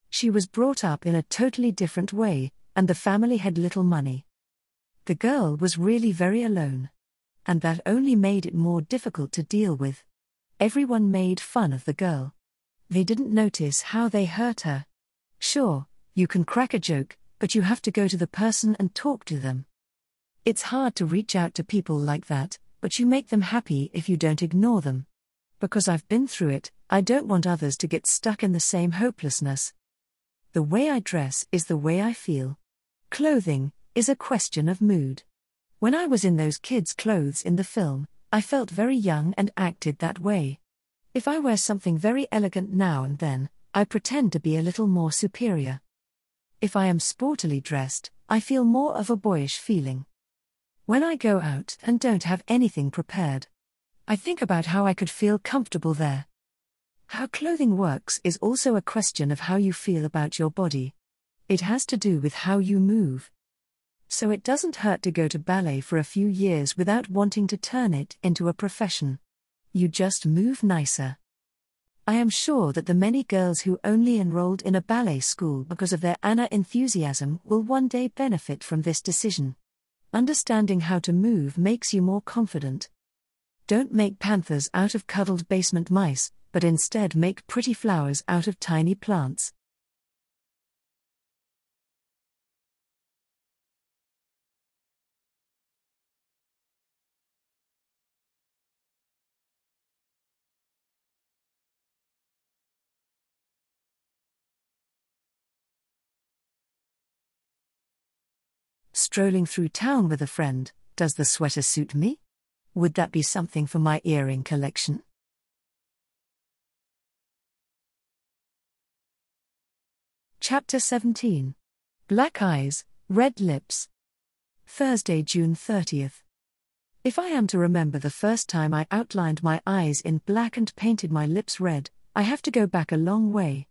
She was brought up in a totally different way, and the family had little money. The girl was really very alone. And that only made it more difficult to deal with. Everyone made fun of the girl. They didn't notice how they hurt her. Sure, you can crack a joke, but you have to go to the person and talk to them. It's hard to reach out to people like that, but you make them happy if you don't ignore them. Because I've been through it, I don't want others to get stuck in the same hopelessness. The way I dress is the way I feel. Clothing is a question of mood. When I was in those kids' clothes in the film, I felt very young and acted that way. If I wear something very elegant now and then, I pretend to be a little more superior. If I am sportily dressed, I feel more of a boyish feeling. When I go out and don't have anything prepared, I think about how I could feel comfortable there. How clothing works is also a question of how you feel about your body. It has to do with how you move. So it doesn't hurt to go to ballet for a few years without wanting to turn it into a profession. You just move nicer. I am sure that the many girls who only enrolled in a ballet school because of their Anna enthusiasm will one day benefit from this decision. Understanding how to move makes you more confident. Don't make panthers out of cuddled basement mice, but instead make pretty flowers out of tiny plants. Strolling through town with a friend, does the sweater suit me? Would that be something for my earring collection? Chapter 17. Black Eyes, Red Lips. Thursday, June 30th. If I am to remember the first time I outlined my eyes in black and painted my lips red, I have to go back a long way.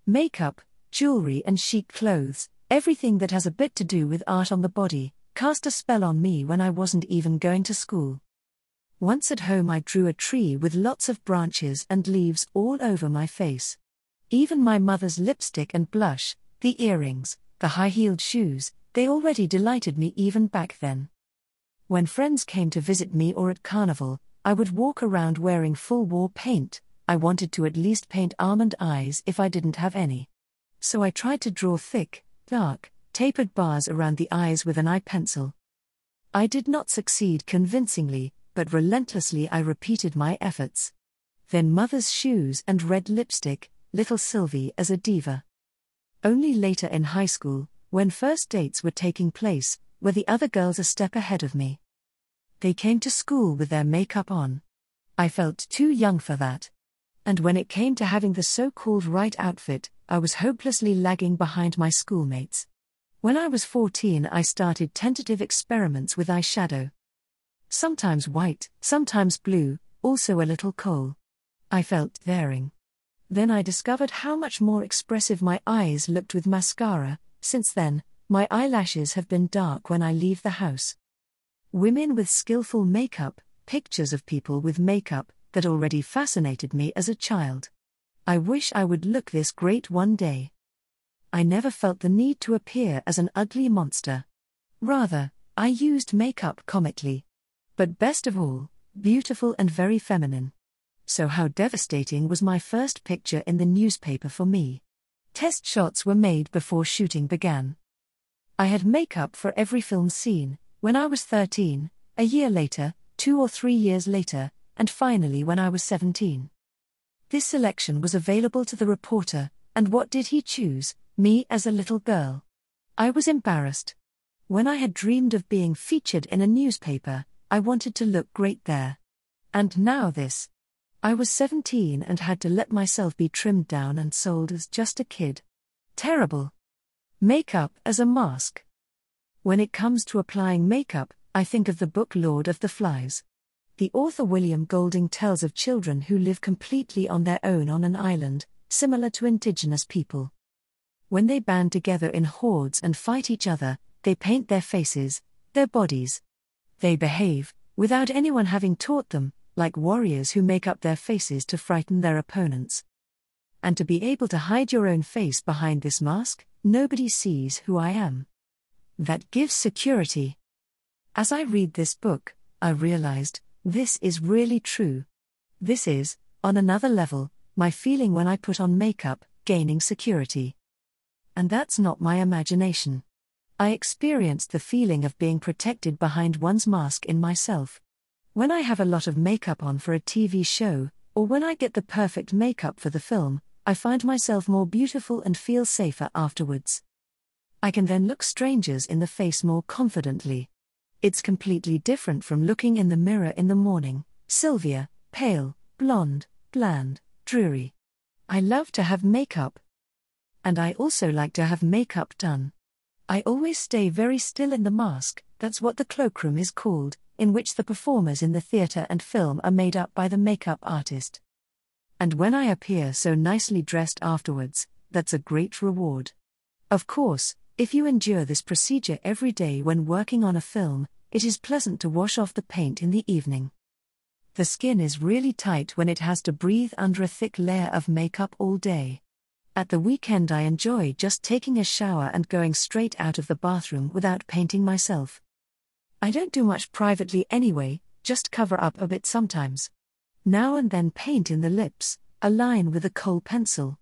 Makeup, jewelry and chic clothes, everything that has a bit to do with art on the body, cast a spell on me when I wasn't even going to school. Once at home I drew a tree with lots of branches and leaves all over my face. Even my mother's lipstick and blush, the earrings, the high-heeled shoes, they already delighted me even back then. When friends came to visit me or at carnival, I would walk around wearing full war paint. I wanted to at least paint almond eyes if I didn't have any. So I tried to draw thick, dark, tapered bars around the eyes with an eye pencil. I did not succeed convincingly, but relentlessly I repeated my efforts. Then mother's shoes and red lipstick, little Sylvie as a diva. Only later in high school, when first dates were taking place, were the other girls a step ahead of me. They came to school with their makeup on. I felt too young for that. And when it came to having the so-called right outfit, I was hopelessly lagging behind my schoolmates. When I was 14, I started tentative experiments with eyeshadow. Sometimes white, sometimes blue, also a little coal. I felt daring. Then I discovered how much more expressive my eyes looked with mascara. Since then, my eyelashes have been dark when I leave the house. Women with skillful makeup, pictures of people with makeup, that already fascinated me as a child. I wish I would look this great one day. I never felt the need to appear as an ugly monster. Rather, I used makeup comically. But best of all, beautiful and very feminine. So how devastating was my first picture in the newspaper for me. Test shots were made before shooting began. I had makeup for every film scene, when I was 13, a year later, 2 or 3 years later, and finally when I was 17. This selection was available to the reporter, and what did he choose? Me as a little girl. I was embarrassed. When I had dreamed of being featured in a newspaper, I wanted to look great there. And now this. I was 17 and had to let myself be trimmed down and sold as just a kid. Terrible. Makeup as a mask. When it comes to applying makeup, I think of the book Lord of the Flies. The author William Golding tells of children who live completely on their own on an island, similar to indigenous people. When they band together in hordes and fight each other, they paint their faces, their bodies. They behave, without anyone having taught them, like warriors who make up their faces to frighten their opponents. And to be able to hide your own face behind this mask, nobody sees who I am. That gives security. As I read this book, I realized, this is really true. This is, on another level, my feeling when I put on makeup, gaining security. And that's not my imagination. I experienced the feeling of being protected behind one's mask in myself. When I have a lot of makeup on for a TV show, or when I get the perfect makeup for the film, I find myself more beautiful and feel safer afterwards. I can then look strangers in the face more confidently. It's completely different from looking in the mirror in the morning, Sylvia, pale, blonde, bland, dreary. I love to have makeup. And I also like to have makeup done. I always stay very still in the mask, that's what the cloakroom is called, in which the performers in the theatre and film are made up by the makeup artist. And when I appear so nicely dressed afterwards, that's a great reward. Of course, if you endure this procedure every day when working on a film, it is pleasant to wash off the paint in the evening. The skin is really tight when it has to breathe under a thick layer of makeup all day. At the weekend I enjoy just taking a shower and going straight out of the bathroom without painting myself. I don't do much privately anyway, just cover up a bit sometimes. Now and then paint in the lips, a line with a kohl pencil.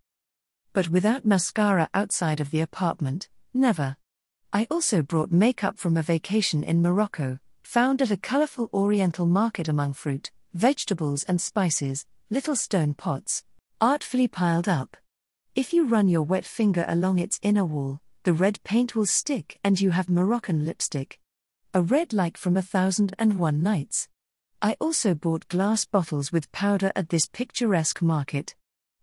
But without mascara outside of the apartment, never. I also brought makeup from a vacation in Morocco, found at a colorful oriental market among fruit, vegetables and spices, little stone pots, artfully piled up. If you run your wet finger along its inner wall, The red paint will stick and you have Moroccan lipstick. A red like from 1001 Nights. I also bought glass bottles with powder at this picturesque market.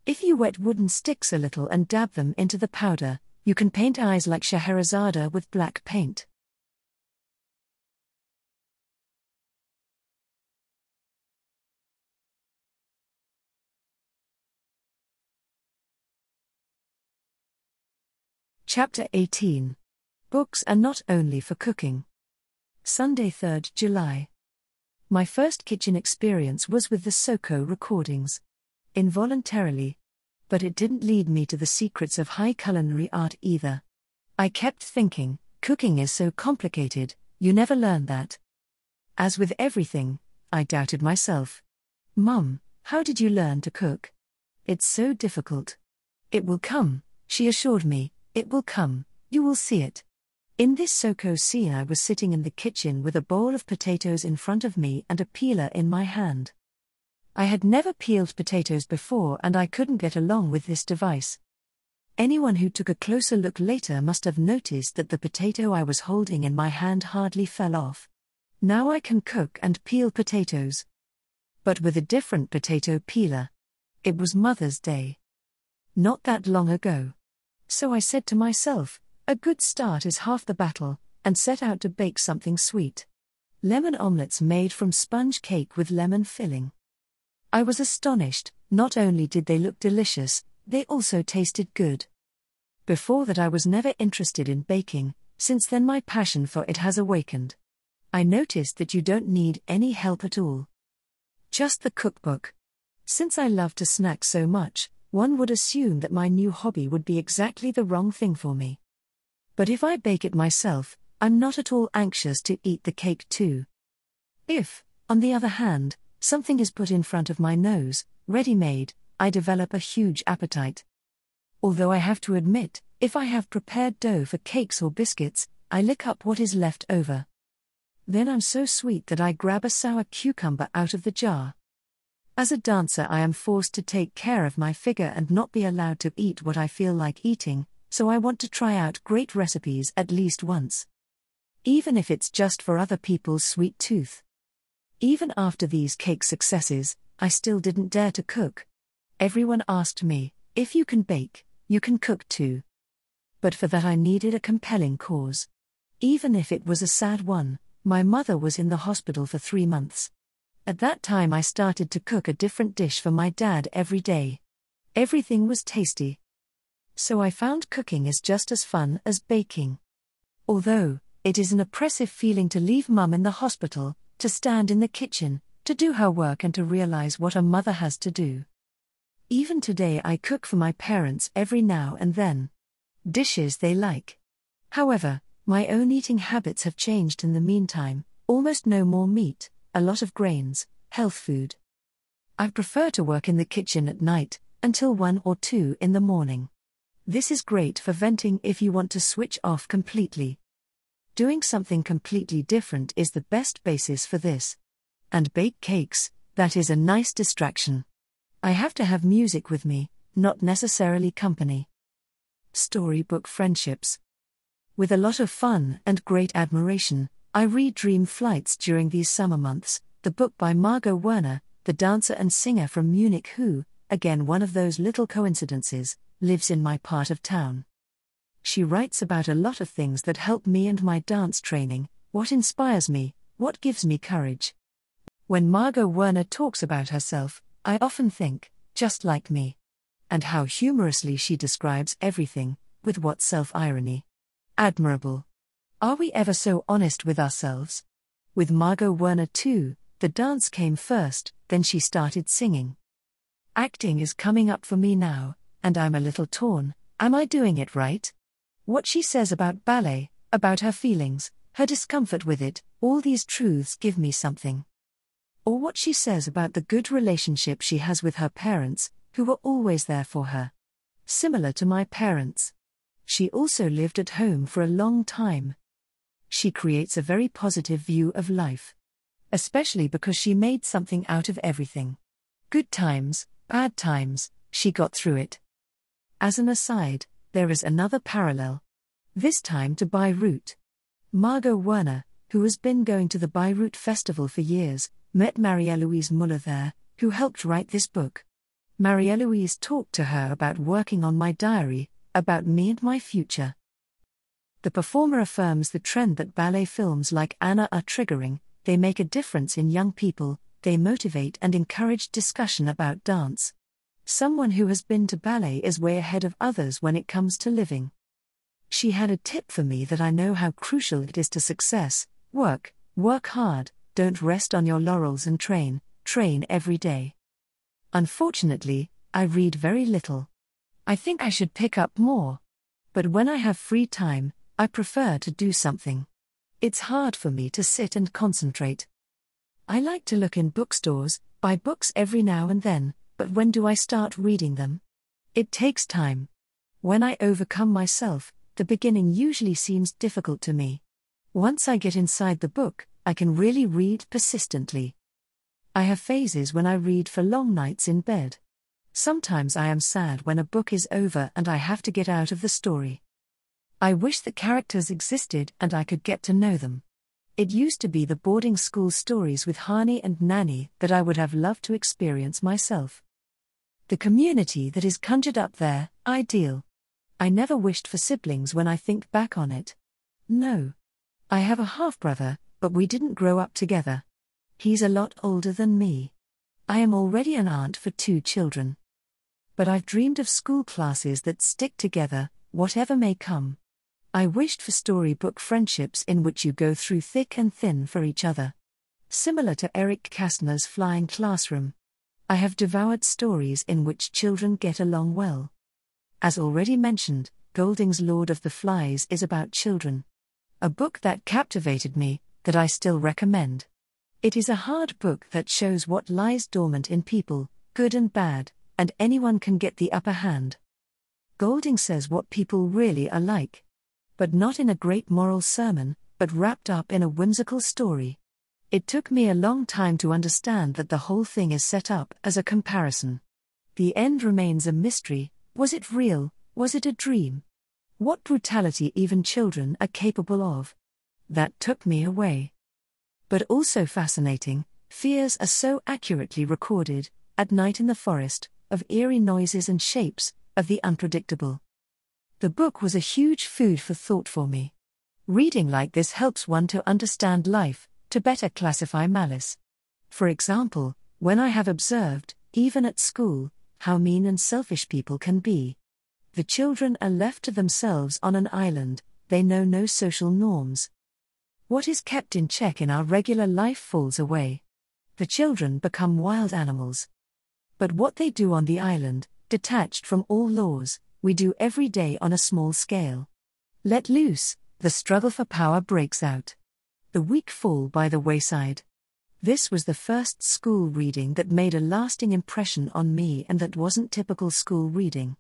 If you wet wooden sticks a little and dab them into the powder, you can paint eyes like Scheherazade with black paint. Chapter 18. Books are not only for cooking. Sunday, 3rd July. My first kitchen experience was with the Soko recordings. Involuntarily. But it didn't lead me to the secrets of high culinary art either. I kept thinking, cooking is so complicated, you never learn that. As with everything, I doubted myself. Mum, how did you learn to cook? It's so difficult. It will come, she assured me, it will come, you will see it. In this Soko scene I was sitting in the kitchen with a bowl of potatoes in front of me and a peeler in my hand. I had never peeled potatoes before and I couldn't get along with this device. Anyone who took a closer look later must have noticed that the potato I was holding in my hand hardly fell off. Now I can cook and peel potatoes. But with a different potato peeler. It was Mother's Day. Not that long ago. So I said to myself, a good start is half the battle, and set out to bake something sweet. Lemon omelets made from sponge cake with lemon filling. I was astonished, not only did they look delicious, they also tasted good. Before that I was never interested in baking, since then my passion for it has awakened. I noticed that you don't need any help at all. Just the cookbook. Since I love to snack so much, one would assume that my new hobby would be exactly the wrong thing for me. But if I bake it myself, I'm not at all anxious to eat the cake too. If, on the other hand, something is put in front of my nose, ready-made, I develop a huge appetite. Although I have to admit, if I have prepared dough for cakes or biscuits, I lick up what is left over. Then I'm so sweet that I grab a sour cucumber out of the jar. As a dancer I am forced to take care of my figure and not be allowed to eat what I feel like eating, so I want to try out great recipes at least once. Even if it's just for other people's sweet tooth. Even after these cake successes, I still didn't dare to cook. Everyone asked me, if you can bake, you can cook too. But for that I needed a compelling cause. Even if it was a sad one, my mother was in the hospital for 3 months. At that time I started to cook a different dish for my dad every day. Everything was tasty. So I found cooking is just as fun as baking. Although, it is an oppressive feeling to leave Mum in the hospital, to stand in the kitchen, to do her work and to realize what a mother has to do. Even today I cook for my parents every now and then. Dishes they like. However, my own eating habits have changed in the meantime, almost no more meat, a lot of grains, health food. I prefer to work in the kitchen at night, until 1 or 2 in the morning. This is great for venting if you want to switch off completely. Doing something completely different is the best basis for this. And bake cakes, that is a nice distraction. I have to have music with me, not necessarily company. Storybook friendships. With a lot of fun and great admiration, I read Dream Flights during these summer months, the book by Margot Werner, the dancer and singer from Munich who, again one of those little coincidences, lives in my part of town. She writes about a lot of things that help me and my dance training, what inspires me, what gives me courage. When Margot Werner talks about herself, I often think, just like me. And how humorously she describes everything, with what self-irony. Admirable. Are we ever so honest with ourselves? With Margot Werner too, the dance came first, then she started singing. Acting is coming up for me now, and I'm a little torn. Am I doing it right? What she says about ballet, about her feelings, her discomfort with it, all these truths give me something. Or what she says about the good relationship she has with her parents, who were always there for her. Similar to my parents. She also lived at home for a long time. She creates a very positive view of life. Especially because she made something out of everything. Good times, bad times, she got through it. As an aside, there is another parallel. This time to Beirut. Margot Werner, who has been going to the Beirut Festival for years, met Marie-Eloise Muller there, who helped write this book. Marie-Eloise talked to her about working on my diary, about me and my future. The performer affirms the trend that ballet films like Anna are triggering. They make a difference in young people, they motivate and encourage discussion about dance. Someone who has been to ballet is way ahead of others when it comes to living. She had a tip for me that I know how crucial it is to success: work hard, don't rest on your laurels and train every day. Unfortunately, I read very little. I think I should pick up more. But when I have free time, I prefer to do something. It's hard for me to sit and concentrate. I like to look in bookstores, buy books every now and then, but when do I start reading them? It takes time. When I overcome myself, the beginning usually seems difficult to me. Once I get inside the book, I can really read persistently. I have phases when I read for long nights in bed. Sometimes I am sad when a book is over and I have to get out of the story. I wish the characters existed and I could get to know them. It used to be the boarding school stories with Hani and Nanny that I would have loved to experience myself. The community that is conjured up there, ideal. I never wished for siblings when I think back on it. No. I have a half-brother, but we didn't grow up together. He's a lot older than me. I am already an aunt for 2 children. But I've dreamed of school classes that stick together, whatever may come. I wished for storybook friendships in which you go through thick and thin for each other. Similar to Eric Kastner's Flying Classroom. I have devoured stories in which children get along well. As already mentioned, Golding's Lord of the Flies is about children. A book that captivated me, that I still recommend. It is a hard book that shows what lies dormant in people, good and bad, and anyone can get the upper hand. Golding says what people really are like. But not in a great moral sermon, but wrapped up in a whimsical story. It took me a long time to understand that the whole thing is set up as a comparison. The end remains a mystery. Was it real? Was it a dream? What brutality even children are capable of? That took me away. But also fascinating, fears are so accurately recorded, at night in the forest, of eerie noises and shapes, of the unpredictable. The book was a huge food for thought for me. Reading like this helps one to understand life, to better classify malice. For example, when I have observed, even at school, how mean and selfish people can be. The children are left to themselves on an island, they know no social norms. What is kept in check in our regular life falls away. The children become wild animals. But what they do on the island, detached from all laws, we do every day on a small scale. Let loose, the struggle for power breaks out. The weak fall by the wayside. This was the first school reading that made a lasting impression on me and that wasn't typical school reading.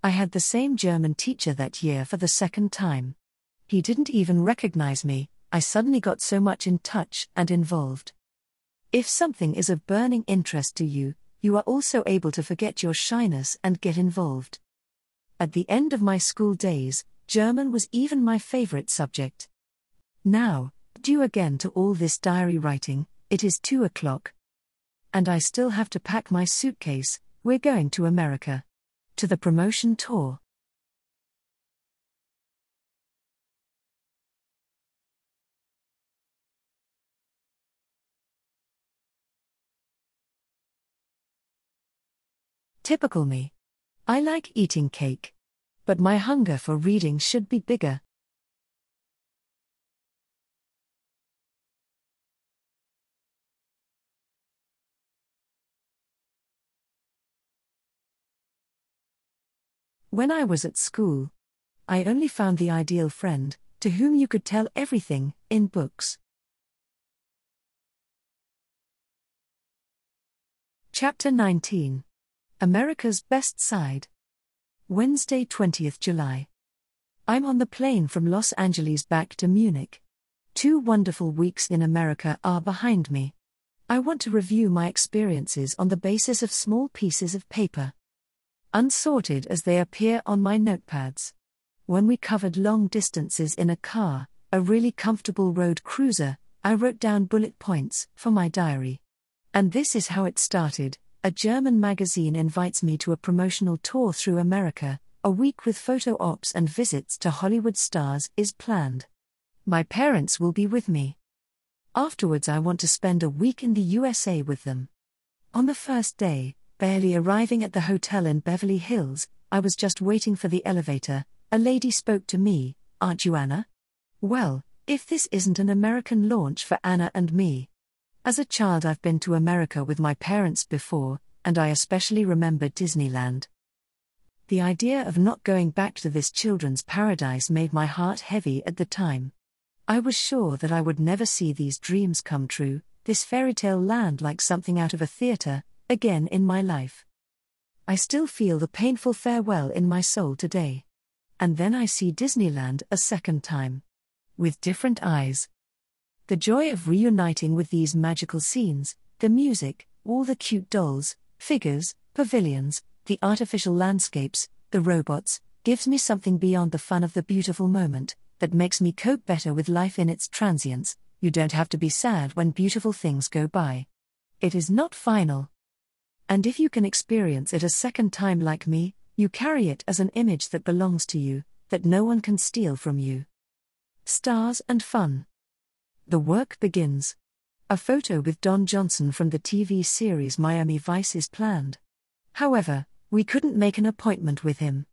I had the same German teacher that year for the second time. He didn't even recognize me, I suddenly got so much in touch and involved. If something is of burning interest to you, you are also able to forget your shyness and get involved. At the end of my school days, German was even my favorite subject. Now, due again to all this diary writing, it is 2 o'clock. And I still have to pack my suitcase. We're going to America. To the promotion tour. Typical me. I like eating cake. But my hunger for reading should be bigger. When I was at school, I only found the ideal friend, to whom you could tell everything, in books. Chapter 19. America's Best Side. Wednesday, 20th July. I'm on the plane from Los Angeles back to Munich. 2 wonderful weeks in America are behind me. I want to review my experiences on the basis of small pieces of paper. Unsorted as they appear on my notepads. When we covered long distances in a car, a really comfortable road cruiser, I wrote down bullet points for my diary. And this is how it started. A German magazine invites me to a promotional tour through America. A week with photo ops and visits to Hollywood stars is planned. My parents will be with me. Afterwards, I want to spend a week in the USA with them. On the first day, barely arriving at the hotel in Beverly Hills, I was just waiting for the elevator. A lady spoke to me, "Aren't you Anna?" Well, if this isn't an American launch for Anna and me. As a child, I've been to America with my parents before, and I especially remember Disneyland. The idea of not going back to this children's paradise made my heart heavy at the time. I was sure that I would never see these dreams come true, this fairytale land like something out of a theater, again in my life. I still feel the painful farewell in my soul today. And then I see Disneyland a second time. With different eyes. The joy of reuniting with these magical scenes, the music, all the cute dolls, figures, pavilions, the artificial landscapes, the robots, gives me something beyond the fun of the beautiful moment, that makes me cope better with life in its transience. You don't have to be sad when beautiful things go by. It is not final. And if you can experience it a second time like me, you carry it as an image that belongs to you, that no one can steal from you. Stars and fun. The work begins. A photo with Don Johnson from the TV series Miami Vice is planned. However, we couldn't make an appointment with him.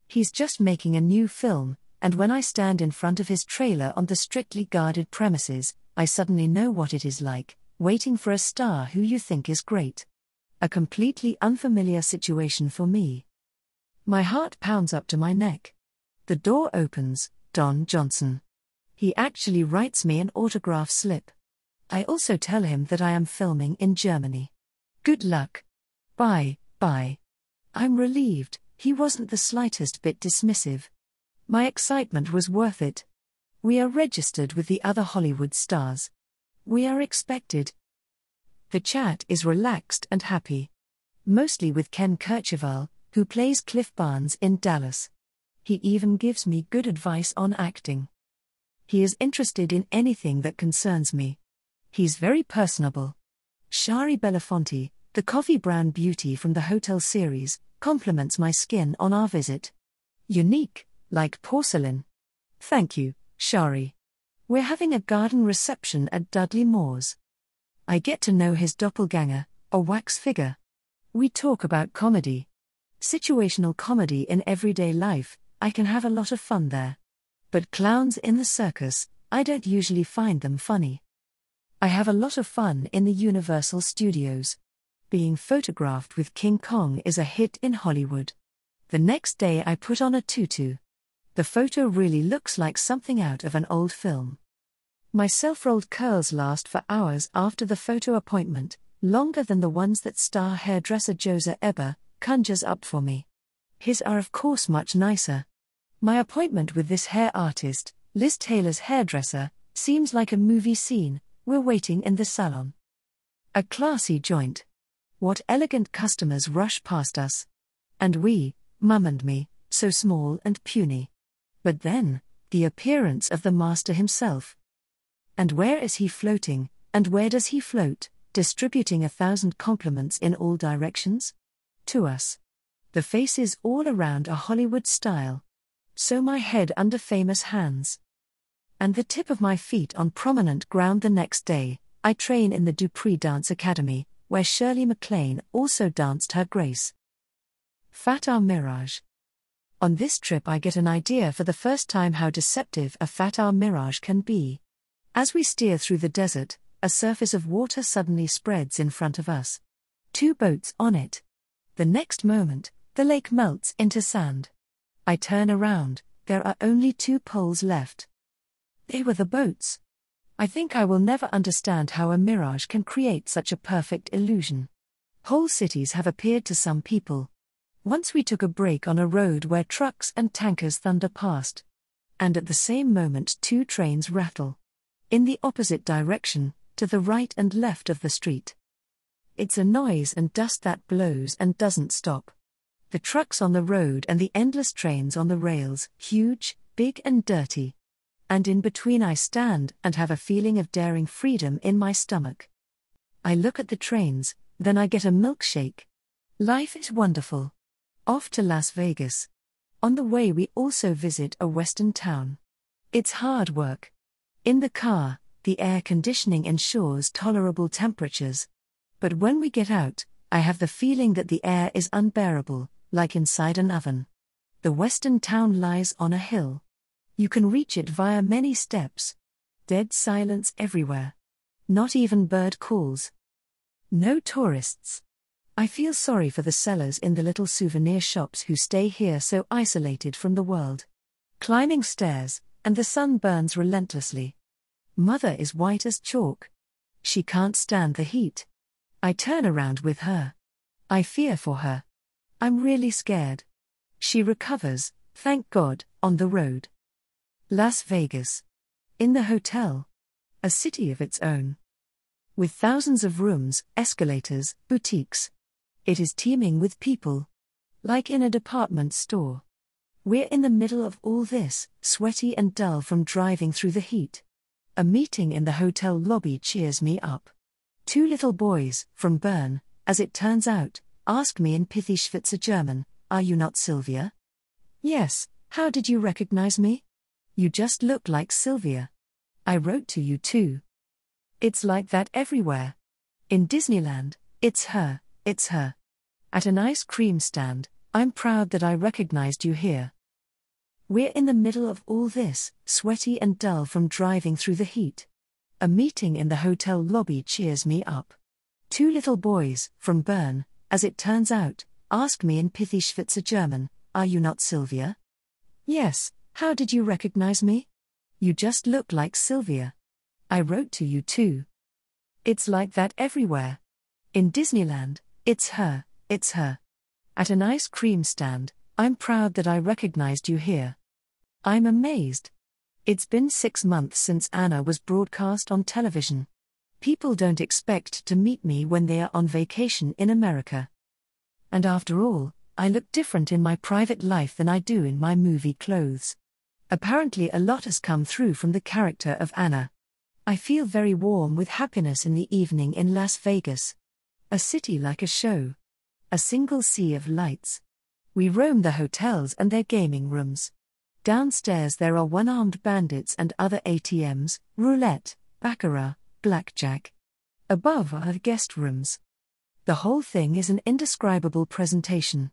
He's just making a new film, and when I stand in front of his trailer on the strictly guarded premises, I suddenly know what it is like, waiting for a star who you think is great. A completely unfamiliar situation for me. My heart pounds up to my neck. The door opens, Don Johnson. He actually writes me an autograph slip. I also tell him that I am filming in Germany. Good luck. Bye. I'm relieved, he wasn't the slightest bit dismissive. My excitement was worth it. We are registered with the other Hollywood stars. We are expected. The chat is relaxed and happy. Mostly with Ken Kercheval, who plays Cliff Barnes in Dallas. He even gives me good advice on acting. He is interested in anything that concerns me. He's very personable. Shari Belafonte, the coffee brown beauty from the hotel series, compliments my skin on our visit. Unique, like porcelain. Thank you, Shari. We're having a garden reception at Dudley Moore's. I get to know his doppelganger, a wax figure. We talk about comedy. Situational comedy in everyday life. I can have a lot of fun there. But clowns in the circus, I don't usually find them funny. I have a lot of fun in the Universal Studios. Being photographed with King Kong is a hit in Hollywood. The next day I put on a tutu. The photo really looks like something out of an old film. My self-rolled curls last for hours after the photo appointment, longer than the ones that star hairdresser Josa Eber conjures up for me. His are of course much nicer. My appointment with this hair artist, Liz Taylor's hairdresser, seems like a movie scene. We're waiting in the salon. A classy joint. What elegant customers rush past us. And we, Mum and me, so small and puny. But then, the appearance of the master himself. And where is he floating, and where does he float, distributing 1,000 compliments in all directions? To us. The faces all around are Hollywood style. So my head under famous hands. And the tip of my feet on prominent ground. The next day, I train in the Dupree Dance Academy, where Shirley MacLaine also danced her grace. Fatah Mirage. On this trip I get an idea for the first time how deceptive a Fatah Mirage can be. As we steer through the desert, a surface of water suddenly spreads in front of us. 2 boats on it. The next moment, the lake melts into sand. I turn around, there are only 2 poles left. They were the boats. I think I will never understand how a mirage can create such a perfect illusion. Whole cities have appeared to some people. Once we took a break on a road where trucks and tankers thunder past. And at the same moment 2 trains rattle. In the opposite direction, to the right and left of the street. It's a noise and dust that blows and doesn't stop. The trucks on the road and the endless trains on the rails, huge, big and dirty. And in between I stand and have a feeling of daring freedom in my stomach. I look at the trains, then I get a milkshake. Life is wonderful. Off to Las Vegas. On the way we also visit a western town. It's hard work. In the car, the air conditioning ensures tolerable temperatures. But when we get out, I have the feeling that the air is unbearable, like inside an oven. The western town lies on a hill. You can reach it via many steps. Dead silence everywhere. Not even bird calls. No tourists. I feel sorry for the sellers in the little souvenir shops who stay here so isolated from the world. Climbing stairs, and the sun burns relentlessly. Mother is white as chalk. She can't stand the heat. I turn around with her. I fear for her. I'm really scared. She recovers, thank God, on the road. Las Vegas. In the hotel. A city of its own. With thousands of rooms, escalators, boutiques. It is teeming with people. Like in a department store. We're in the middle of all this, sweaty and dull from driving through the heat. A meeting in the hotel lobby cheers me up. 2 little boys, from Bern, as it turns out, ask me in pithy Schweizer German, "Are you not Silvia?" "Yes, how did you recognize me?" "You just look like Silvia. I wrote to you too." It's like that everywhere. In Disneyland, it's her, it's her. At an ice cream stand, I'm proud that I recognized you here. We're in the middle of all this, sweaty and dull from driving through the heat. A meeting in the hotel lobby cheers me up. 2 little boys, from Bern, as it turns out, ask me in pithy Schweizer German, "Are you not Silvia?" "Yes, how did you recognize me?" "You just look like Silvia. I wrote to you too." It's like that everywhere. In Disneyland, it's her, it's her. At an ice cream stand, I'm proud that I recognized you here. I'm amazed. It's been 6 months since Anna was broadcast on television. People don't expect to meet me when they are on vacation in America. And after all, I look different in my private life than I do in my movie clothes. Apparently a lot has come through from the character of Anna. I feel very warm with happiness in the evening in Las Vegas. A city like a show. A single sea of lights. We roam the hotels and their gaming rooms. Downstairs there are one-armed bandits and other ATMs, roulette, baccarat, blackjack. Above are the guest rooms. The whole thing is an indescribable presentation.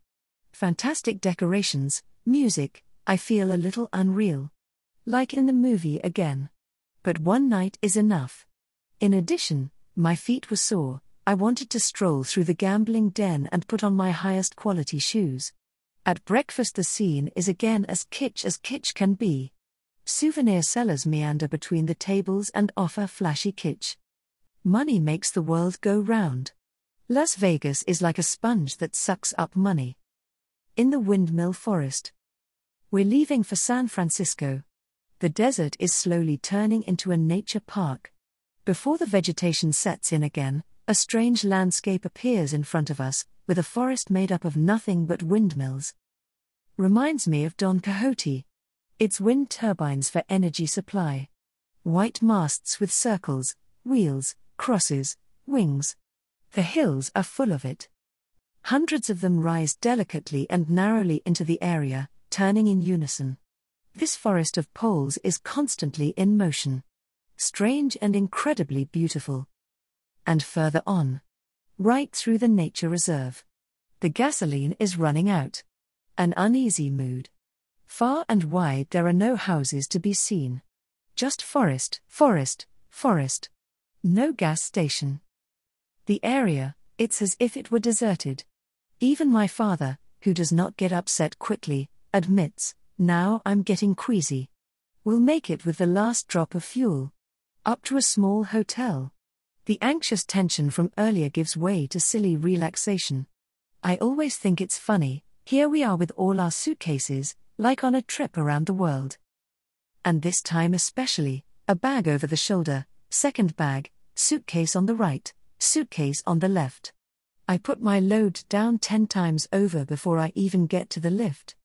Fantastic decorations, music, I feel a little unreal. Like in the movie again. But one night is enough. In addition, my feet were sore, I wanted to stroll through the gambling den and put on my highest quality shoes. At breakfast the scene is again as kitsch can be. Souvenir sellers meander between the tables and offer flashy kitsch. Money makes the world go round. Las Vegas is like a sponge that sucks up money. In the windmill forest. We're leaving for San Francisco. The desert is slowly turning into a nature park. Before the vegetation sets in again, a strange landscape appears in front of us, with a forest made up of nothing but windmills. Reminds me of Don Quixote. It's wind turbines for energy supply. White masts with circles, wheels, crosses, wings. The hills are full of it. Hundreds of them rise delicately and narrowly into the area, turning in unison. This forest of poles is constantly in motion. Strange and incredibly beautiful. And further on. Right through the nature reserve. The gasoline is running out. An uneasy mood. Far and wide there are no houses to be seen. Just forest, forest, forest. No gas station. The area, it's as if it were deserted. Even my father, who does not get upset quickly, admits, "Now I'm getting queasy. We'll make it with the last drop of fuel." Up to a small hotel. The anxious tension from earlier gives way to silly relaxation. I always think it's funny, here we are with all our suitcases, like on a trip around the world. And this time especially, a bag over the shoulder, second bag, suitcase on the right, suitcase on the left. I put my load down 10 times over before I even get to the lift.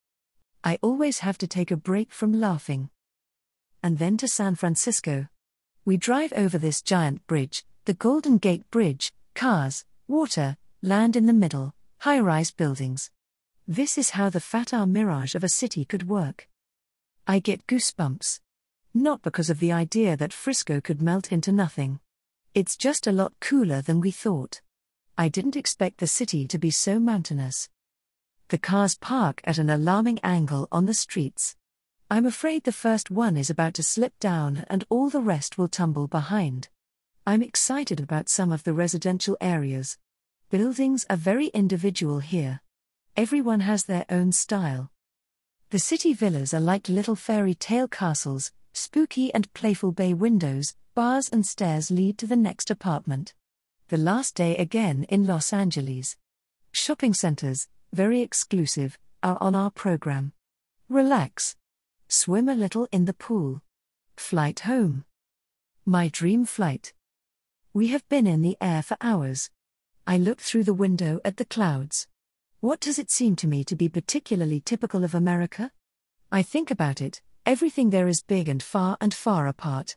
I always have to take a break from laughing. And then to San Francisco. We drive over this giant bridge, the Golden Gate Bridge, cars, water, land in the middle, high-rise buildings. This is how the fatal mirage of a city could work. I get goosebumps. Not because of the idea that Frisco could melt into nothing. It's just a lot cooler than we thought. I didn't expect the city to be so mountainous. The cars park at an alarming angle on the streets. I'm afraid the first one is about to slip down and all the rest will tumble behind. I'm excited about some of the residential areas. Buildings are very individual here. Everyone has their own style. The city villas are like little fairy tale castles, spooky and playful bay windows, bars and stairs lead to the next apartment. The last day again in Los Angeles. Shopping centers, very exclusive, are on our program. Relax. Swim a little in the pool. Flight home. My dream flight. We have been in the air for hours. I look through the window at the clouds. What does it seem to me to be particularly typical of America? I think about it, everything there is big and far apart.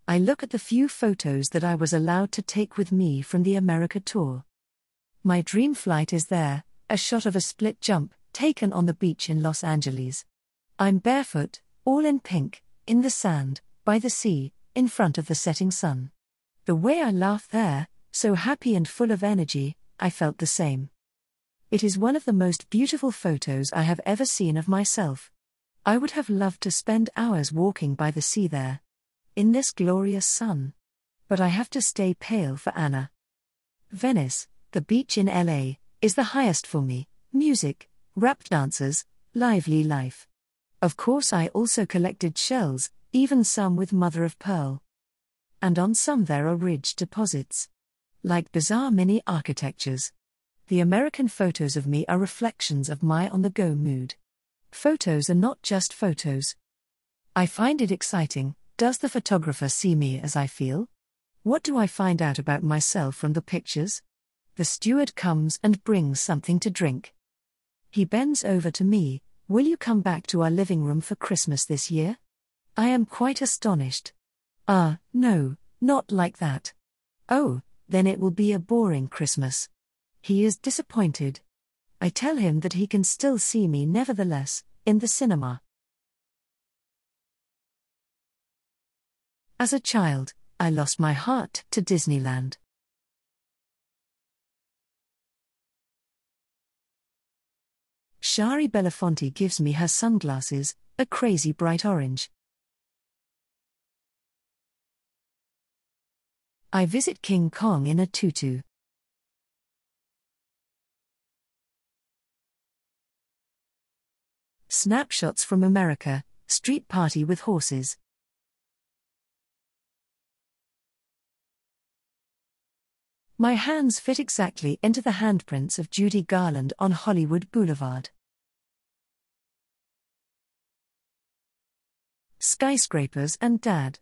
I look at the few photos that I was allowed to take with me from the America tour. My dream flight is there, a shot of a split jump, taken on the beach in Los Angeles. I'm barefoot, all in pink, in the sand, by the sea, in front of the setting sun. The way I laugh there, so happy and full of energy, I felt the same. It is one of the most beautiful photos I have ever seen of myself. I would have loved to spend hours walking by the sea there, in this glorious sun. But I have to stay pale for Anna. Venice, the beach in LA, is the highest for me, music, rap dancers, lively life. Of course I also collected shells, even some with mother of pearl. And on some there are ridge deposits. Like bizarre mini architectures. The American photos of me are reflections of my on-the-go mood. Photos are not just photos. I find it exciting. Does the photographer see me as I feel? What do I find out about myself from the pictures? The steward comes and brings something to drink. He bends over to me. Will you come back to our living room for Christmas this year? I am quite astonished. No, not like that. Oh, then it will be a boring Christmas. He is disappointed. I tell him that he can still see me nevertheless, in the cinema. As a child, I lost my heart to Disneyland. Shari Belafonte gives me her sunglasses, a crazy bright orange. I visit King Kong in a tutu. Snapshots from America, street party with horses. My hands fit exactly into the handprints of Judy Garland on Hollywood Boulevard. Skyscrapers and Dad.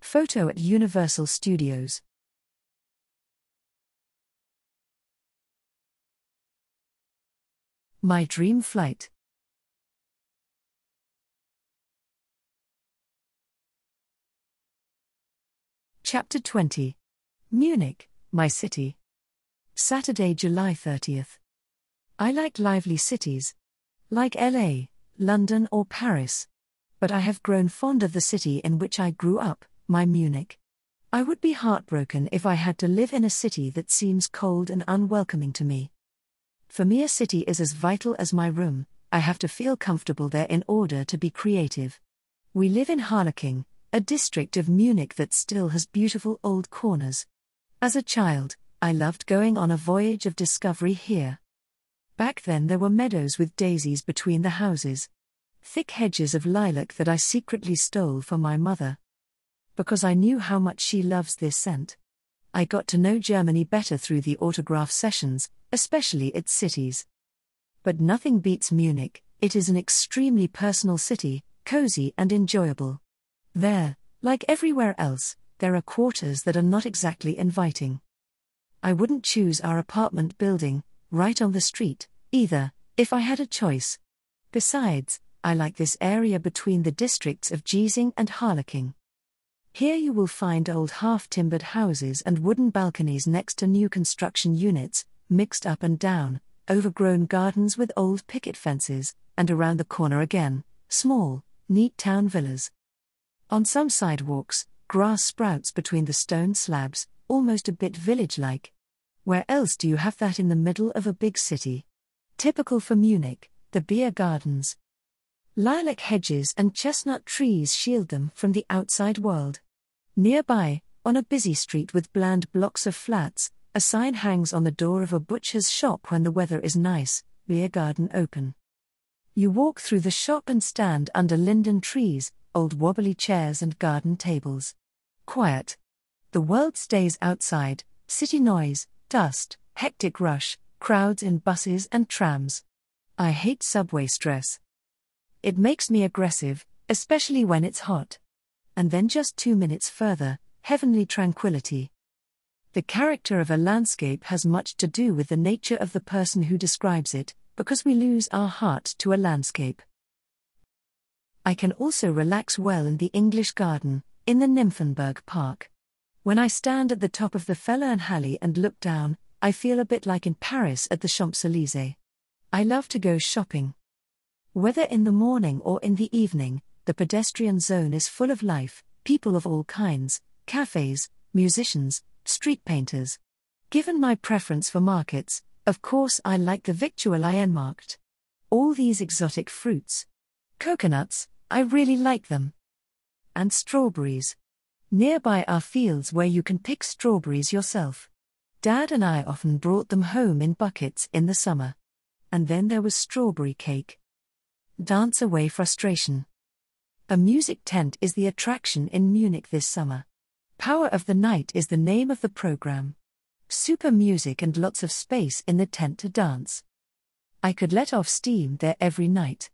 Photo at Universal Studios. My dream flight. Chapter 20. Munich, my city. Saturday, July 30th. I like lively cities. Like LA, London or Paris. But I have grown fond of the city in which I grew up, my Munich. I would be heartbroken if I had to live in a city that seems cold and unwelcoming to me. For me, a city is as vital as my room. I have to feel comfortable there in order to be creative. We live in Harleking, a district of Munich that still has beautiful old corners. As a child, I loved going on a voyage of discovery here. Back then there were meadows with daisies between the houses. Thick hedges of lilac that I secretly stole for my mother. Because I knew how much she loves this scent. I got to know Germany better through the autograph sessions, especially its cities. But nothing beats Munich. It is an extremely personal city, cozy and enjoyable. There, Like everywhere else, there are quarters that are not exactly inviting. I wouldn't choose our apartment building, right on the street, either, if I had a choice. Besides, I like this area between the districts of Giesing and Harleching. Here you will find old half-timbered houses and wooden balconies next to new construction units, mixed up and down, overgrown gardens with old picket fences, and around the corner again, small, neat town villas. On some sidewalks, grass sprouts between the stone slabs, almost a bit village-like. Where else do you have that in the middle of a big city? Typical for Munich, the beer gardens. Lilac hedges and chestnut trees shield them from the outside world. Nearby, on a busy street with bland blocks of flats, a sign hangs on the door of a butcher's shop when the weather is nice, beer garden open. You walk through the shop and stand under linden trees, old wobbly chairs and garden tables. Quiet. The world stays outside, city noise, dust, hectic rush, crowds in buses and trams. I hate subway stress. It makes me aggressive, especially when it's hot. And then just 2 minutes further, heavenly tranquility. The character of a landscape has much to do with the nature of the person who describes it, because we lose our heart to a landscape. I can also relax well in the English garden, in the Nymphenburg Park. When I stand at the top of the Fellernhalle and look down, I feel a bit like in Paris at the Champs-Élysées. I love to go shopping. Whether in the morning or in the evening, the pedestrian zone is full of life, people of all kinds, cafes, musicians, street painters. Given my preference for markets, of course I like the Victualienmarkt. All these exotic fruits. Coconuts, I really like them. And strawberries. Nearby are fields where you can pick strawberries yourself. Dad and I often brought them home in buckets in the summer. And then there was strawberry cake. Dance away frustration. A music tent is the attraction in Munich this summer. Power of the Night is the name of the program. Super music and lots of space in the tent to dance. I could let off steam there every night.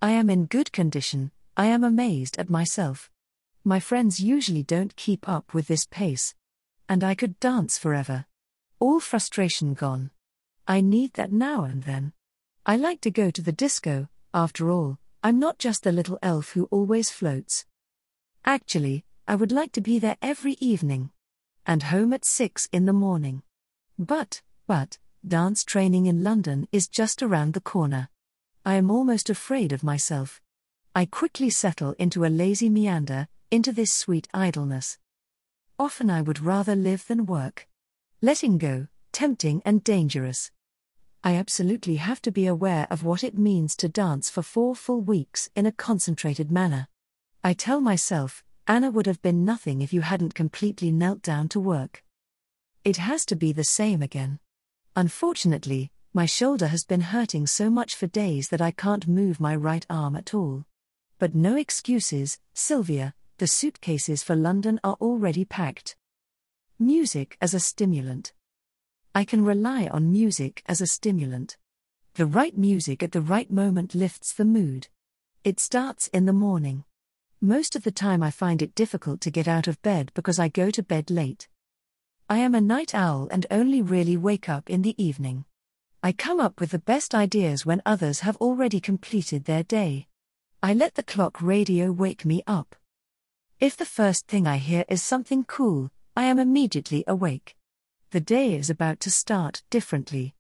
I am in good condition, I am amazed at myself. My friends usually don't keep up with this pace. And I could dance forever. All frustration gone. I need that now and then. I like to go to the disco, after all, I'm not just the little elf who always floats. Actually, I would like to be there every evening. And home at 6 in the morning. But, dance training in London is just around the corner. I am almost afraid of myself. I quickly settle into a lazy meander, into this sweet idleness. Often I would rather live than work. Letting go, tempting and dangerous. I absolutely have to be aware of what it means to dance for 4 full weeks in a concentrated manner. I tell myself, Anna would have been nothing if you hadn't completely knelt down to work. It has to be the same again. Unfortunately, my shoulder has been hurting so much for days that I can't move my right arm at all. But no excuses, Silvia, the suitcases for London are already packed. Music as a stimulant. I can rely on music as a stimulant. The right music at the right moment lifts the mood. It starts in the morning. Most of the time I find it difficult to get out of bed because I go to bed late. I am a night owl and only really wake up in the evening. I come up with the best ideas when others have already completed their day. I let the clock radio wake me up. If the first thing I hear is something cool, I am immediately awake. The day is about to start differently.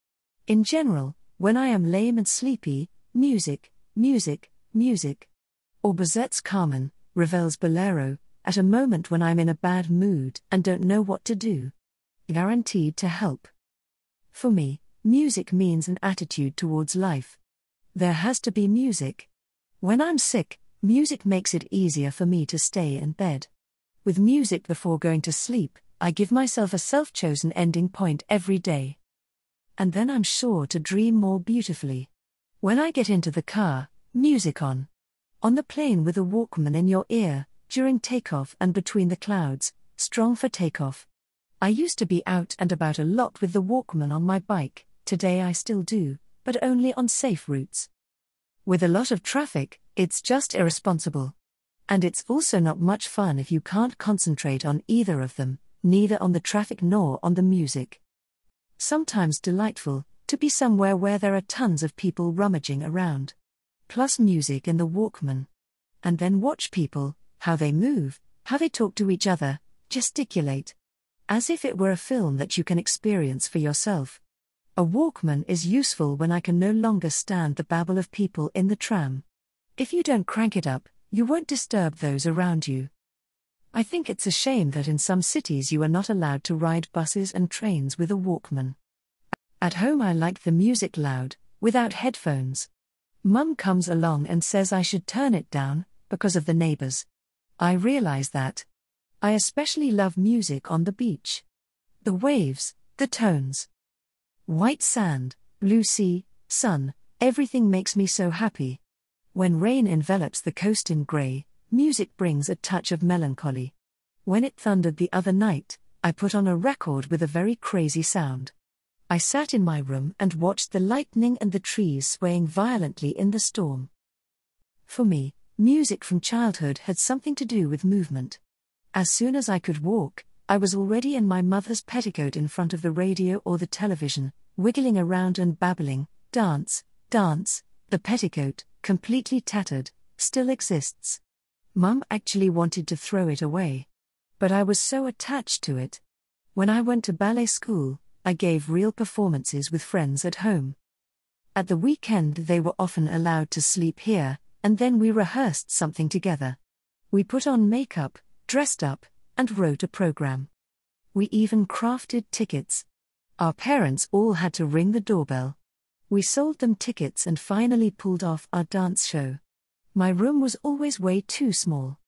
In general, when I am lame and sleepy, music. Or Bizet's Carmen, Ravel's Bolero, at a moment when I'm in a bad mood and don't know what to do. Guaranteed to help. For me, music means an attitude towards life. There has to be music. When I'm sick, music makes it easier for me to stay in bed. With music before going to sleep, I give myself a self-chosen ending point every day. And then I'm sure to dream more beautifully. When I get into the car, music on. On the plane with a Walkman in your ear, during takeoff and between the clouds, strong for takeoff. I used to be out and about a lot with the Walkman on my bike, today I still do, but only on safe routes. With a lot of traffic, it's just irresponsible. And it's also not much fun if you can't concentrate on either of them, neither on the traffic nor on the music. Sometimes delightful, to be somewhere where there are tons of people rummaging around. Plus music in the Walkman. And then watch people, how they move, how they talk to each other, gesticulate. As if it were a film that you can experience for yourself. A Walkman is useful when I can no longer stand the babble of people in the tram. If you don't crank it up, you won't disturb those around you. I think it's a shame that in some cities you are not allowed to ride buses and trains with a Walkman. At home I like the music loud, without headphones. Mum comes along and says I should turn it down, because of the neighbors. I realize that. I especially love music on the beach. The waves, the tones. White sand, blue sea, sun, everything makes me so happy. When rain envelops the coast in grey, music brings a touch of melancholy. When it thundered the other night, I put on a record with a very crazy sound. I sat in my room and watched the lightning and the trees swaying violently in the storm. For me, music from childhood had something to do with movement. As soon as I could walk, I was already in my mother's petticoat in front of the radio or the television, wiggling around and babbling, dance, dance. The petticoat, completely tattered, still exists. Mum actually wanted to throw it away. But I was so attached to it. When I went to ballet school, I gave real performances with friends at home. At the weekend they were often allowed to sleep here, and then we rehearsed something together. We put on makeup, dressed up, and wrote a program. We even crafted tickets. Our parents all had to ring the doorbell. We sold them tickets and finally pulled off our dance show. My room was always way too small.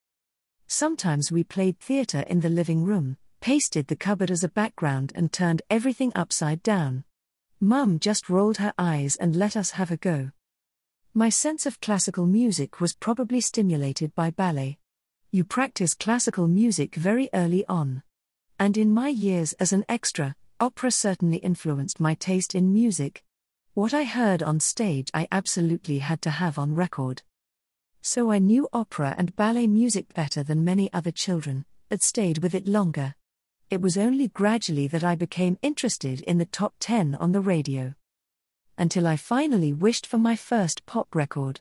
Sometimes we played theatre in the living room, pasted the cupboard as a background and turned everything upside down. Mum just rolled her eyes and let us have a go. My sense of classical music was probably stimulated by ballet. You practice classical music very early on. And in my years as an extra, opera certainly influenced my taste in music. What I heard on stage I absolutely had to have on record. So I knew opera and ballet music better than many other children, but stayed with it longer. It was only gradually that I became interested in the top 10 on the radio. Until I finally wished for my first pop record.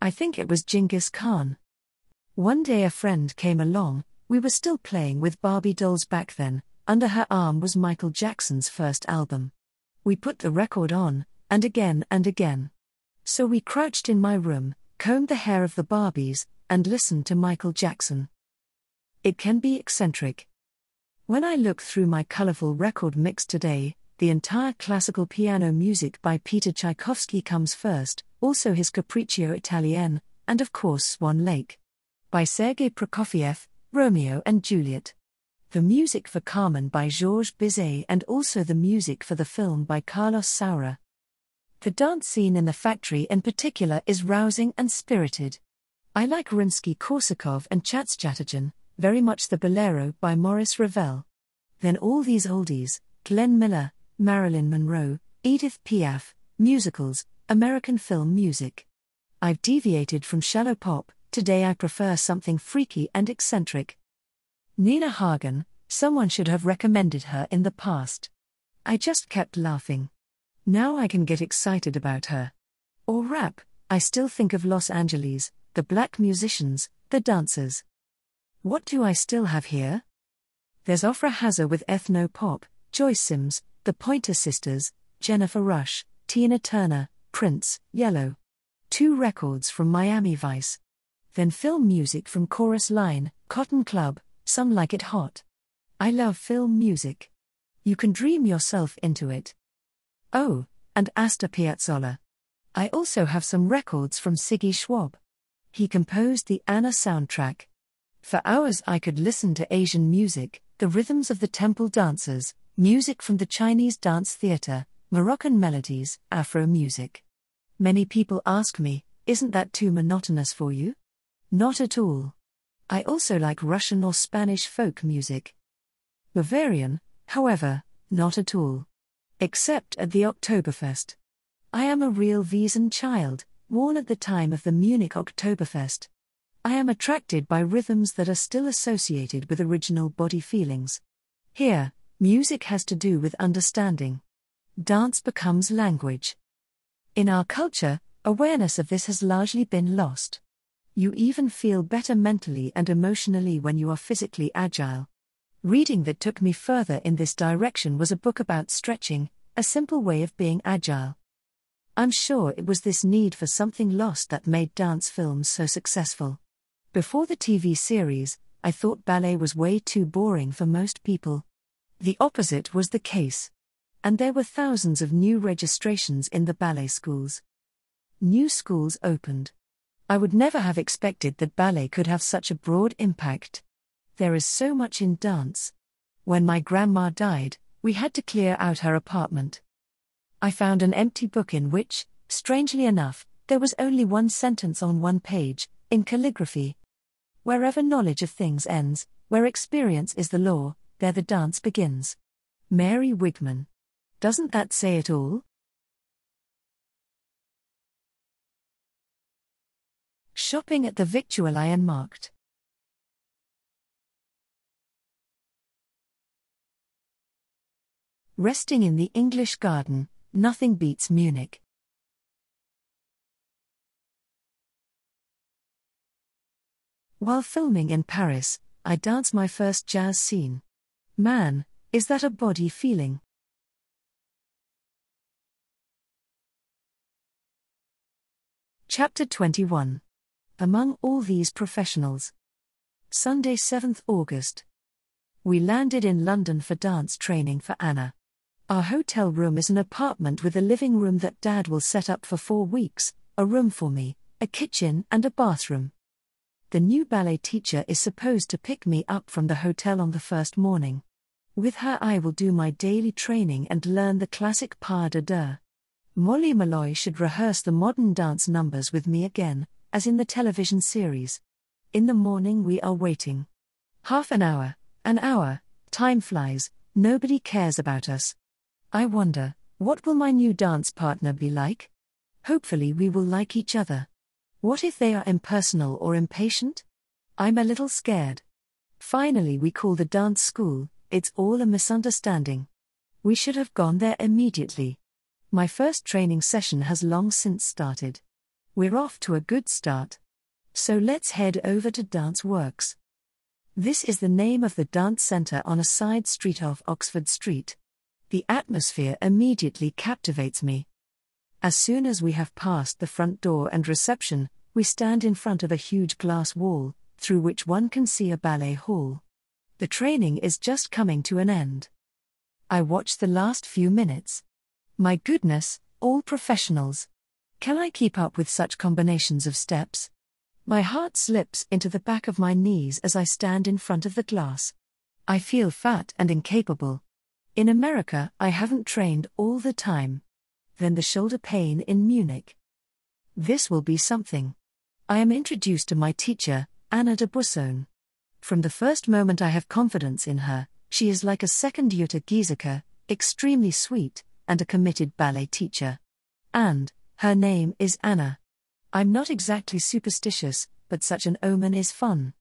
I think it was Genghis Khan. One day a friend came along, we were still playing with Barbie dolls back then, under her arm was Michael Jackson's first album. We put the record on, and again and again. So we crouched in my room, combed the hair of the Barbies, and listened to Michael Jackson. It can be eccentric. When I look through my colorful record mix today, the entire classical piano music by Peter Tchaikovsky comes first, also his Capriccio Italien, and of course Swan Lake. By Sergei Prokofiev, Romeo and Juliet. The music for Carmen by Georges Bizet and also the music for the film by Carlos Saura. The dance scene in the factory in particular is rousing and spirited. I like Rimsky-Korsakov and Chatterton, very much the Bolero by Maurice Ravel. Then all these oldies, Glenn Miller, Marilyn Monroe, Edith Piaf, musicals, American film music. I've deviated from shallow pop, today I prefer something freaky and eccentric. Nina Hagen, someone should have recommended her in the past. I just kept laughing. Now I can get excited about her. Or rap, I still think of Los Angeles, the black musicians, the dancers. What do I still have here? There's Ofra Hazza with ethno-pop, Joyce Sims, the Pointer Sisters, Jennifer Rush, Tina Turner, Prince, Yellow. 2 records from Miami Vice. Then film music from Chorus Line, Cotton Club, Some Like It Hot. I love film music. You can dream yourself into it. Oh, and Astor Piazzolla. I also have some records from Siggy Schwab. He composed the Anna soundtrack. For hours I could listen to Asian music, the rhythms of the temple dancers, music from the Chinese dance theater, Moroccan melodies, Afro music. Many people ask me, isn't that too monotonous for you? Not at all. I also like Russian or Spanish folk music. Bavarian, however, not at all. Except at the Oktoberfest. I am a real Wiesn child, born at the time of the Munich Oktoberfest. I am attracted by rhythms that are still associated with original body feelings. Here, music has to do with understanding. Dance becomes language. In our culture, awareness of this has largely been lost. You even feel better mentally and emotionally when you are physically agile. Reading that took me further in this direction was a book about stretching, a simple way of being agile. I'm sure it was this need for something lost that made dance films so successful. Before the TV series, I thought ballet was way too boring for most people. The opposite was the case. And there were thousands of new registrations in the ballet schools. New schools opened. I would never have expected that ballet could have such a broad impact. There is so much in dance. When my grandma died, we had to clear out her apartment. I found an empty book in which, strangely enough, there was only one sentence on one page, in calligraphy. Wherever knowledge of things ends, where experience is the law, there the dance begins. Mary Wigman. Doesn't that say it all? Shopping at the Victualier Markt. Resting in the English garden, nothing beats Munich. While filming in Paris, I danced my first jazz scene. Man, is that a body feeling? Chapter 21. Among all these professionals. Sunday, 7th August. We landed in London for dance training for Anna. Our hotel room is an apartment with a living room that Dad will set up for 4 weeks, a room for me, a kitchen and a bathroom. The new ballet teacher is supposed to pick me up from the hotel on the first morning. With her I will do my daily training and learn the classic pas de deux. Molly Malloy should rehearse the modern dance numbers with me again, as in the television series. In the morning we are waiting. Half an hour, time flies, nobody cares about us. I wonder, what will my new dance partner be like? Hopefully we will like each other. What if they are impersonal or impatient? I'm a little scared. Finally we call the dance school, it's all a misunderstanding. We should have gone there immediately. My first training session has long since started. We're off to a good start. So let's head over to Dance Works. This is the name of the dance center on a side street off Oxford Street. The atmosphere immediately captivates me. As soon as we have passed the front door and reception, we stand in front of a huge glass wall, through which one can see a ballet hall. The training is just coming to an end. I watch the last few minutes. My goodness, all professionals. Can I keep up with such combinations of steps? My heart slips into the back of my knees as I stand in front of the glass. I feel fat and incapable. In America, I haven't trained all the time. Then the shoulder pain in Munich. This will be something. I am introduced to my teacher, Anna de Boissonne. From the first moment I have confidence in her, she is like a second Jutta Giesecke, extremely sweet, and a committed ballet teacher. And her name is Anna. I'm not exactly superstitious, but such an omen is fun.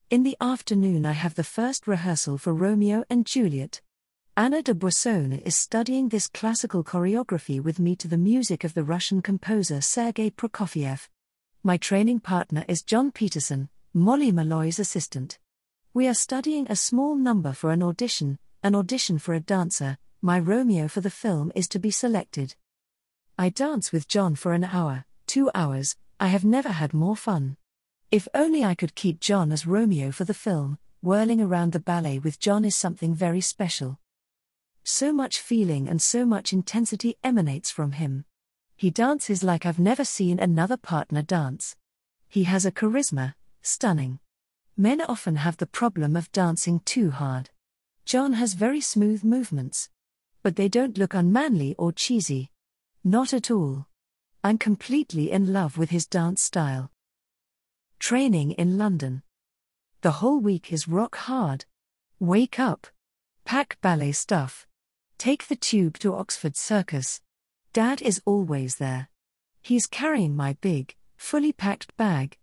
In the afternoon I have the first rehearsal for Romeo and Juliet. Anna de Boissonne is studying this classical choreography with me to the music of the Russian composer Sergei Prokofiev. My training partner is John Peterson, Molly Malloy's assistant. We are studying a small number for an audition for a dancer. My Romeo for the film is to be selected. I dance with John for an hour, 2 hours, I have never had more fun. If only I could keep John as Romeo for the film, whirling around the ballet with John is something very special. So much feeling and so much intensity emanates from him. He dances like I've never seen another partner dance. He has a charisma, stunning. Men often have the problem of dancing too hard. John has very smooth movements. But they don't look unmanly or cheesy. Not at all. I'm completely in love with his dance style. Training in London. The whole week is rock hard. Wake up. Pack ballet stuff. Take the tube to Oxford Circus. Dad is always there. He's carrying my big, fully packed bag.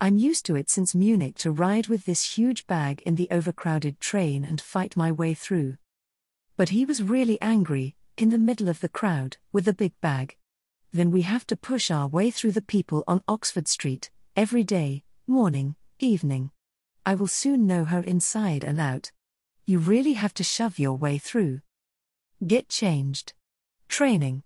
I'm used to it since Munich to ride with this huge bag in the overcrowded train and fight my way through. But he was really angry, in the middle of the crowd, with the big bag. Then we have to push our way through the people on Oxford Street, every day, morning, evening. I will soon know her inside and out. You really have to shove your way through. Get changed. Training.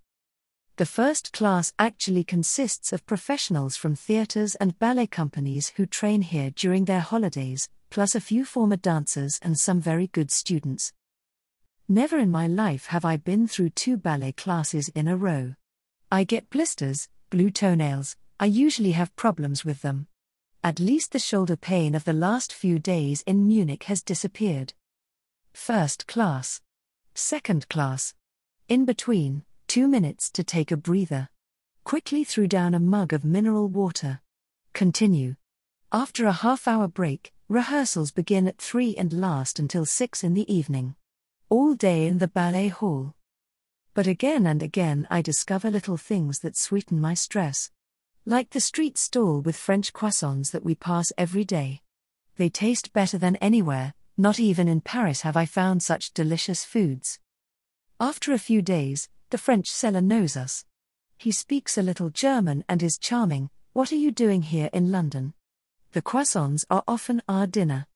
The first class actually consists of professionals from theatres and ballet companies who train here during their holidays, plus a few former dancers and some very good students. Never in my life have I been through 2 ballet classes in a row. I get blisters, blue toenails, I usually have problems with them. At least the shoulder pain of the last few days in Munich has disappeared. First class. Second class. In between, 2 minutes to take a breather. Quickly threw down a mug of mineral water. Continue. After a half-hour break, rehearsals begin at 3 and last until 6 in the evening. All day in the ballet hall. But again and again I discover little things that sweeten my stress. Like the street stall with French croissants that we pass every day. They taste better than anywhere, not even in Paris have I found such delicious foods. After a few days, the French seller knows us. He speaks a little German and is charming. What are you doing here in London? The croissants are often our dinner.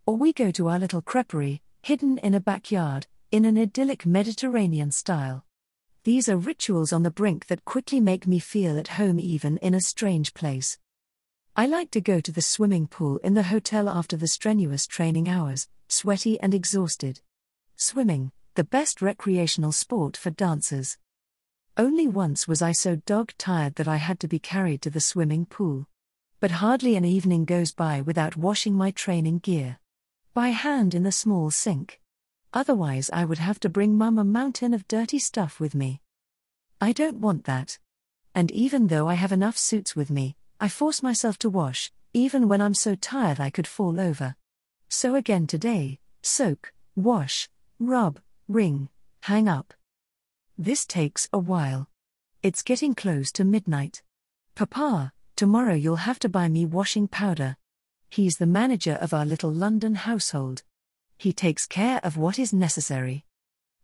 Or we go to our little creperie, hidden in a backyard, in an idyllic Mediterranean style. These are rituals on the brink that quickly make me feel at home even in a strange place. I like to go to the swimming pool in the hotel after the strenuous training hours, sweaty and exhausted. Swimming, the best recreational sport for dancers. Only once was I so dog-tired that I had to be carried to the swimming pool. But hardly an evening goes by without washing my training gear. By hand in the small sink. Otherwise I would have to bring Mum a mountain of dirty stuff with me. I don't want that. And even though I have enough suits with me, I force myself to wash, even when I'm so tired I could fall over. So again today, soak, wash, rub, wring, hang up. This takes a while. It's getting close to midnight. Papa, tomorrow you'll have to buy me washing powder. He's the manager of our little London household. He takes care of what is necessary.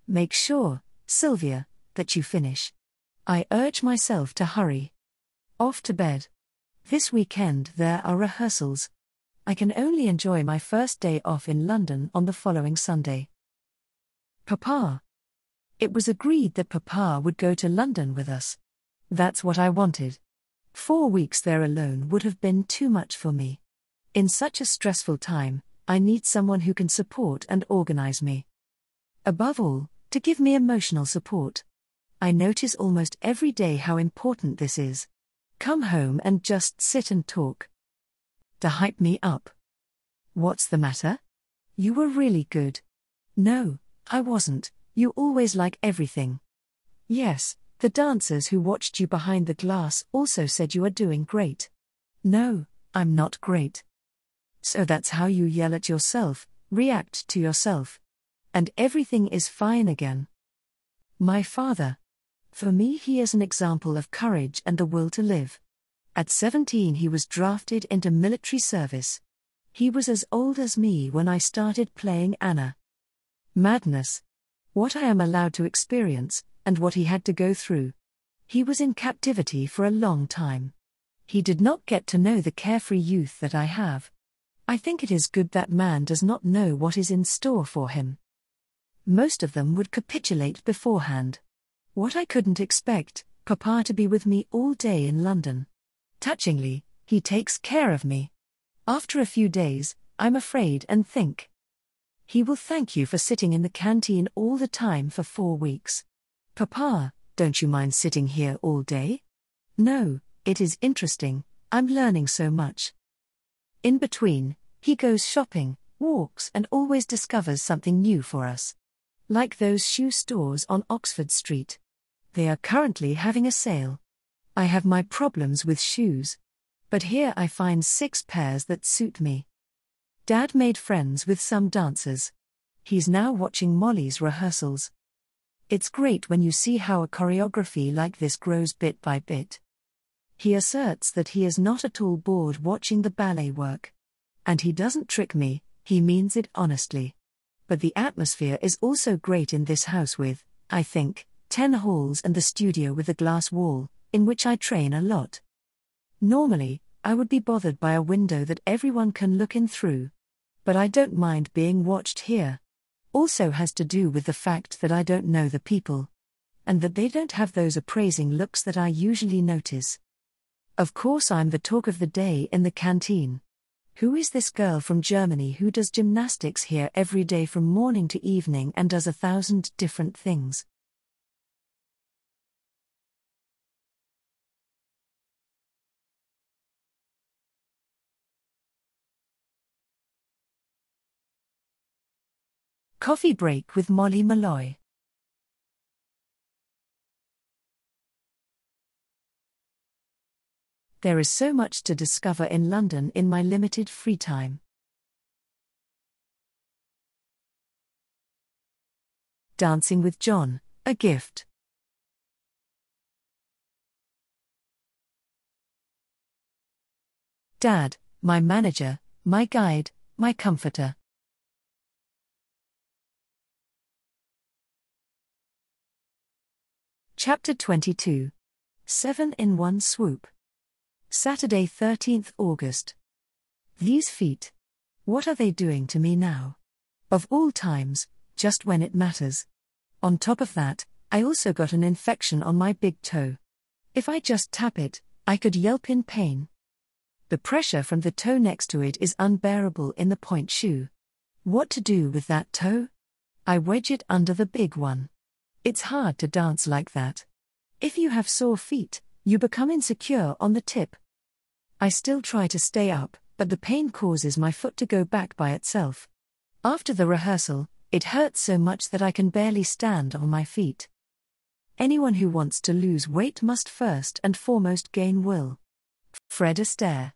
Make sure, Silvia, that you finish. I urge myself to hurry. Off to bed. This weekend there are rehearsals. I can only enjoy my first day off in London on the following Sunday. Papa. It was agreed that Papa would go to London with us. That's what I wanted. 4 weeks there alone would have been too much for me. In such a stressful time, I need someone who can support and organize me. Above all, to give me emotional support. I notice almost every day how important this is. Come home and just sit and talk. To hype me up. What's the matter? You were really good. No, I wasn't. You always like everything. Yes, the dancers who watched you behind the glass also said you are doing great. No, I'm not great. So that's how you yell at yourself, react to yourself. And everything is fine again. My father. For me he is an example of courage and the will to live. At 17 he was drafted into military service. He was as old as me when I started playing Anna. Madness. What I am allowed to experience, and what he had to go through. He was in captivity for a long time. He did not get to know the carefree youth that I have. I think it is good that man does not know what is in store for him. Most of them would capitulate beforehand. What I couldn't expect, Papa to be with me all day in London. Touchingly, he takes care of me. After a few days, I'm afraid and think. He will thank you for sitting in the canteen all the time for 4 weeks. Papa, don't you mind sitting here all day? No, it is interesting, I'm learning so much. In between, he goes shopping, walks and always discovers something new for us. Like those shoe stores on Oxford Street. They are currently having a sale. I have my problems with shoes. But here I find 6 pairs that suit me. Dad made friends with some dancers. He's now watching Molly's rehearsals. It's great when you see how a choreography like this grows bit by bit. He asserts that he is not at all bored watching the ballet work. And he doesn't trick me, he means it honestly. But the atmosphere is also great in this house with, I think, 10 halls and the studio with a glass wall, in which I train a lot. Normally, I would be bothered by a window that everyone can look in through. But I don't mind being watched here. Also has to do with the fact that I don't know the people. And that they don't have those appraising looks that I usually notice. Of course, I'm the talk of the day in the canteen. Who is this girl from Germany who does gymnastics here every day from morning to evening and does 1,000 different things? Coffee break with Molly Malloy. There is so much to discover in London in my limited free time. Dancing with John, a gift. Dad, my manager, my guide, my comforter. Chapter 22. 7 in one swoop. Saturday, 13th August. These feet. What are they doing to me now? Of all times, just when it matters. On top of that, I also got an infection on my big toe. If I just tap it, I could yelp in pain. The pressure from the toe next to it is unbearable in the point shoe. What to do with that toe? I wedge it under the big one. It's hard to dance like that. If you have sore feet, you become insecure on the tip. I still try to stay up, but the pain causes my foot to go back by itself. After the rehearsal, it hurts so much that I can barely stand on my feet. Anyone who wants to lose weight must first and foremost gain will. Fred Astaire.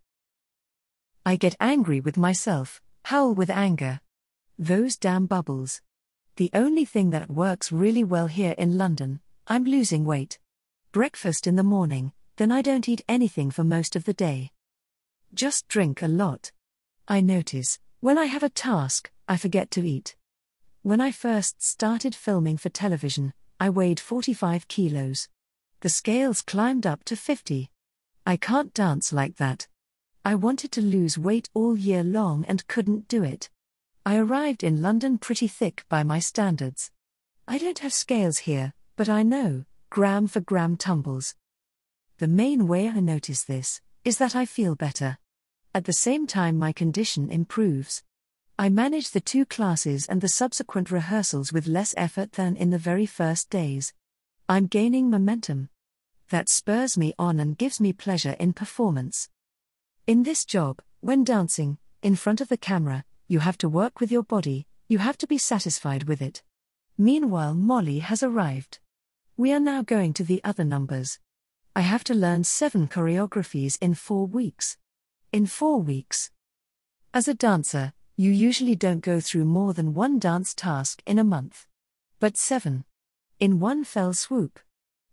I get angry with myself, howl with anger. Those damn bubbles. The only thing that works really well here in London, I'm losing weight. Breakfast in the morning, then I don't eat anything for most of the day. Just drink a lot. I notice, when I have a task, I forget to eat. When I first started filming for television, I weighed 45 kilos. The scales climbed up to 50. I can't dance like that. I wanted to lose weight all year long and couldn't do it. I arrived in London pretty thick by my standards. I don't have scales here, but I know, gram for gram tumbles. The main way I notice this is that I feel better. At the same time my condition improves. I manage the 2 classes and the subsequent rehearsals with less effort than in the very first days. I'm gaining momentum. That spurs me on and gives me pleasure in performance. In this job, when dancing, in front of the camera, you have to work with your body, you have to be satisfied with it. Meanwhile, Molly has arrived. We are now going to the other numbers. I have to learn 7 choreographies in 4 weeks. In 4 weeks. As a dancer, you usually don't go through more than 1 dance task in a month. But 7. In one fell swoop.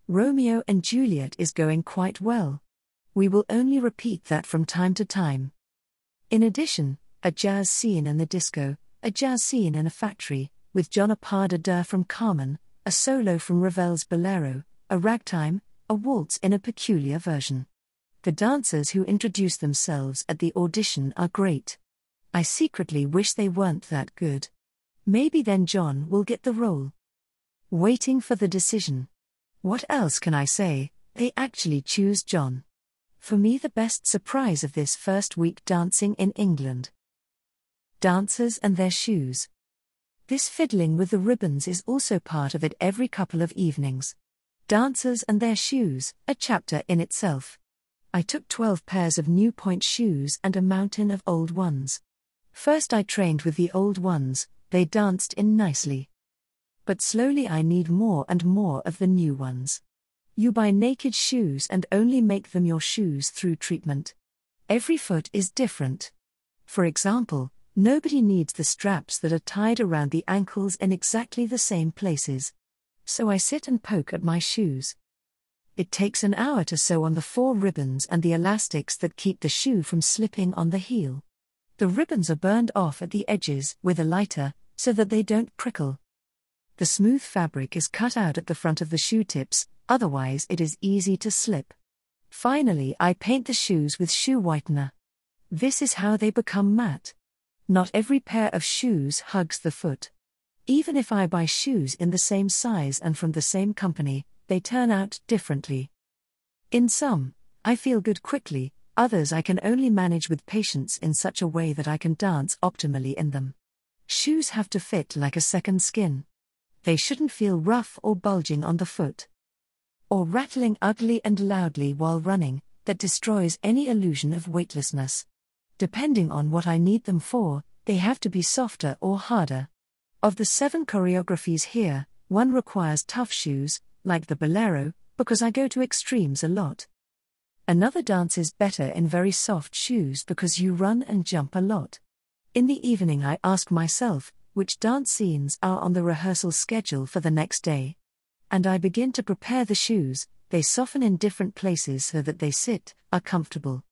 Romeo and Juliet is going quite well. We will only repeat that from time to time. In addition, a jazz scene in the disco, a jazz scene in a factory, with John a pas de deux from Carmen, a solo from Ravel's Bolero, a ragtime, a waltz in a peculiar version. The dancers who introduce themselves at the audition are great. I secretly wish they weren't that good. Maybe then John will get the role. Waiting for the decision. What else can I say? They actually choose John. For me, the best surprise of this first week dancing in England. Dancers and their shoes. This fiddling with the ribbons is also part of it every couple of evenings. Dancers and their shoes, a chapter in itself. I took 12 pairs of new point shoes and a mountain of old ones. First I trained with the old ones, they danced in nicely. But slowly I need more and more of the new ones. You buy naked shoes and only make them your shoes through treatment. Every foot is different. For example, nobody needs the straps that are tied around the ankles in exactly the same places. So I sit and poke at my shoes. It takes an hour to sew on the 4 ribbons and the elastics that keep the shoe from slipping on the heel. The ribbons are burned off at the edges with a lighter, so that they don't prickle. The smooth fabric is cut out at the front of the shoe tips, otherwise it is easy to slip. Finally, I paint the shoes with shoe whitener. This is how they become matte. Not every pair of shoes hugs the foot. Even if I buy shoes in the same size and from the same company, they turn out differently. In some, I feel good quickly, others I can only manage with patience in such a way that I can dance optimally in them. Shoes have to fit like a second skin. They shouldn't feel rough or bulging on the foot, or rattling ugly and loudly while running, that destroys any illusion of weightlessness. Depending on what I need them for, they have to be softer or harder. Of the 7 choreographies here, 1 requires tough shoes, like the bolero, because I go to extremes a lot. Another dances better in very soft shoes because you run and jump a lot. In the evening I ask myself, which dance scenes are on the rehearsal schedule for the next day. And I begin to prepare the shoes. They soften in different places so that they are comfortable.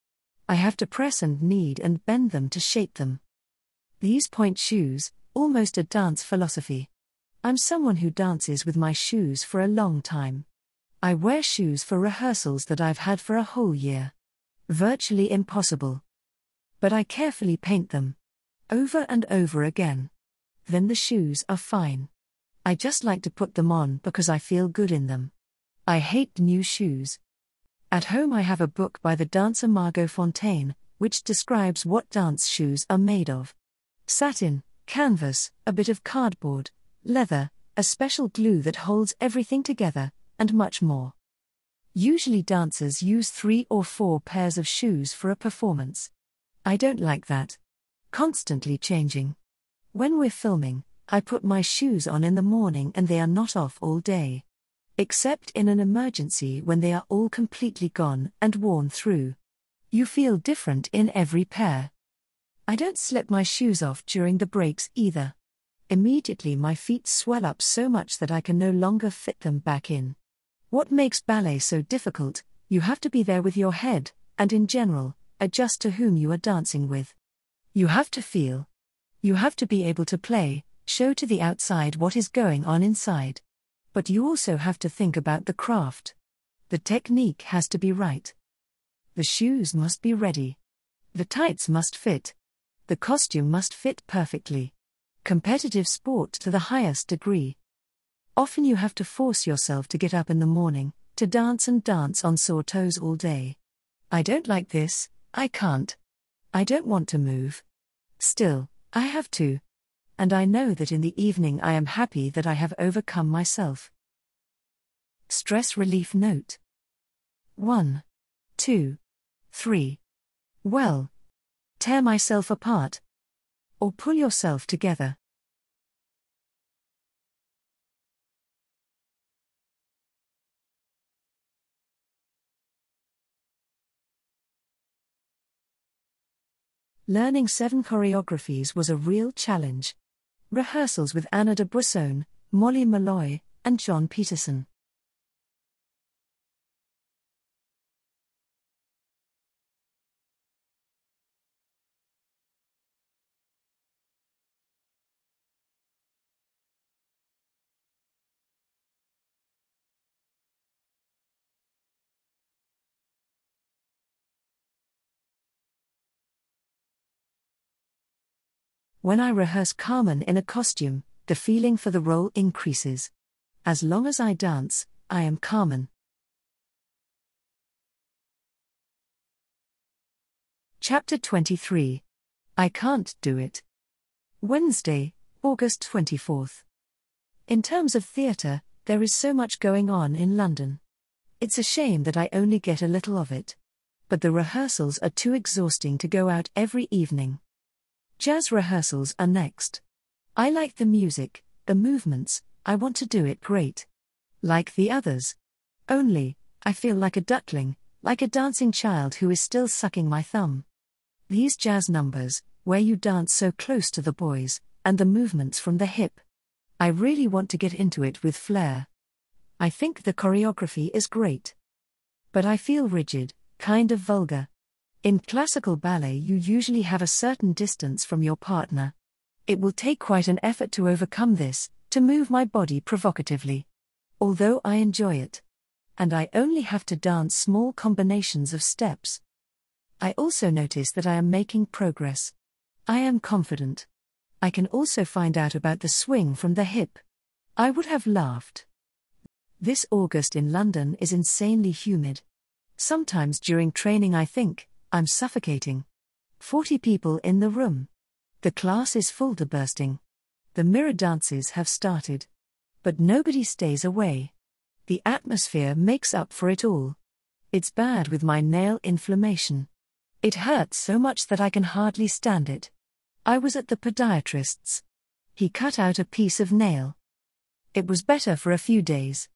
I have to press and knead and bend them to shape them. These point shoes, almost a dance philosophy. I'm someone who dances with my shoes for a long time. I wear shoes for rehearsals that I've had for a whole year. Virtually impossible. But I carefully paint them. Over and over again. Then the shoes are fine. I just like to put them on because I feel good in them. I hate new shoes. At home I have a book by the dancer Margot Fontaine, which describes what dance shoes are made of. Satin, canvas, a bit of cardboard, leather, a special glue that holds everything together, and much more. Usually dancers use 3 or 4 pairs of shoes for a performance. I don't like that. Constantly changing. When we're filming, I put my shoes on in the morning and they are not off all day. Except in an emergency when they are all completely gone and worn through. You feel different in every pair. I don't slip my shoes off during the breaks either. Immediately my feet swell up so much that I can no longer fit them back in. What makes ballet so difficult? You have to be there with your head, and in general, adjust to whom you are dancing with. You have to feel. You have to be able to play, show to the outside what is going on inside. But you also have to think about the craft. The technique has to be right. The shoes must be ready. The tights must fit. The costume must fit perfectly. Competitive sport to the highest degree. Often you have to force yourself to get up in the morning, to dance and dance on sore toes all day. I don't like this, I can't. I don't want to move. Still, I have to. And I know that in the evening I am happy that I have overcome myself. Stress relief note. 1, 2, 3. Well. Tear myself apart. Or pull yourself together. Learning 7 choreographies was a real challenge. Rehearsals with Anna de Buissone, Molly Malloy, and John Peterson. When I rehearse Carmen in a costume, the feeling for the role increases. As long as I dance, I am Carmen. Chapter 23. I Can't Do It. Wednesday, August 24th. In terms of theatre, there is so much going on in London. It's a shame that I only get a little of it. But the rehearsals are too exhausting to go out every evening. Jazz rehearsals are next. I like the music, the movements, I want to do it great. Like the others. Only, I feel like a duckling, like a dancing child who is still sucking my thumb. These jazz numbers, where you dance so close to the boys, and the movements from the hip. I really want to get into it with flair. I think the choreography is great. But I feel rigid, kind of vulgar. In classical ballet, you usually have a certain distance from your partner. It will take quite an effort to overcome this, to move my body provocatively. Although I enjoy it. And I only have to dance small combinations of steps. I also notice that I am making progress. I am confident. I can also find out about the swing from the hip. I would have laughed. This August in London is insanely humid. Sometimes during training I think, I'm suffocating. 40 people in the room. The class is full to bursting. The mirror dances have started. But nobody stays away. The atmosphere makes up for it all. It's bad with my nail inflammation. It hurts so much that I can hardly stand it. I was at the podiatrist's. He cut out a piece of nail. It was better for a few days.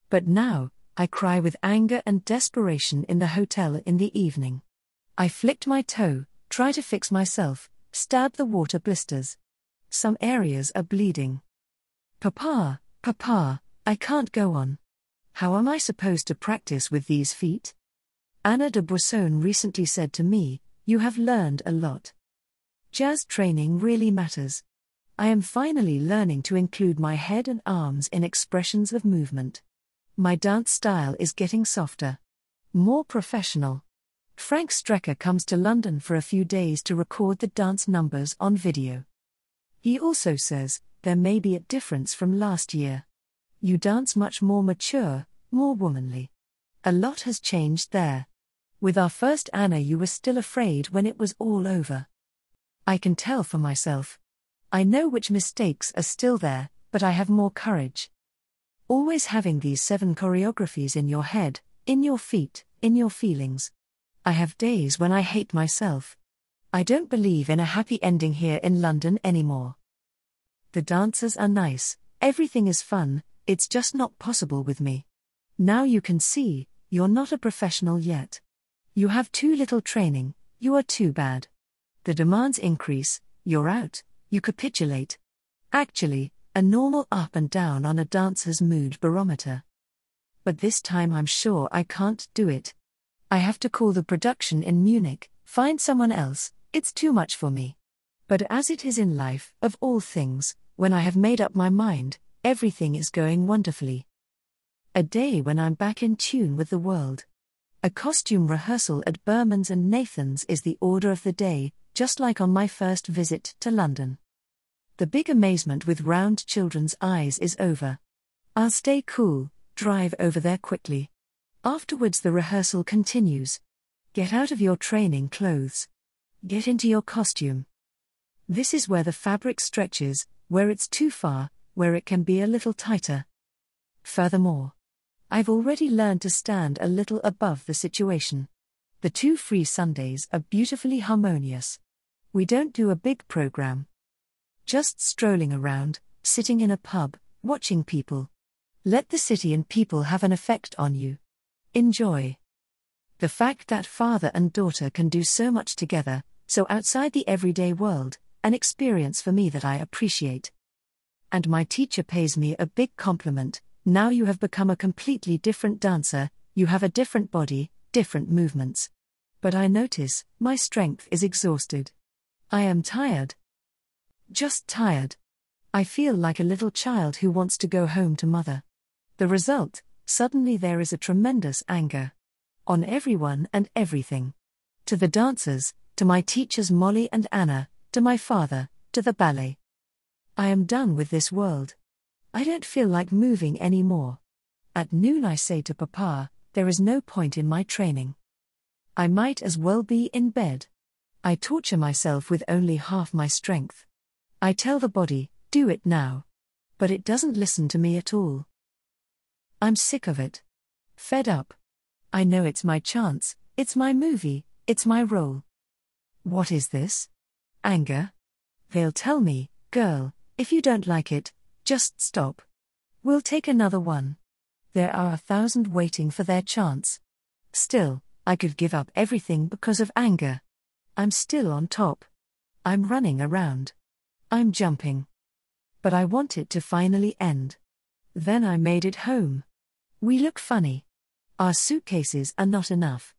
But now, I cry with anger and desperation in the hotel in the evening. I flicked my toe, try to fix myself, stab the water blisters. Some areas are bleeding. Papa, I can't go on. How am I supposed to practice with these feet? Anna de Boisson recently said to me, "You have learned a lot. Jazz training really matters." I am finally learning to include my head and arms in expressions of movement. My dance style is getting softer. More professional. Frank Strecker comes to London for a few days to record the dance numbers on video. He also says, there may be a difference from last year. You dance much more mature, more womanly. A lot has changed there. With our first Anna you were still afraid when it was all over. I can tell for myself. I know which mistakes are still there, but I have more courage. Always having these 7 choreographies in your head, in your feet, in your feelings. I have days when I hate myself. I don't believe in a happy ending here in London anymore. The dancers are nice, everything is fun, it's just not possible with me. Now you can see, you're not a professional yet. You have too little training, you are too bad. The demands increase, you're out, you capitulate. Actually, a normal up and down on a dancer's mood barometer. But this time I'm sure I can't do it. I have to call the production in Munich, find someone else, it's too much for me. But as it is in life, of all things, when I have made up my mind, everything is going wonderfully. A day when I'm back in tune with the world. A costume rehearsal at Berman's and Nathan's is the order of the day, just like on my first visit to London. The big amazement with round children's eyes is over. I'll stay cool, drive over there quickly. Afterwards the rehearsal continues. Get out of your training clothes. Get into your costume. This is where the fabric stretches, where it's too far, where it can be a little tighter. Furthermore, I've already learned to stand a little above the situation. The 2 free Sundays are beautifully harmonious. We don't do a big program. Just strolling around, sitting in a pub, watching people. Let the city and people have an effect on you. Enjoy. The fact that father and daughter can do so much together, so outside the everyday world, an experience for me that I appreciate. And my teacher pays me a big compliment. Now you have become a completely different dancer, you have a different body, different movements. But I notice, my strength is exhausted. I am tired. Just tired. I feel like a little child who wants to go home to mother. The result, suddenly there is a tremendous anger. On everyone and everything. To the dancers, to my teachers Molly and Anna, to my father, to the ballet. I am done with this world. I don't feel like moving anymore. At noon I say to Papa, there is no point in my training. I might as well be in bed. I torture myself with only half my strength. I tell the body, do it now. But it doesn't listen to me at all. I'm sick of it. Fed up. I know it's my chance, it's my movie, it's my role. What is this? Anger? They'll tell me, girl, if you don't like it, just stop. We'll take another one. There are 1,000 waiting for their chance. Still, I could give up everything because of anger. I'm still on top. I'm running around. I'm jumping. But I want it to finally end. Then I made it home. We look funny. Our suitcases are not enough.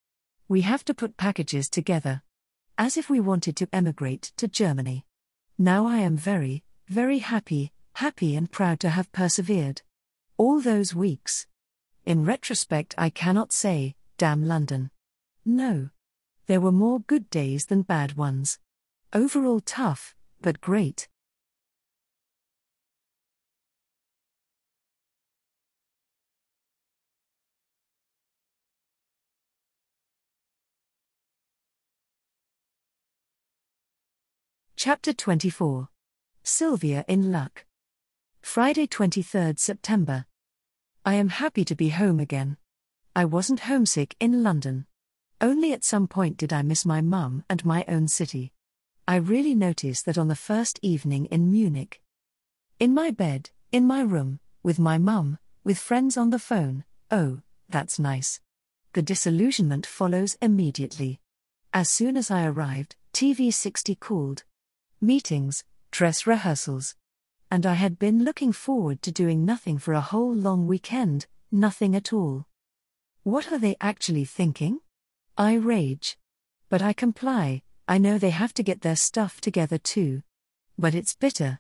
We have to put packages together. As if we wanted to emigrate to Germany. Now I am very, very happy and proud to have persevered. All those weeks. In retrospect, I cannot say, damn London. No. There were more good days than bad ones. Overall tough, but great. Chapter 24. Silvia in Luck. Friday, 23rd September. I am happy to be home again. I wasn't homesick in London. Only at some point did I miss my mum and my own city. I really noticed that on the first evening in Munich. In my bed, in my room, with my mum, with friends on the phone, oh, that's nice. The disillusionment follows immediately. As soon as I arrived, TV60 called. Meetings, dress rehearsals. And I had been looking forward to doing nothing for a whole long weekend, nothing at all. What are they actually thinking? I rage. But I comply. I know they have to get their stuff together too. But it's bitter.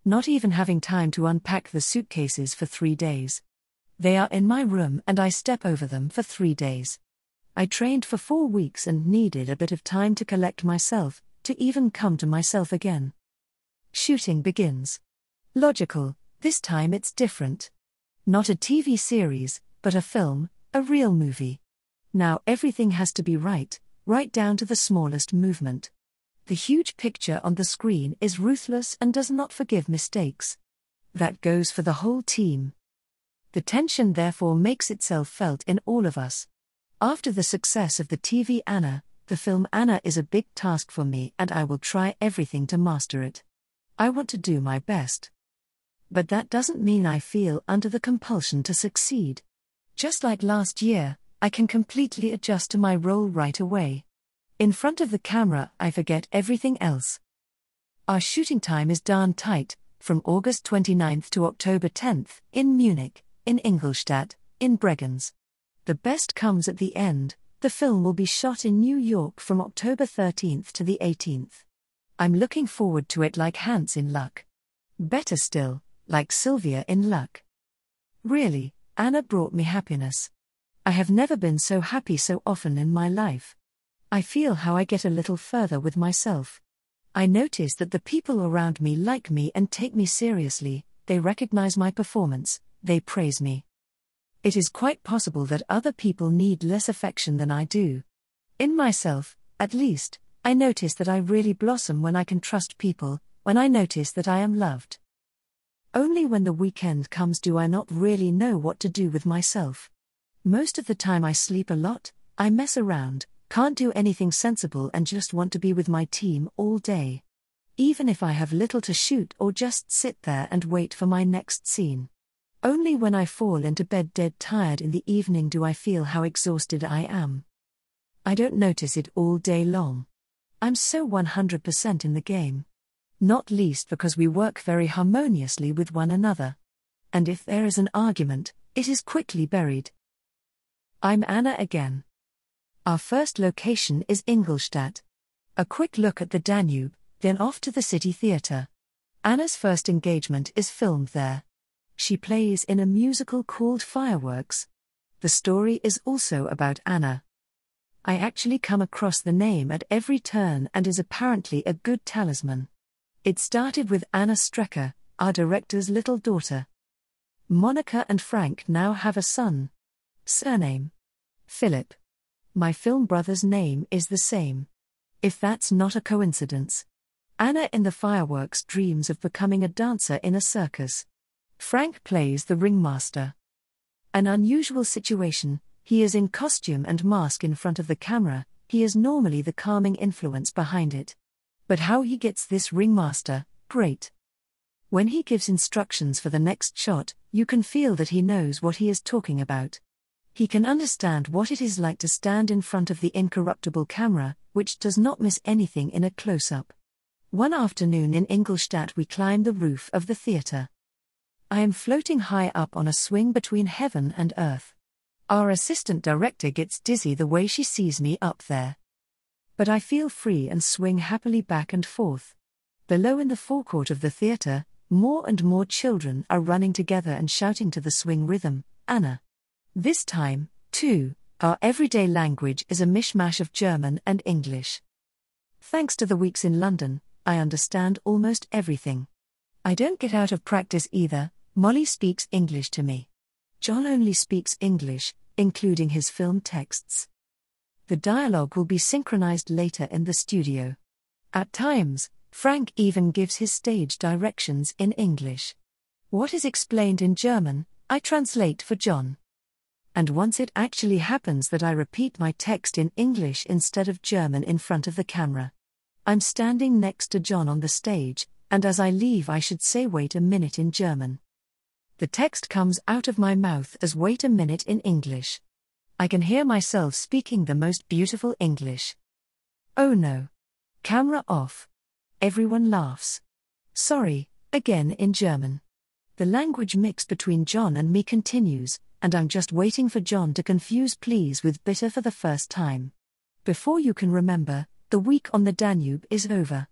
Not even having time to unpack the suitcases for 3 days. They are in my room and I step over them for 3 days. I trained for 4 weeks and needed a bit of time to collect myself, to even come to myself again. Shooting begins. Logical, this time it's different. Not a TV series, but a film, a real movie. Now everything has to be right down to the smallest movement. The huge picture on the screen is ruthless and does not forgive mistakes. That goes for the whole team. The tension therefore makes itself felt in all of us. After the success of the TV Anna, the film Anna is a big task for me and I will try everything to master it. I want to do my best. But that doesn't mean I feel under the compulsion to succeed. Just like last year, I can completely adjust to my role right away. In front of the camera, I forget everything else. Our shooting time is darn tight, from August 29th to October 10th, in Munich, in Ingolstadt, in Bregenz. The best comes at the end. The film will be shot in New York from October 13th to the 18th. I'm looking forward to it like Hans in Luck. Better still, like Silvia in Luck. Really, Anna brought me happiness. I have never been so happy so often in my life. I feel how I get a little further with myself. I notice that the people around me like me and take me seriously, they recognize my performance, they praise me. It is quite possible that other people need less affection than I do. In myself, at least, I notice that I really blossom when I can trust people, when I notice that I am loved. Only when the weekend comes do I not really know what to do with myself. Most of the time I sleep a lot, I mess around, can't do anything sensible and just want to be with my team all day. Even if I have little to shoot or just sit there and wait for my next scene. Only when I fall into bed dead tired in the evening do I feel how exhausted I am. I don't notice it all day long. I'm so 100% in the game. Not least because we work very harmoniously with one another. And if there is an argument, it is quickly buried. I'm Anna again. Our first location is Ingolstadt. A quick look at the Danube, then off to the city theatre. Anna's first engagement is filmed there. She plays in a musical called Fireworks. The story is also about Anna. I actually come across the name at every turn and is apparently a good talisman. It started with Anna Strecker, our director's little daughter. Monica and Frank now have a son. Surname: Philip. My film brother's name is the same. If that's not a coincidence. Anna in the Fireworks dreams of becoming a dancer in a circus. Frank plays the ringmaster. An unusual situation, he is in costume and mask in front of the camera, he is normally the calming influence behind it. But how he gets this ringmaster, great. When he gives instructions for the next shot, you can feel that he knows what he is talking about. He can understand what it is like to stand in front of the incorruptible camera, which does not miss anything in a close-up. One afternoon in Ingolstadt we climbed the roof of the theatre. I am floating high up on a swing between heaven and earth. Our assistant director gets dizzy the way she sees me up there. But I feel free and swing happily back and forth. Below in the forecourt of the theatre, more and more children are running together and shouting to the swing rhythm, Anna. This time, too, our everyday language is a mishmash of German and English. Thanks to the weeks in London, I understand almost everything. I don't get out of practice either. Molly speaks English to me. John only speaks English, including his film texts. The dialogue will be synchronized later in the studio. At times, Frank even gives his stage directions in English. What is explained in German, I translate for John. And once it actually happens that I repeat my text in English instead of German in front of the camera. I'm standing next to John on the stage, and as I leave I should say "wait a minute" in German. The text comes out of my mouth as "wait a minute" in English. I can hear myself speaking the most beautiful English. Oh no. Camera off. Everyone laughs. Sorry, again in German. The language mix between John and me continues, and I'm just waiting for John to confuse please with bitter for the first time. Before you can remember, the week on the Danube is over.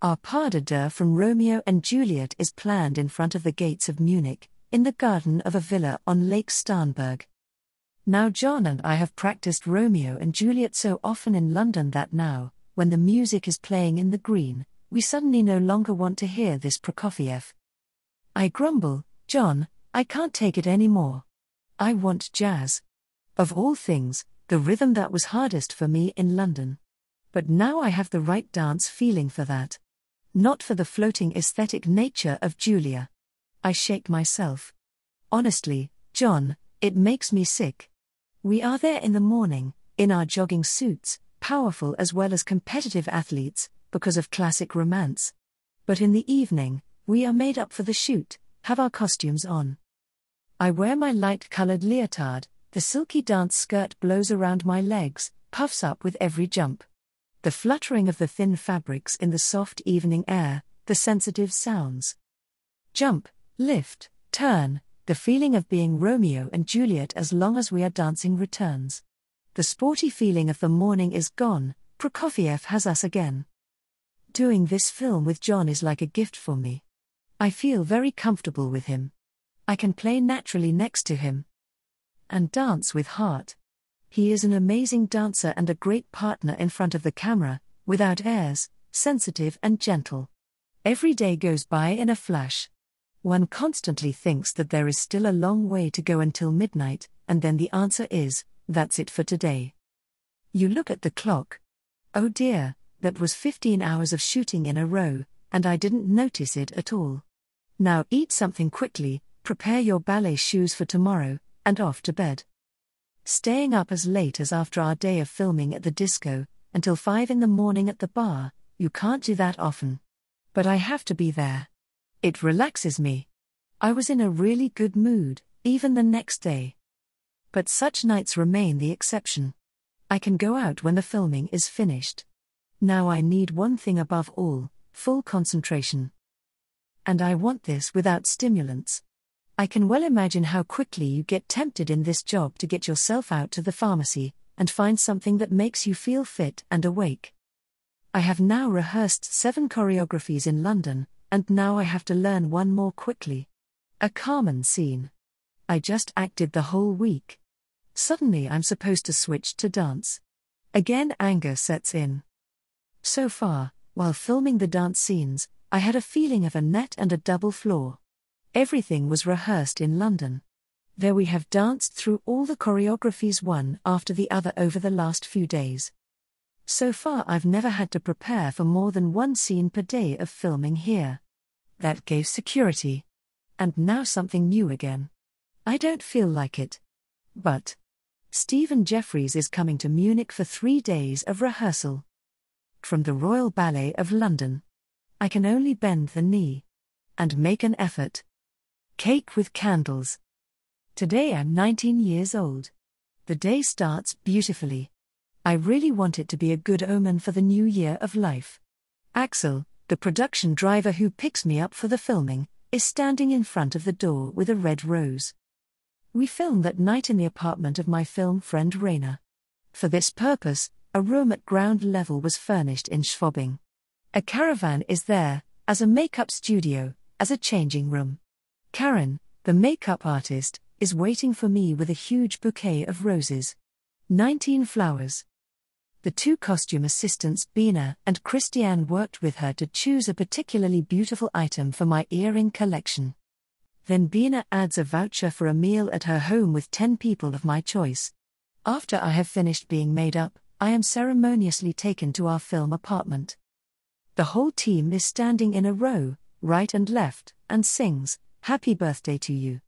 Our pas de deux from Romeo and Juliet is planned in front of the gates of Munich, in the garden of a villa on Lake Starnberg. Now John and I have practiced Romeo and Juliet so often in London that now, when the music is playing in the green, we suddenly no longer want to hear this Prokofiev. I grumble, John, I can't take it anymore. I want jazz. Of all things, the rhythm that was hardest for me in London. But now I have the right dance feeling for that. Not for the floating aesthetic nature of Julia. I shake myself. Honestly, John, it makes me sick. We are there in the morning, in our jogging suits, powerful as well as competitive athletes, because of classic romance. But in the evening, we are made up for the shoot, have our costumes on. I wear my light-colored leotard, the silky dance skirt blows around my legs, puffs up with every jump. The fluttering of the thin fabrics in the soft evening air, the sensitive sounds. Jump, lift, turn, the feeling of being Romeo and Juliet as long as we are dancing returns. The sporty feeling of the morning is gone, Prokofiev has us again. Doing this film with John is like a gift for me. I feel very comfortable with him. I can play naturally next to him. And dance with heart. He is an amazing dancer and a great partner in front of the camera, without airs, sensitive and gentle. Every day goes by in a flash. One constantly thinks that there is still a long way to go until midnight, and then the answer is, that's it for today. You look at the clock. Oh dear, that was 15 hours of shooting in a row, and I didn't notice it at all. Now eat something quickly, prepare your ballet shoes for tomorrow, and off to bed. Staying up as late as after our day of filming at the disco, until 5 in the morning at the bar, you can't do that often. But I have to be there. It relaxes me. I was in a really good mood, even the next day. But such nights remain the exception. I can go out when the filming is finished. Now I need one thing above all, full concentration. And I want this without stimulants. I can well imagine how quickly you get tempted in this job to get yourself out to the pharmacy, and find something that makes you feel fit and awake. I have now rehearsed 7 choreographies in London, and now I have to learn one more quickly. A Carmen scene. I just acted the whole week. Suddenly I'm supposed to switch to dance. Again anger sets in. So far, while filming the dance scenes, I had a feeling of a net and a double floor. Everything was rehearsed in London. There we have danced through all the choreographies one after the other over the last few days. So far I've never had to prepare for more than 1 scene per day of filming here. That gave security. And now something new again. I don't feel like it. But Stephen Jeffries is coming to Munich for 3 days of rehearsal. From the Royal Ballet of London. I can only bend the knee. And make an effort. Cake with candles. Today I'm 19 years old. The day starts beautifully. I really want it to be a good omen for the new year of life. Axel, the production driver who picks me up for the filming, is standing in front of the door with a red rose. We filmed that night in the apartment of my film friend Raina. For this purpose, a room at ground level was furnished in Schwabing. A caravan is there, as a makeup studio, as a changing room. Karen, the makeup artist, is waiting for me with a huge bouquet of roses. 19 flowers. The two costume assistants Bina and Christiane worked with her to choose a particularly beautiful item for my earring collection. Then Bina adds a voucher for a meal at her home with 10 people of my choice. After I have finished being made up, I am ceremoniously taken to our film apartment. The whole team is standing in a row, right and left, and sings, "Happy Birthday to You."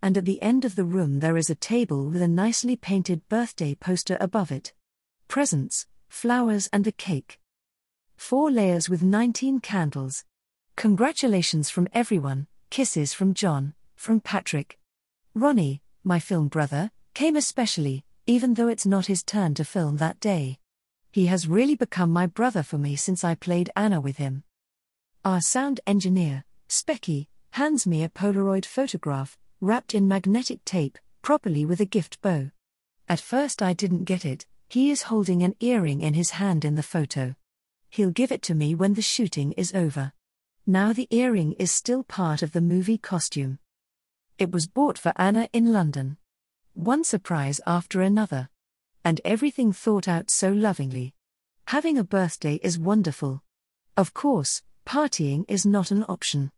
And at the end of the room there is a table with a nicely painted birthday poster above it. Presents, flowers and a cake. 4 layers with 19 candles. Congratulations from everyone, kisses from John, from Patrick. Ronnie, my film brother, came especially, even though it's not his turn to film that day. He has really become my brother for me since I played Anna with him. Our sound engineer, Specky, hands me a Polaroid photograph, wrapped in magnetic tape, properly with a gift bow. At first I didn't get it, he is holding an earring in his hand in the photo. He'll give it to me when the shooting is over. Now the earring is still part of the movie costume. It was bought for Anna in London. One surprise after another. And everything thought out so lovingly. Having a birthday is wonderful. Of course, partying is not an option.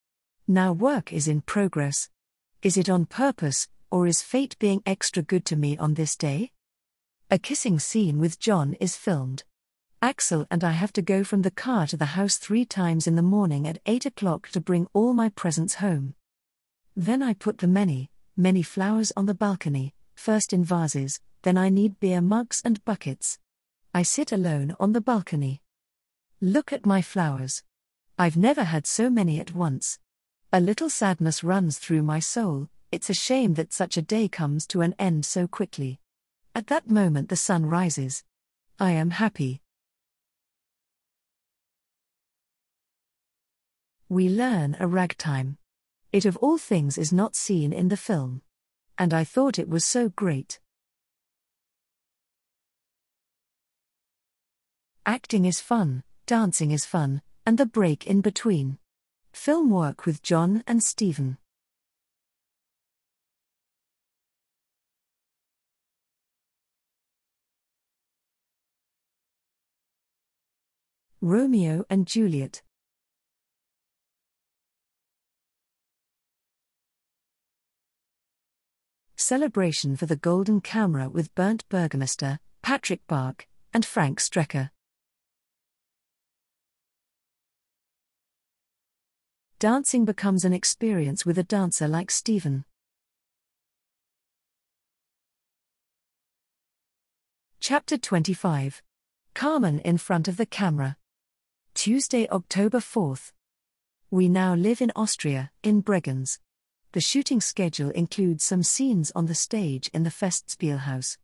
Now work is in progress. Is it on purpose, or is fate being extra good to me on this day? A kissing scene with John is filmed. Axel and I have to go from the car to the house 3 times in the morning at 8 o'clock to bring all my presents home. Then I put the many flowers on the balcony, first in vases, then I need beer mugs and buckets. I sit alone on the balcony. Look at my flowers. I've never had so many at once. A little sadness runs through my soul, it's a shame that such a day comes to an end so quickly. At that moment the sun rises. I am happy. We learn a ragtime. It of all things is not seen in the film. And I thought it was so great. Acting is fun, dancing is fun, and the break in between. Film work with John and Stephen. Romeo and Juliet. Celebration for the Golden Camera with Bernd Burgermeister, Patrick Bach, and Frank Strecker. Dancing becomes an experience with a dancer like Stephen. Chapter 25. Carmen in front of the camera. Tuesday, October 4th. We now live in Austria, in Bregenz. The shooting schedule includes some scenes on the stage in the Festspielhaus.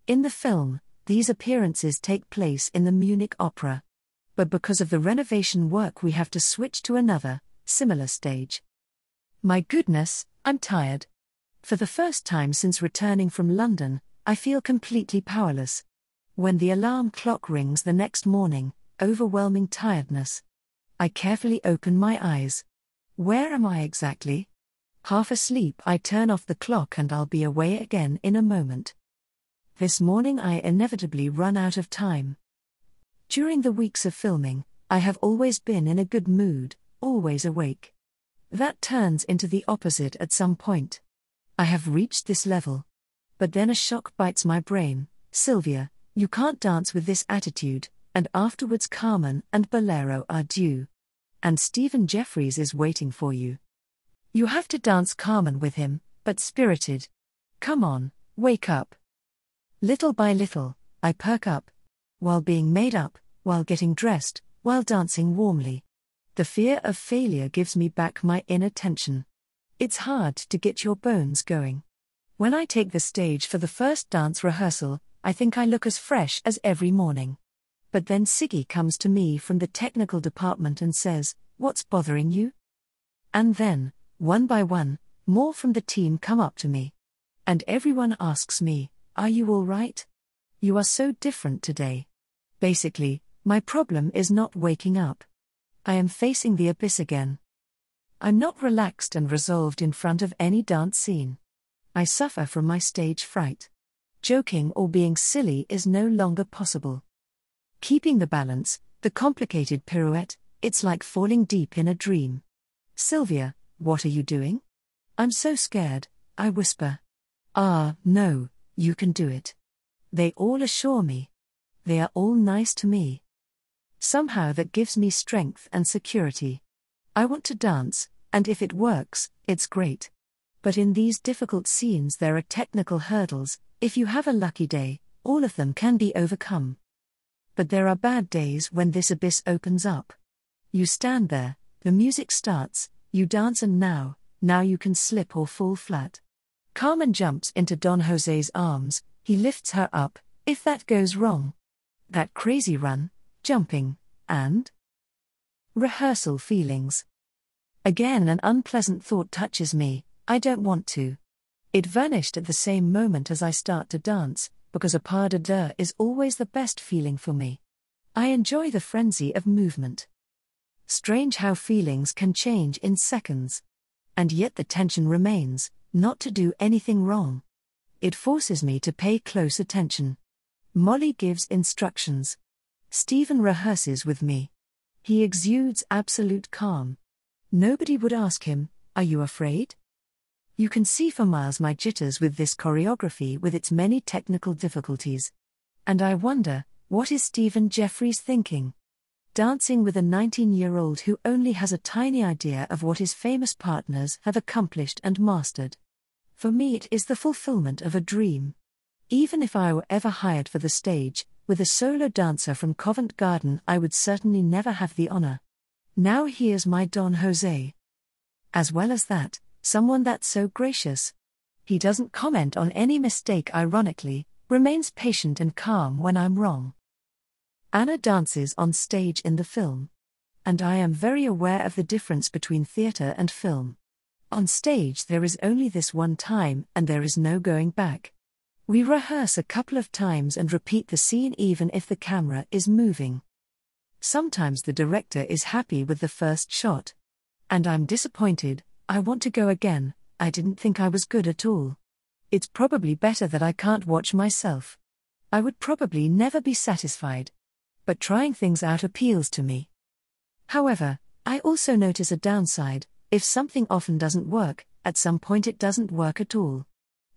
In the film, these appearances take place in the Munich Opera. But because of the renovation work we have to switch to another, similar stage. My goodness, I'm tired. For the first time since returning from London, I feel completely powerless. When the alarm clock rings the next morning, overwhelming tiredness. I carefully open my eyes. Where am I exactly? Half asleep, I turn off the clock and I'll be away again in a moment. This morning I inevitably run out of time. During the weeks of filming, I have always been in a good mood, always awake. That turns into the opposite at some point. I have reached this level. But then a shock bites my brain. Silvia, you can't dance with this attitude, and afterwards Carmen and Bolero are due. And Stephen Jeffries is waiting for you. You have to dance Carmen with him, but spirited. Come on, wake up. Little by little, I perk up. While being made up, while getting dressed, while dancing warmly. The fear of failure gives me back my inner tension. It's hard to get your bones going. When I take the stage for the first dance rehearsal, I think I look as fresh as every morning. But then Siggy comes to me from the technical department and says, "What's bothering you?" And then, one by one, more from the team come up to me. And everyone asks me, "Are you all right? You are so different today." Basically, my problem is not waking up. I am facing the abyss again. I'm not relaxed and resolved in front of any dance scene. I suffer from my stage fright. Joking or being silly is no longer possible. Keeping the balance, the complicated pirouette, it's like falling deep in a dream. "Silvia, what are you doing?" "I'm so scared," I whisper. "Ah, no, you can do it." They all assure me. They are all nice to me. Somehow that gives me strength and security. I want to dance, and if it works, it's great. But in these difficult scenes there are technical hurdles. If you have a lucky day, all of them can be overcome. But there are bad days when this abyss opens up. You stand there, the music starts, you dance, and now you can slip or fall flat. Carmen jumps into Don Jose's arms, he lifts her up. If that goes wrong, that crazy run, jumping, and rehearsal feelings. Again an unpleasant thought touches me. I don't want to. It vanished at the same moment as I start to dance, because a pas de deux is always the best feeling for me. I enjoy the frenzy of movement. Strange how feelings can change in seconds. And yet the tension remains, not to do anything wrong. It forces me to pay close attention. Molly gives instructions. Stephen rehearses with me. He exudes absolute calm. Nobody would ask him, "Are you afraid?" You can see for miles my jitters with this choreography with its many technical difficulties. And I wonder, what is Stephen Jeffries thinking? Dancing with a 19-year-old who only has a tiny idea of what his famous partners have accomplished and mastered. For me it is the fulfillment of a dream. Even if I were ever hired for the stage, with a solo dancer from Covent Garden, I would certainly never have the honor. Now here's my Don Jose. As well as that, someone that's so gracious. He doesn't comment on any mistake ironically, remains patient and calm when I'm wrong. Anna dances on stage in the film. And I am very aware of the difference between theatre and film. On stage there is only this one time and there is no going back. We rehearse a couple of times and repeat the scene even if the camera is moving. Sometimes the director is happy with the first shot. And I'm disappointed. I want to go again. I didn't think I was good at all. It's probably better that I can't watch myself. I would probably never be satisfied. But trying things out appeals to me. However, I also notice a downside. If something often doesn't work, at some point it doesn't work at all.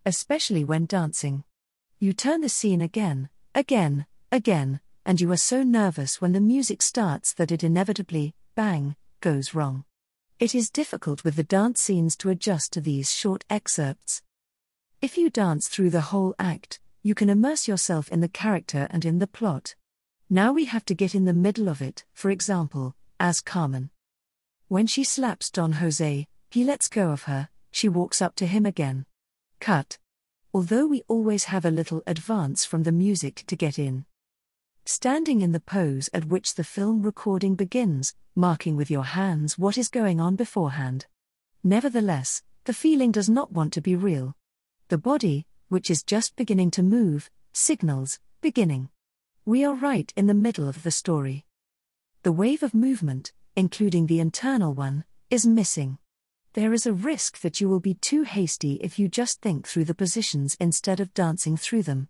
Especially when dancing. You turn the scene again, and you are so nervous when the music starts that it inevitably, bang, goes wrong. It is difficult with the dance scenes to adjust to these short excerpts. If you dance through the whole act, you can immerse yourself in the character and in the plot. Now we have to get in the middle of it, for example, as Carmen. When she slaps Don Jose, he lets go of her, she walks up to him again. Cut. Although we always have a little advance from the music to get in. Standing in the pose at which the film recording begins, marking with your hands what is going on beforehand. Nevertheless, the feeling does not want to be real. The body, which is just beginning to move, signals, beginning. We are right in the middle of the story. The wave of movement, including the internal one, is missing. There is a risk that you will be too hasty if you just think through the positions instead of dancing through them.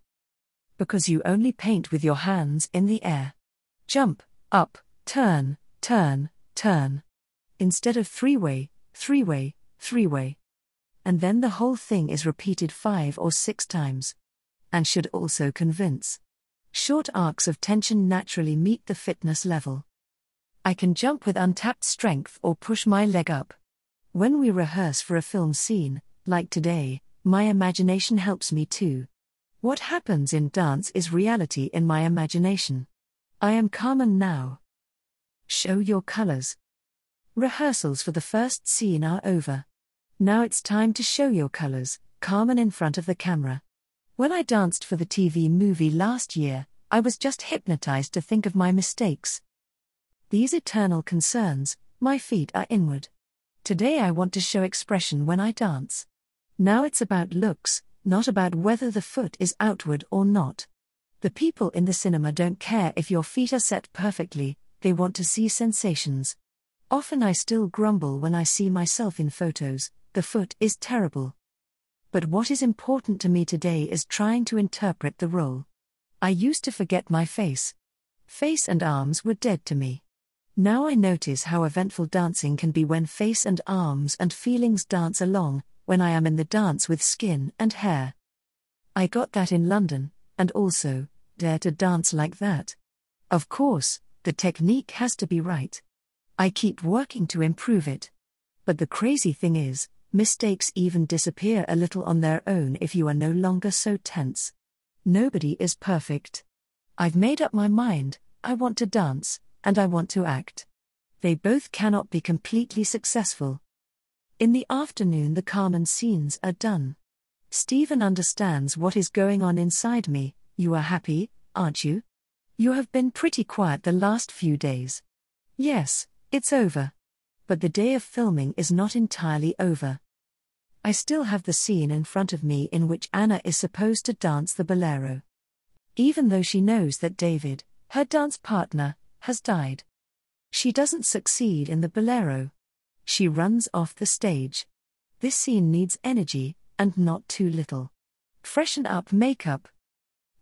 Because you only paint with your hands in the air. Jump, up, turn, turn, turn. Instead of three-way, three-way, three-way. And then the whole thing is repeated 5 or 6 times. And should also convince. Short arcs of tension naturally meet the fitness level. I can jump with untapped strength or push my leg up. When we rehearse for a film scene, like today, my imagination helps me too. What happens in dance is reality in my imagination. I am Carmen now. Show your colors. Rehearsals for the first scene are over. Now it's time to show your colors, Carmen in front of the camera. When I danced for the TV movie last year, I was just hypnotized to think of my mistakes. These eternal concerns, my feet are inward. Today I want to show expression when I dance. Now it's about looks, not about whether the foot is outward or not. The people in the cinema don't care if your feet are set perfectly, they want to see sensations. Often I still grumble when I see myself in photos, the foot is terrible. But what is important to me today is trying to interpret the role. I used to forget my face. Face and arms were dead to me. Now I notice how eventful dancing can be when face and arms and feelings dance along, when I am in the dance with skin and hair. I got that in London, and also, dare to dance like that. Of course, the technique has to be right. I keep working to improve it. But the crazy thing is, mistakes even disappear a little on their own if you are no longer so tense. Nobody is perfect. I've made up my mind, I want to dance, and I want to act. They both cannot be completely successful. In the afternoon the Carmen scenes are done. Stephen understands what is going on inside me. You are happy, aren't you? You have been pretty quiet the last few days. Yes, it's over. But the day of filming is not entirely over. I still have the scene in front of me in which Anna is supposed to dance the bolero. Even though she knows that David, her dance partner, has died. She doesn't succeed in the bolero. She runs off the stage. This scene needs energy, and not too little. Freshen up makeup.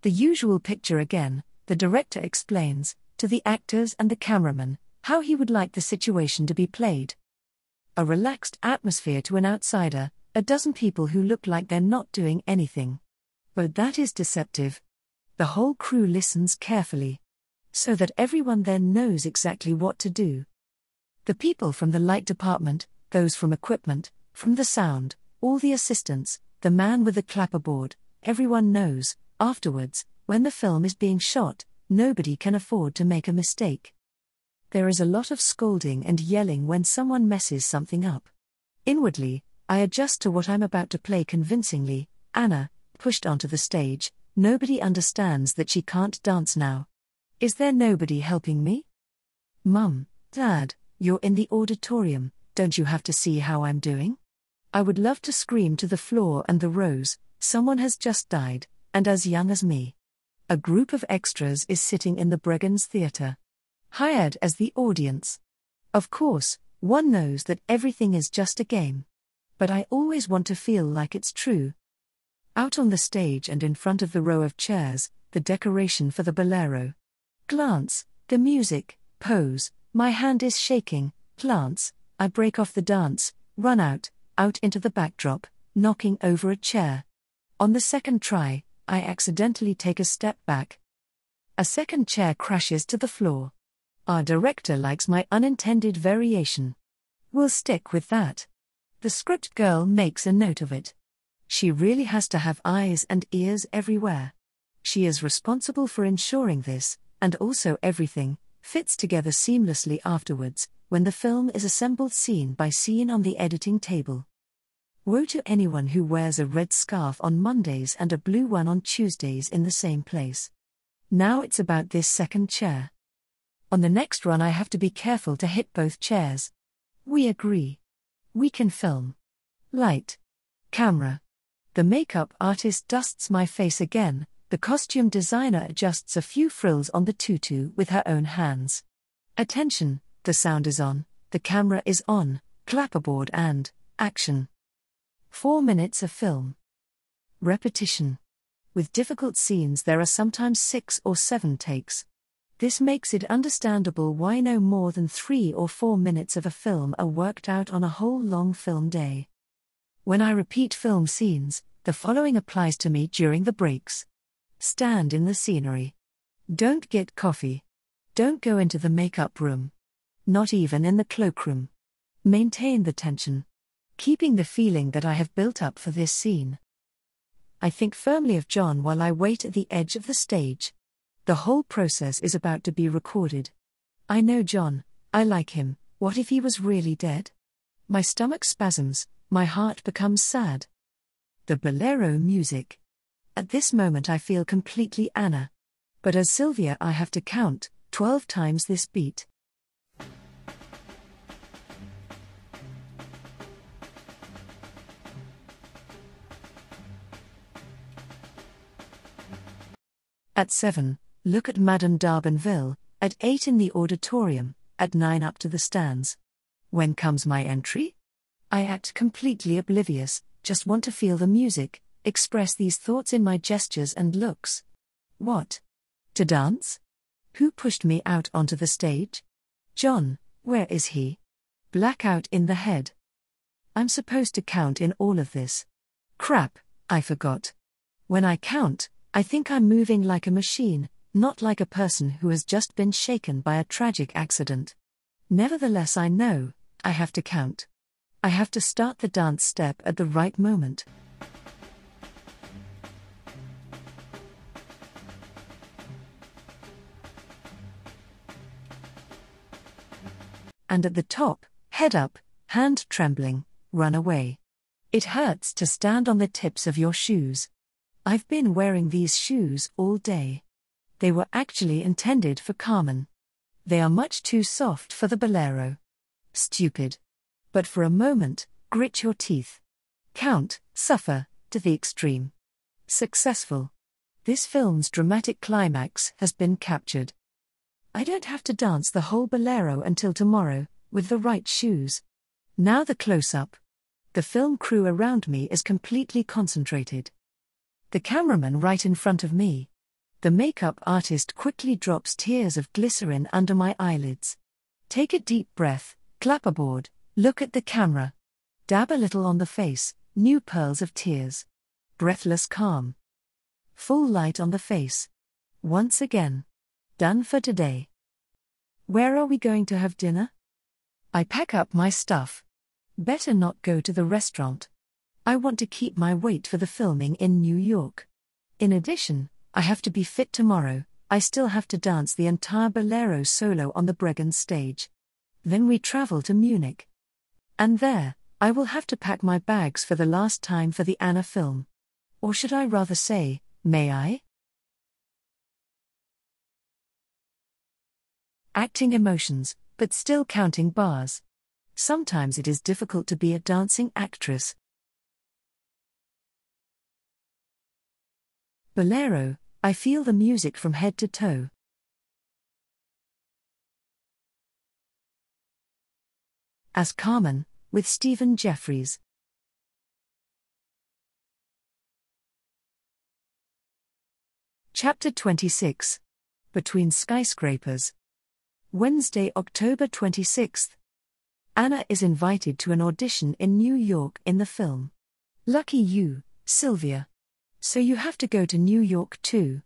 The usual picture again, the director explains, to the actors and the cameraman, how he would like the situation to be played. A relaxed atmosphere to an outsider, a dozen people who look like they're not doing anything. But that is deceptive. The whole crew listens carefully. So that everyone then knows exactly what to do. The people from the light department, those from equipment, from the sound, all the assistants, the man with the clapperboard, everyone knows, afterwards, when the film is being shot, nobody can afford to make a mistake. There is a lot of scolding and yelling when someone messes something up. Inwardly, I adjust to what I'm about to play convincingly. Anna, pushed onto the stage, nobody understands that she can't dance now. Is there nobody helping me? Mum, Dad, you're in the auditorium, don't you have to see how I'm doing? I would love to scream to the floor and the rows, someone has just died, and as young as me. A group of extras is sitting in the Bregan's Theatre. Hired as the audience. Of course, one knows that everything is just a game. But I always want to feel like it's true. Out on the stage and in front of the row of chairs, the decoration for the bolero. Glance, the music, pose, my hand is shaking, glance, I break off the dance, run out into the backdrop, knocking over a chair. On the second try, I accidentally take a step back. A second chair crashes to the floor. Our director likes my unintended variation. We'll stick with that. The script girl makes a note of it. She really has to have eyes and ears everywhere. She is responsible for ensuring this, and also everything, fits together seamlessly afterwards, when the film is assembled scene by scene on the editing table. Woe to anyone who wears a red scarf on Mondays and a blue one on Tuesdays in the same place. Now it's about this second chair. On the next run I have to be careful to hit both chairs. We agree. We can film. Light. Camera. The makeup artist dusts my face again, the costume designer adjusts a few frills on the tutu with her own hands. Attention, the sound is on, the camera is on, clapperboard and, action. 4 minutes of film. Repetition. With difficult scenes there are sometimes 6 or 7 takes. This makes it understandable why no more than 3 or 4 minutes of a film are worked out on a whole long film day. When I repeat film scenes, the following applies to me during the breaks. Stand in the scenery. Don't get coffee. Don't go into the makeup room. Not even in the cloakroom. Maintain the tension. Keeping the feeling that I have built up for this scene. I think firmly of John while I wait at the edge of the stage. The whole process is about to be recorded. I know John, I like him, what if he was really dead? My stomach spasms, my heart becomes sad. The bolero music. At this moment I feel completely Anna. But as Silvia I have to count 12 times this beat. At 7, look at Madame d'Arbanville, at 8 in the auditorium, at 9 up to the stands. When comes my entry? I act completely oblivious, just want to feel the music, express these thoughts in my gestures and looks. What? To dance? Who pushed me out onto the stage? John, where is he? Blackout in the head. I'm supposed to count in all of this. Crap, I forgot. When I count, I think I'm moving like a machine, not like a person who has just been shaken by a tragic accident. Nevertheless, I know, I have to count. I have to start the dance step at the right moment. And at the top, head up, hand trembling, run away. It hurts to stand on the tips of your shoes. I've been wearing these shoes all day. They were actually intended for Carmen. They are much too soft for the bolero. Stupid. But for a moment, grit your teeth. Count, suffer, to the extreme. Successful. This film's dramatic climax has been captured. I don't have to dance the whole bolero until tomorrow, with the right shoes. Now the close-up. The film crew around me is completely concentrated. The cameraman right in front of me. The makeup artist quickly drops tears of glycerin under my eyelids. Take a deep breath, clap aboard, look at the camera. Dab a little on the face, new pearls of tears. Breathless calm. Full light on the face. Once again. Done for today. Where are we going to have dinner? I pack up my stuff. Better not go to the restaurant. I want to keep my weight for the filming in New York. In addition, I have to be fit tomorrow. I still have to dance the entire bolero solo on the Bregan stage. Then we travel to Munich. And there, I will have to pack my bags for the last time for the Anna film. Or should I rather say, may I? Acting emotions, but still counting bars. Sometimes it is difficult to be a dancing actress. Bolero, I feel the music from head to toe. As Carmen, with Stephen Jeffries. Chapter 26. Between Skyscrapers. Wednesday, October 26th. Anna is invited to an audition in New York in the film. Lucky you, Silvia. So you have to go to New York too.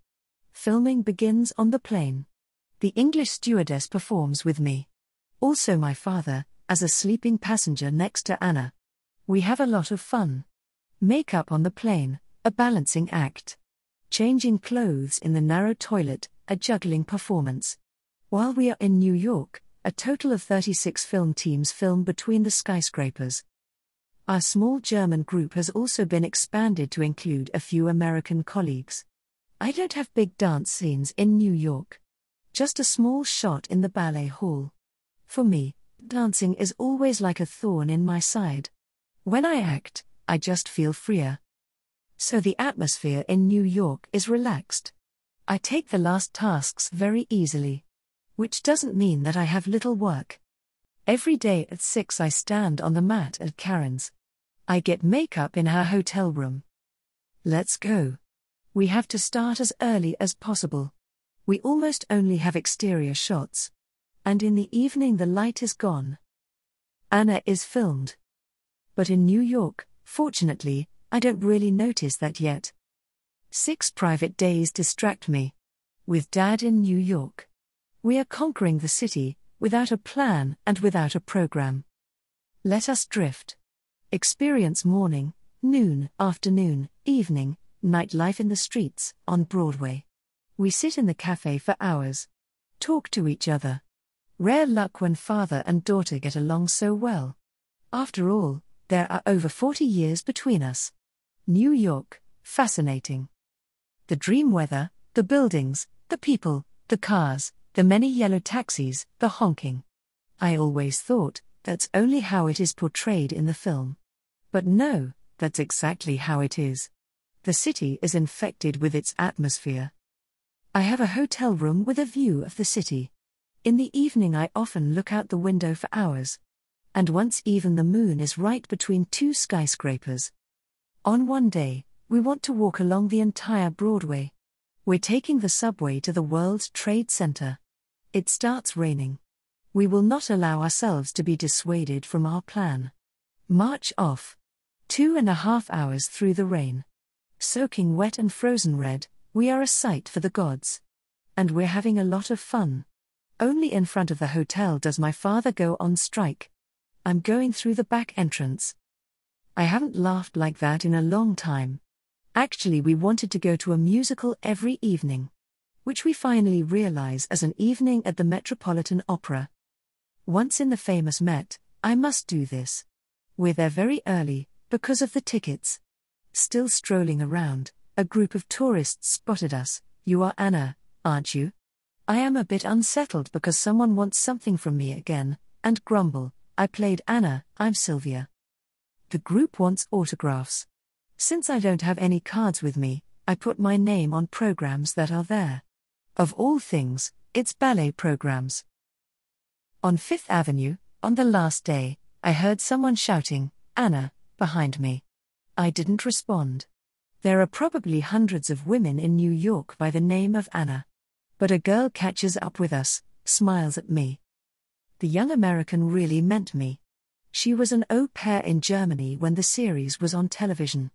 Filming begins on the plane. The English stewardess performs with me. Also my father, as a sleeping passenger next to Anna. We have a lot of fun. Makeup on the plane, a balancing act. Changing clothes in the narrow toilet, a juggling performance. While we are in New York, a total of 36 film teams film between the skyscrapers. Our small German group has also been expanded to include a few American colleagues. I don't have big dance scenes in New York. Just a small shot in the ballet hall. For me, dancing is always like a thorn in my side. When I act, I just feel freer. So the atmosphere in New York is relaxed. I take the last tasks very easily. Which doesn't mean that I have little work. Every day at 6 I stand on the mat at Karen's. I get makeup in her hotel room. Let's go. We have to start as early as possible. We almost only have exterior shots. And in the evening the light is gone. Anna is filmed. But in New York, fortunately, I don't really notice that yet. 6 private days distract me. With Dad in New York. We are conquering the city, without a plan and without a program. Let us drift. Experience morning, noon, afternoon, evening, nightlife in the streets, on Broadway. We sit in the cafe for hours. Talk to each other. Rare luck when father and daughter get along so well. After all, there are over 40 years between us. New York, fascinating. The dream weather, the buildings, the people, the cars, the many yellow taxis, the honking. I always thought, that's only how it is portrayed in the film. But no, that's exactly how it is. The city is infected with its atmosphere. I have a hotel room with a view of the city. In the evening I often look out the window for hours. And once even the moon is right between two skyscrapers. On one day, we want to walk along the entire Broadway. We're taking the subway to the World Trade Center. It starts raining. We will not allow ourselves to be dissuaded from our plan. March off. 2.5 hours through the rain. Soaking wet and frozen red, we are a sight for the gods. And we're having a lot of fun. Only in front of the hotel does my father go on strike. I'm going through the back entrance. I haven't laughed like that in a long time. Actually, we wanted to go to a musical every evening, which we finally realize as an evening at the Metropolitan Opera. Once in the famous Met, I must do this. We're there very early, because of the tickets. Still strolling around, a group of tourists spotted us. "You are Anna, aren't you?" I am a bit unsettled because someone wants something from me again, and grumble, "I played Anna, I'm Silvia." The group wants autographs. Since I don't have any cards with me, I put my name on programs that are there. Of all things, it's ballet programs. On Fifth Avenue, on the last day, I heard someone shouting, "Anna," behind me. I didn't respond. There are probably hundreds of women in New York by the name of Anna. But a girl catches up with us, smiles at me. The young American really meant me. She was an au pair in Germany when the series was on television.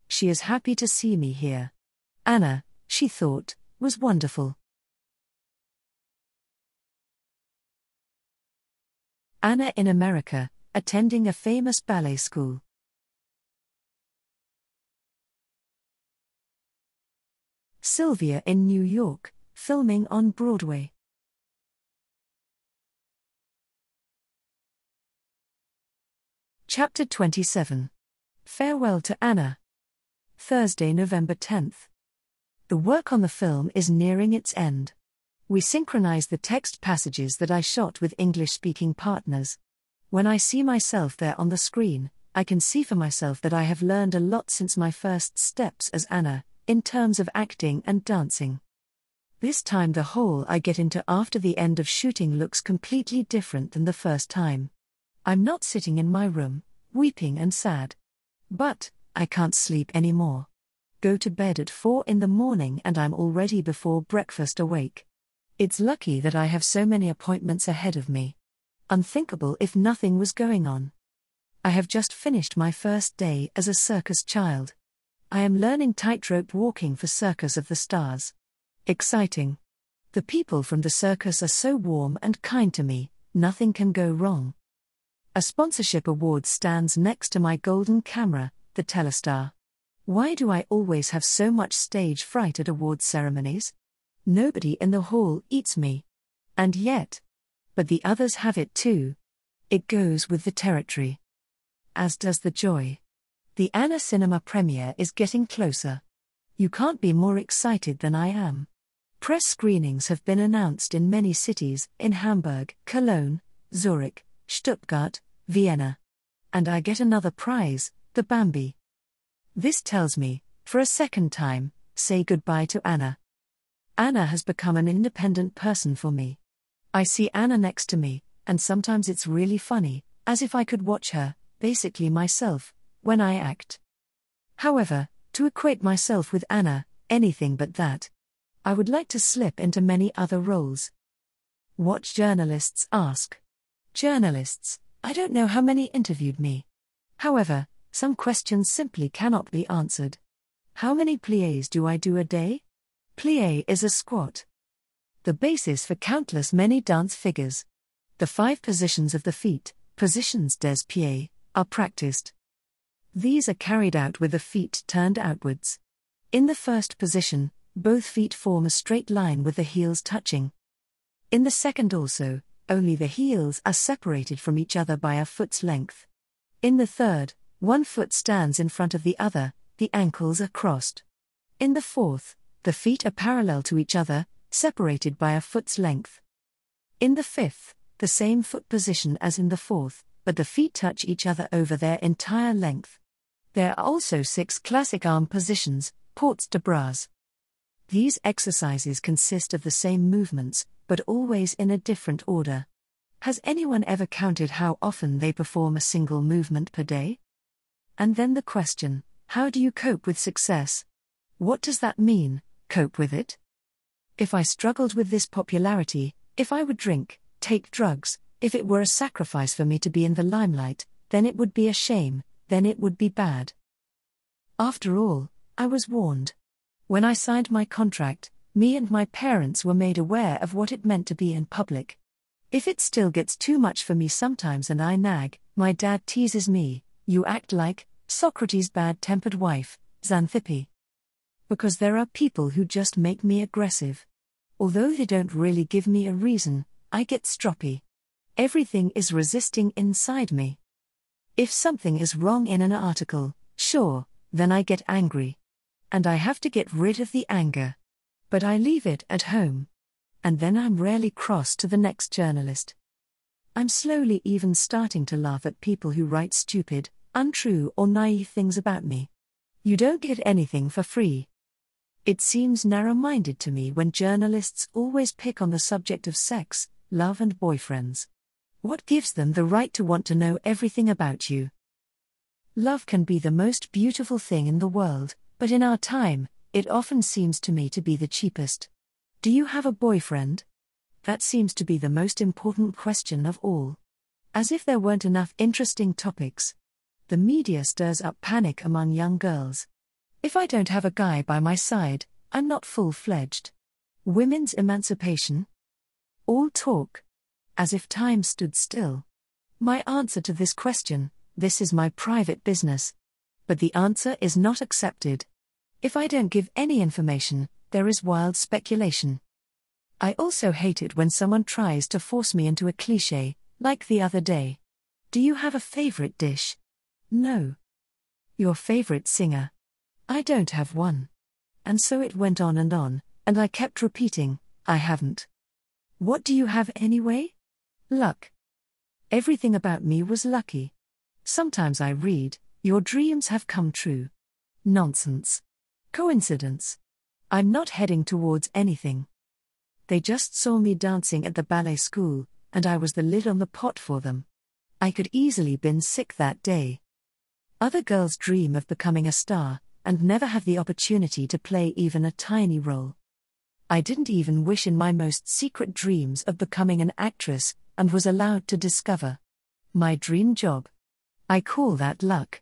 She is happy to see me here. Anna, she thought, was wonderful. Anna in America, attending a famous ballet school. Silvia in New York, filming on Broadway. Chapter 27. Farewell to Anna. Thursday, November 10th. The work on the film is nearing its end. We synchronize the text passages that I shot with English-speaking partners. When I see myself there on the screen, I can see for myself that I have learned a lot since my first steps as Anna, in terms of acting and dancing. This time the hole I get into after the end of shooting looks completely different than the first time. I'm not sitting in my room, weeping and sad. But I can't sleep anymore. Go to bed at 4 in the morning and I'm already before breakfast awake. It's lucky that I have so many appointments ahead of me. Unthinkable if nothing was going on. I have just finished my first day as a circus child. I am learning tightrope walking for Circus of the Stars. Exciting. The people from the circus are so warm and kind to me, nothing can go wrong. A sponsorship award stands next to my golden camera, the Telestar. Why do I always have so much stage fright at awards ceremonies? Nobody in the hall eats me. And yet. But the others have it too. It goes with the territory. As does the joy. The Anna cinema premiere is getting closer. You can't be more excited than I am. Press screenings have been announced in many cities, in Hamburg, Cologne, Zurich, Stuttgart, Vienna. And I get another prize, the Bambi. This tells me, for a second time, say goodbye to Anna. Anna has become an independent person for me. I see Anna next to me, and sometimes it's really funny, as if I could watch her, basically myself, when I act. However, to equate myself with Anna, anything but that. I would like to slip into many other roles. What journalists ask. Journalists, I don't know how many interviewed me. However, some questions simply cannot be answered. How many pliés do I do a day? Plié is a squat. The basis for countless many dance figures. The 5 positions of the feet, positions des pieds, are practiced. These are carried out with the feet turned outwards. In the first position, both feet form a straight line with the heels touching. In the second also, only the heels are separated from each other by a foot's length. In the third, one foot stands in front of the other, the ankles are crossed. In the fourth, the feet are parallel to each other, separated by a foot's length. In the fifth, the same foot position as in the fourth, but the feet touch each other over their entire length. There are also 6 classic arm positions, portes de bras. These exercises consist of the same movements, but always in a different order. Has anyone ever counted how often they perform a single movement per day? And then the question, how do you cope with success? What does that mean, cope with it? If I struggled with this popularity, if I would drink, take drugs, if it were a sacrifice for me to be in the limelight, then it would be a shame, then it would be bad. After all, I was warned. When I signed my contract, me and my parents were made aware of what it meant to be in public. If it still gets too much for me sometimes and I nag, my dad teases me, you act like Socrates' bad-tempered wife, Xanthippe. Because there are people who just make me aggressive. Although they don't really give me a reason, I get stroppy. Everything is resisting inside me. If something is wrong in an article, sure, then I get angry. And I have to get rid of the anger. But I leave it at home. And then I'm rarely cross to the next journalist. I'm slowly even starting to laugh at people who write stupid, untrue or naive things about me. You don't get anything for free. It seems narrow-minded to me when journalists always pick on the subject of sex, love and boyfriends. What gives them the right to want to know everything about you? Love can be the most beautiful thing in the world, but in our time, it often seems to me to be the cheapest. Do you have a boyfriend? That seems to be the most important question of all. As if there weren't enough interesting topics. The media stirs up panic among young girls. If I don't have a guy by my side, I'm not full-fledged. Women's emancipation? All talk. As if time stood still. My answer to this question, this is my private business. But the answer is not accepted. If I don't give any information, there is wild speculation. I also hate it when someone tries to force me into a cliché, like the other day. Do you have a favorite dish? No. Your favorite singer? I don't have one. And so it went on, and I kept repeating, I haven't. What do you have anyway? Luck. Everything about me was lucky. Sometimes I read, your dreams have come true. Nonsense. Coincidence. I'm not heading towards anything. They just saw me dancing at the ballet school, and I was the lid on the pot for them. I could easily been sick that day. Other girls dream of becoming a star, and never have the opportunity to play even a tiny role. I didn't even wish in my most secret dreams of becoming an actress, and was allowed to discover my dream job. I call that luck.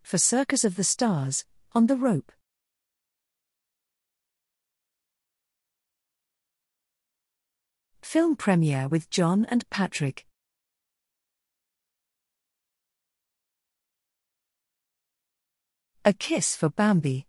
For Circus of the Stars, on the Rope. Film premiere with John and Patrick. A Kiss for Bambi.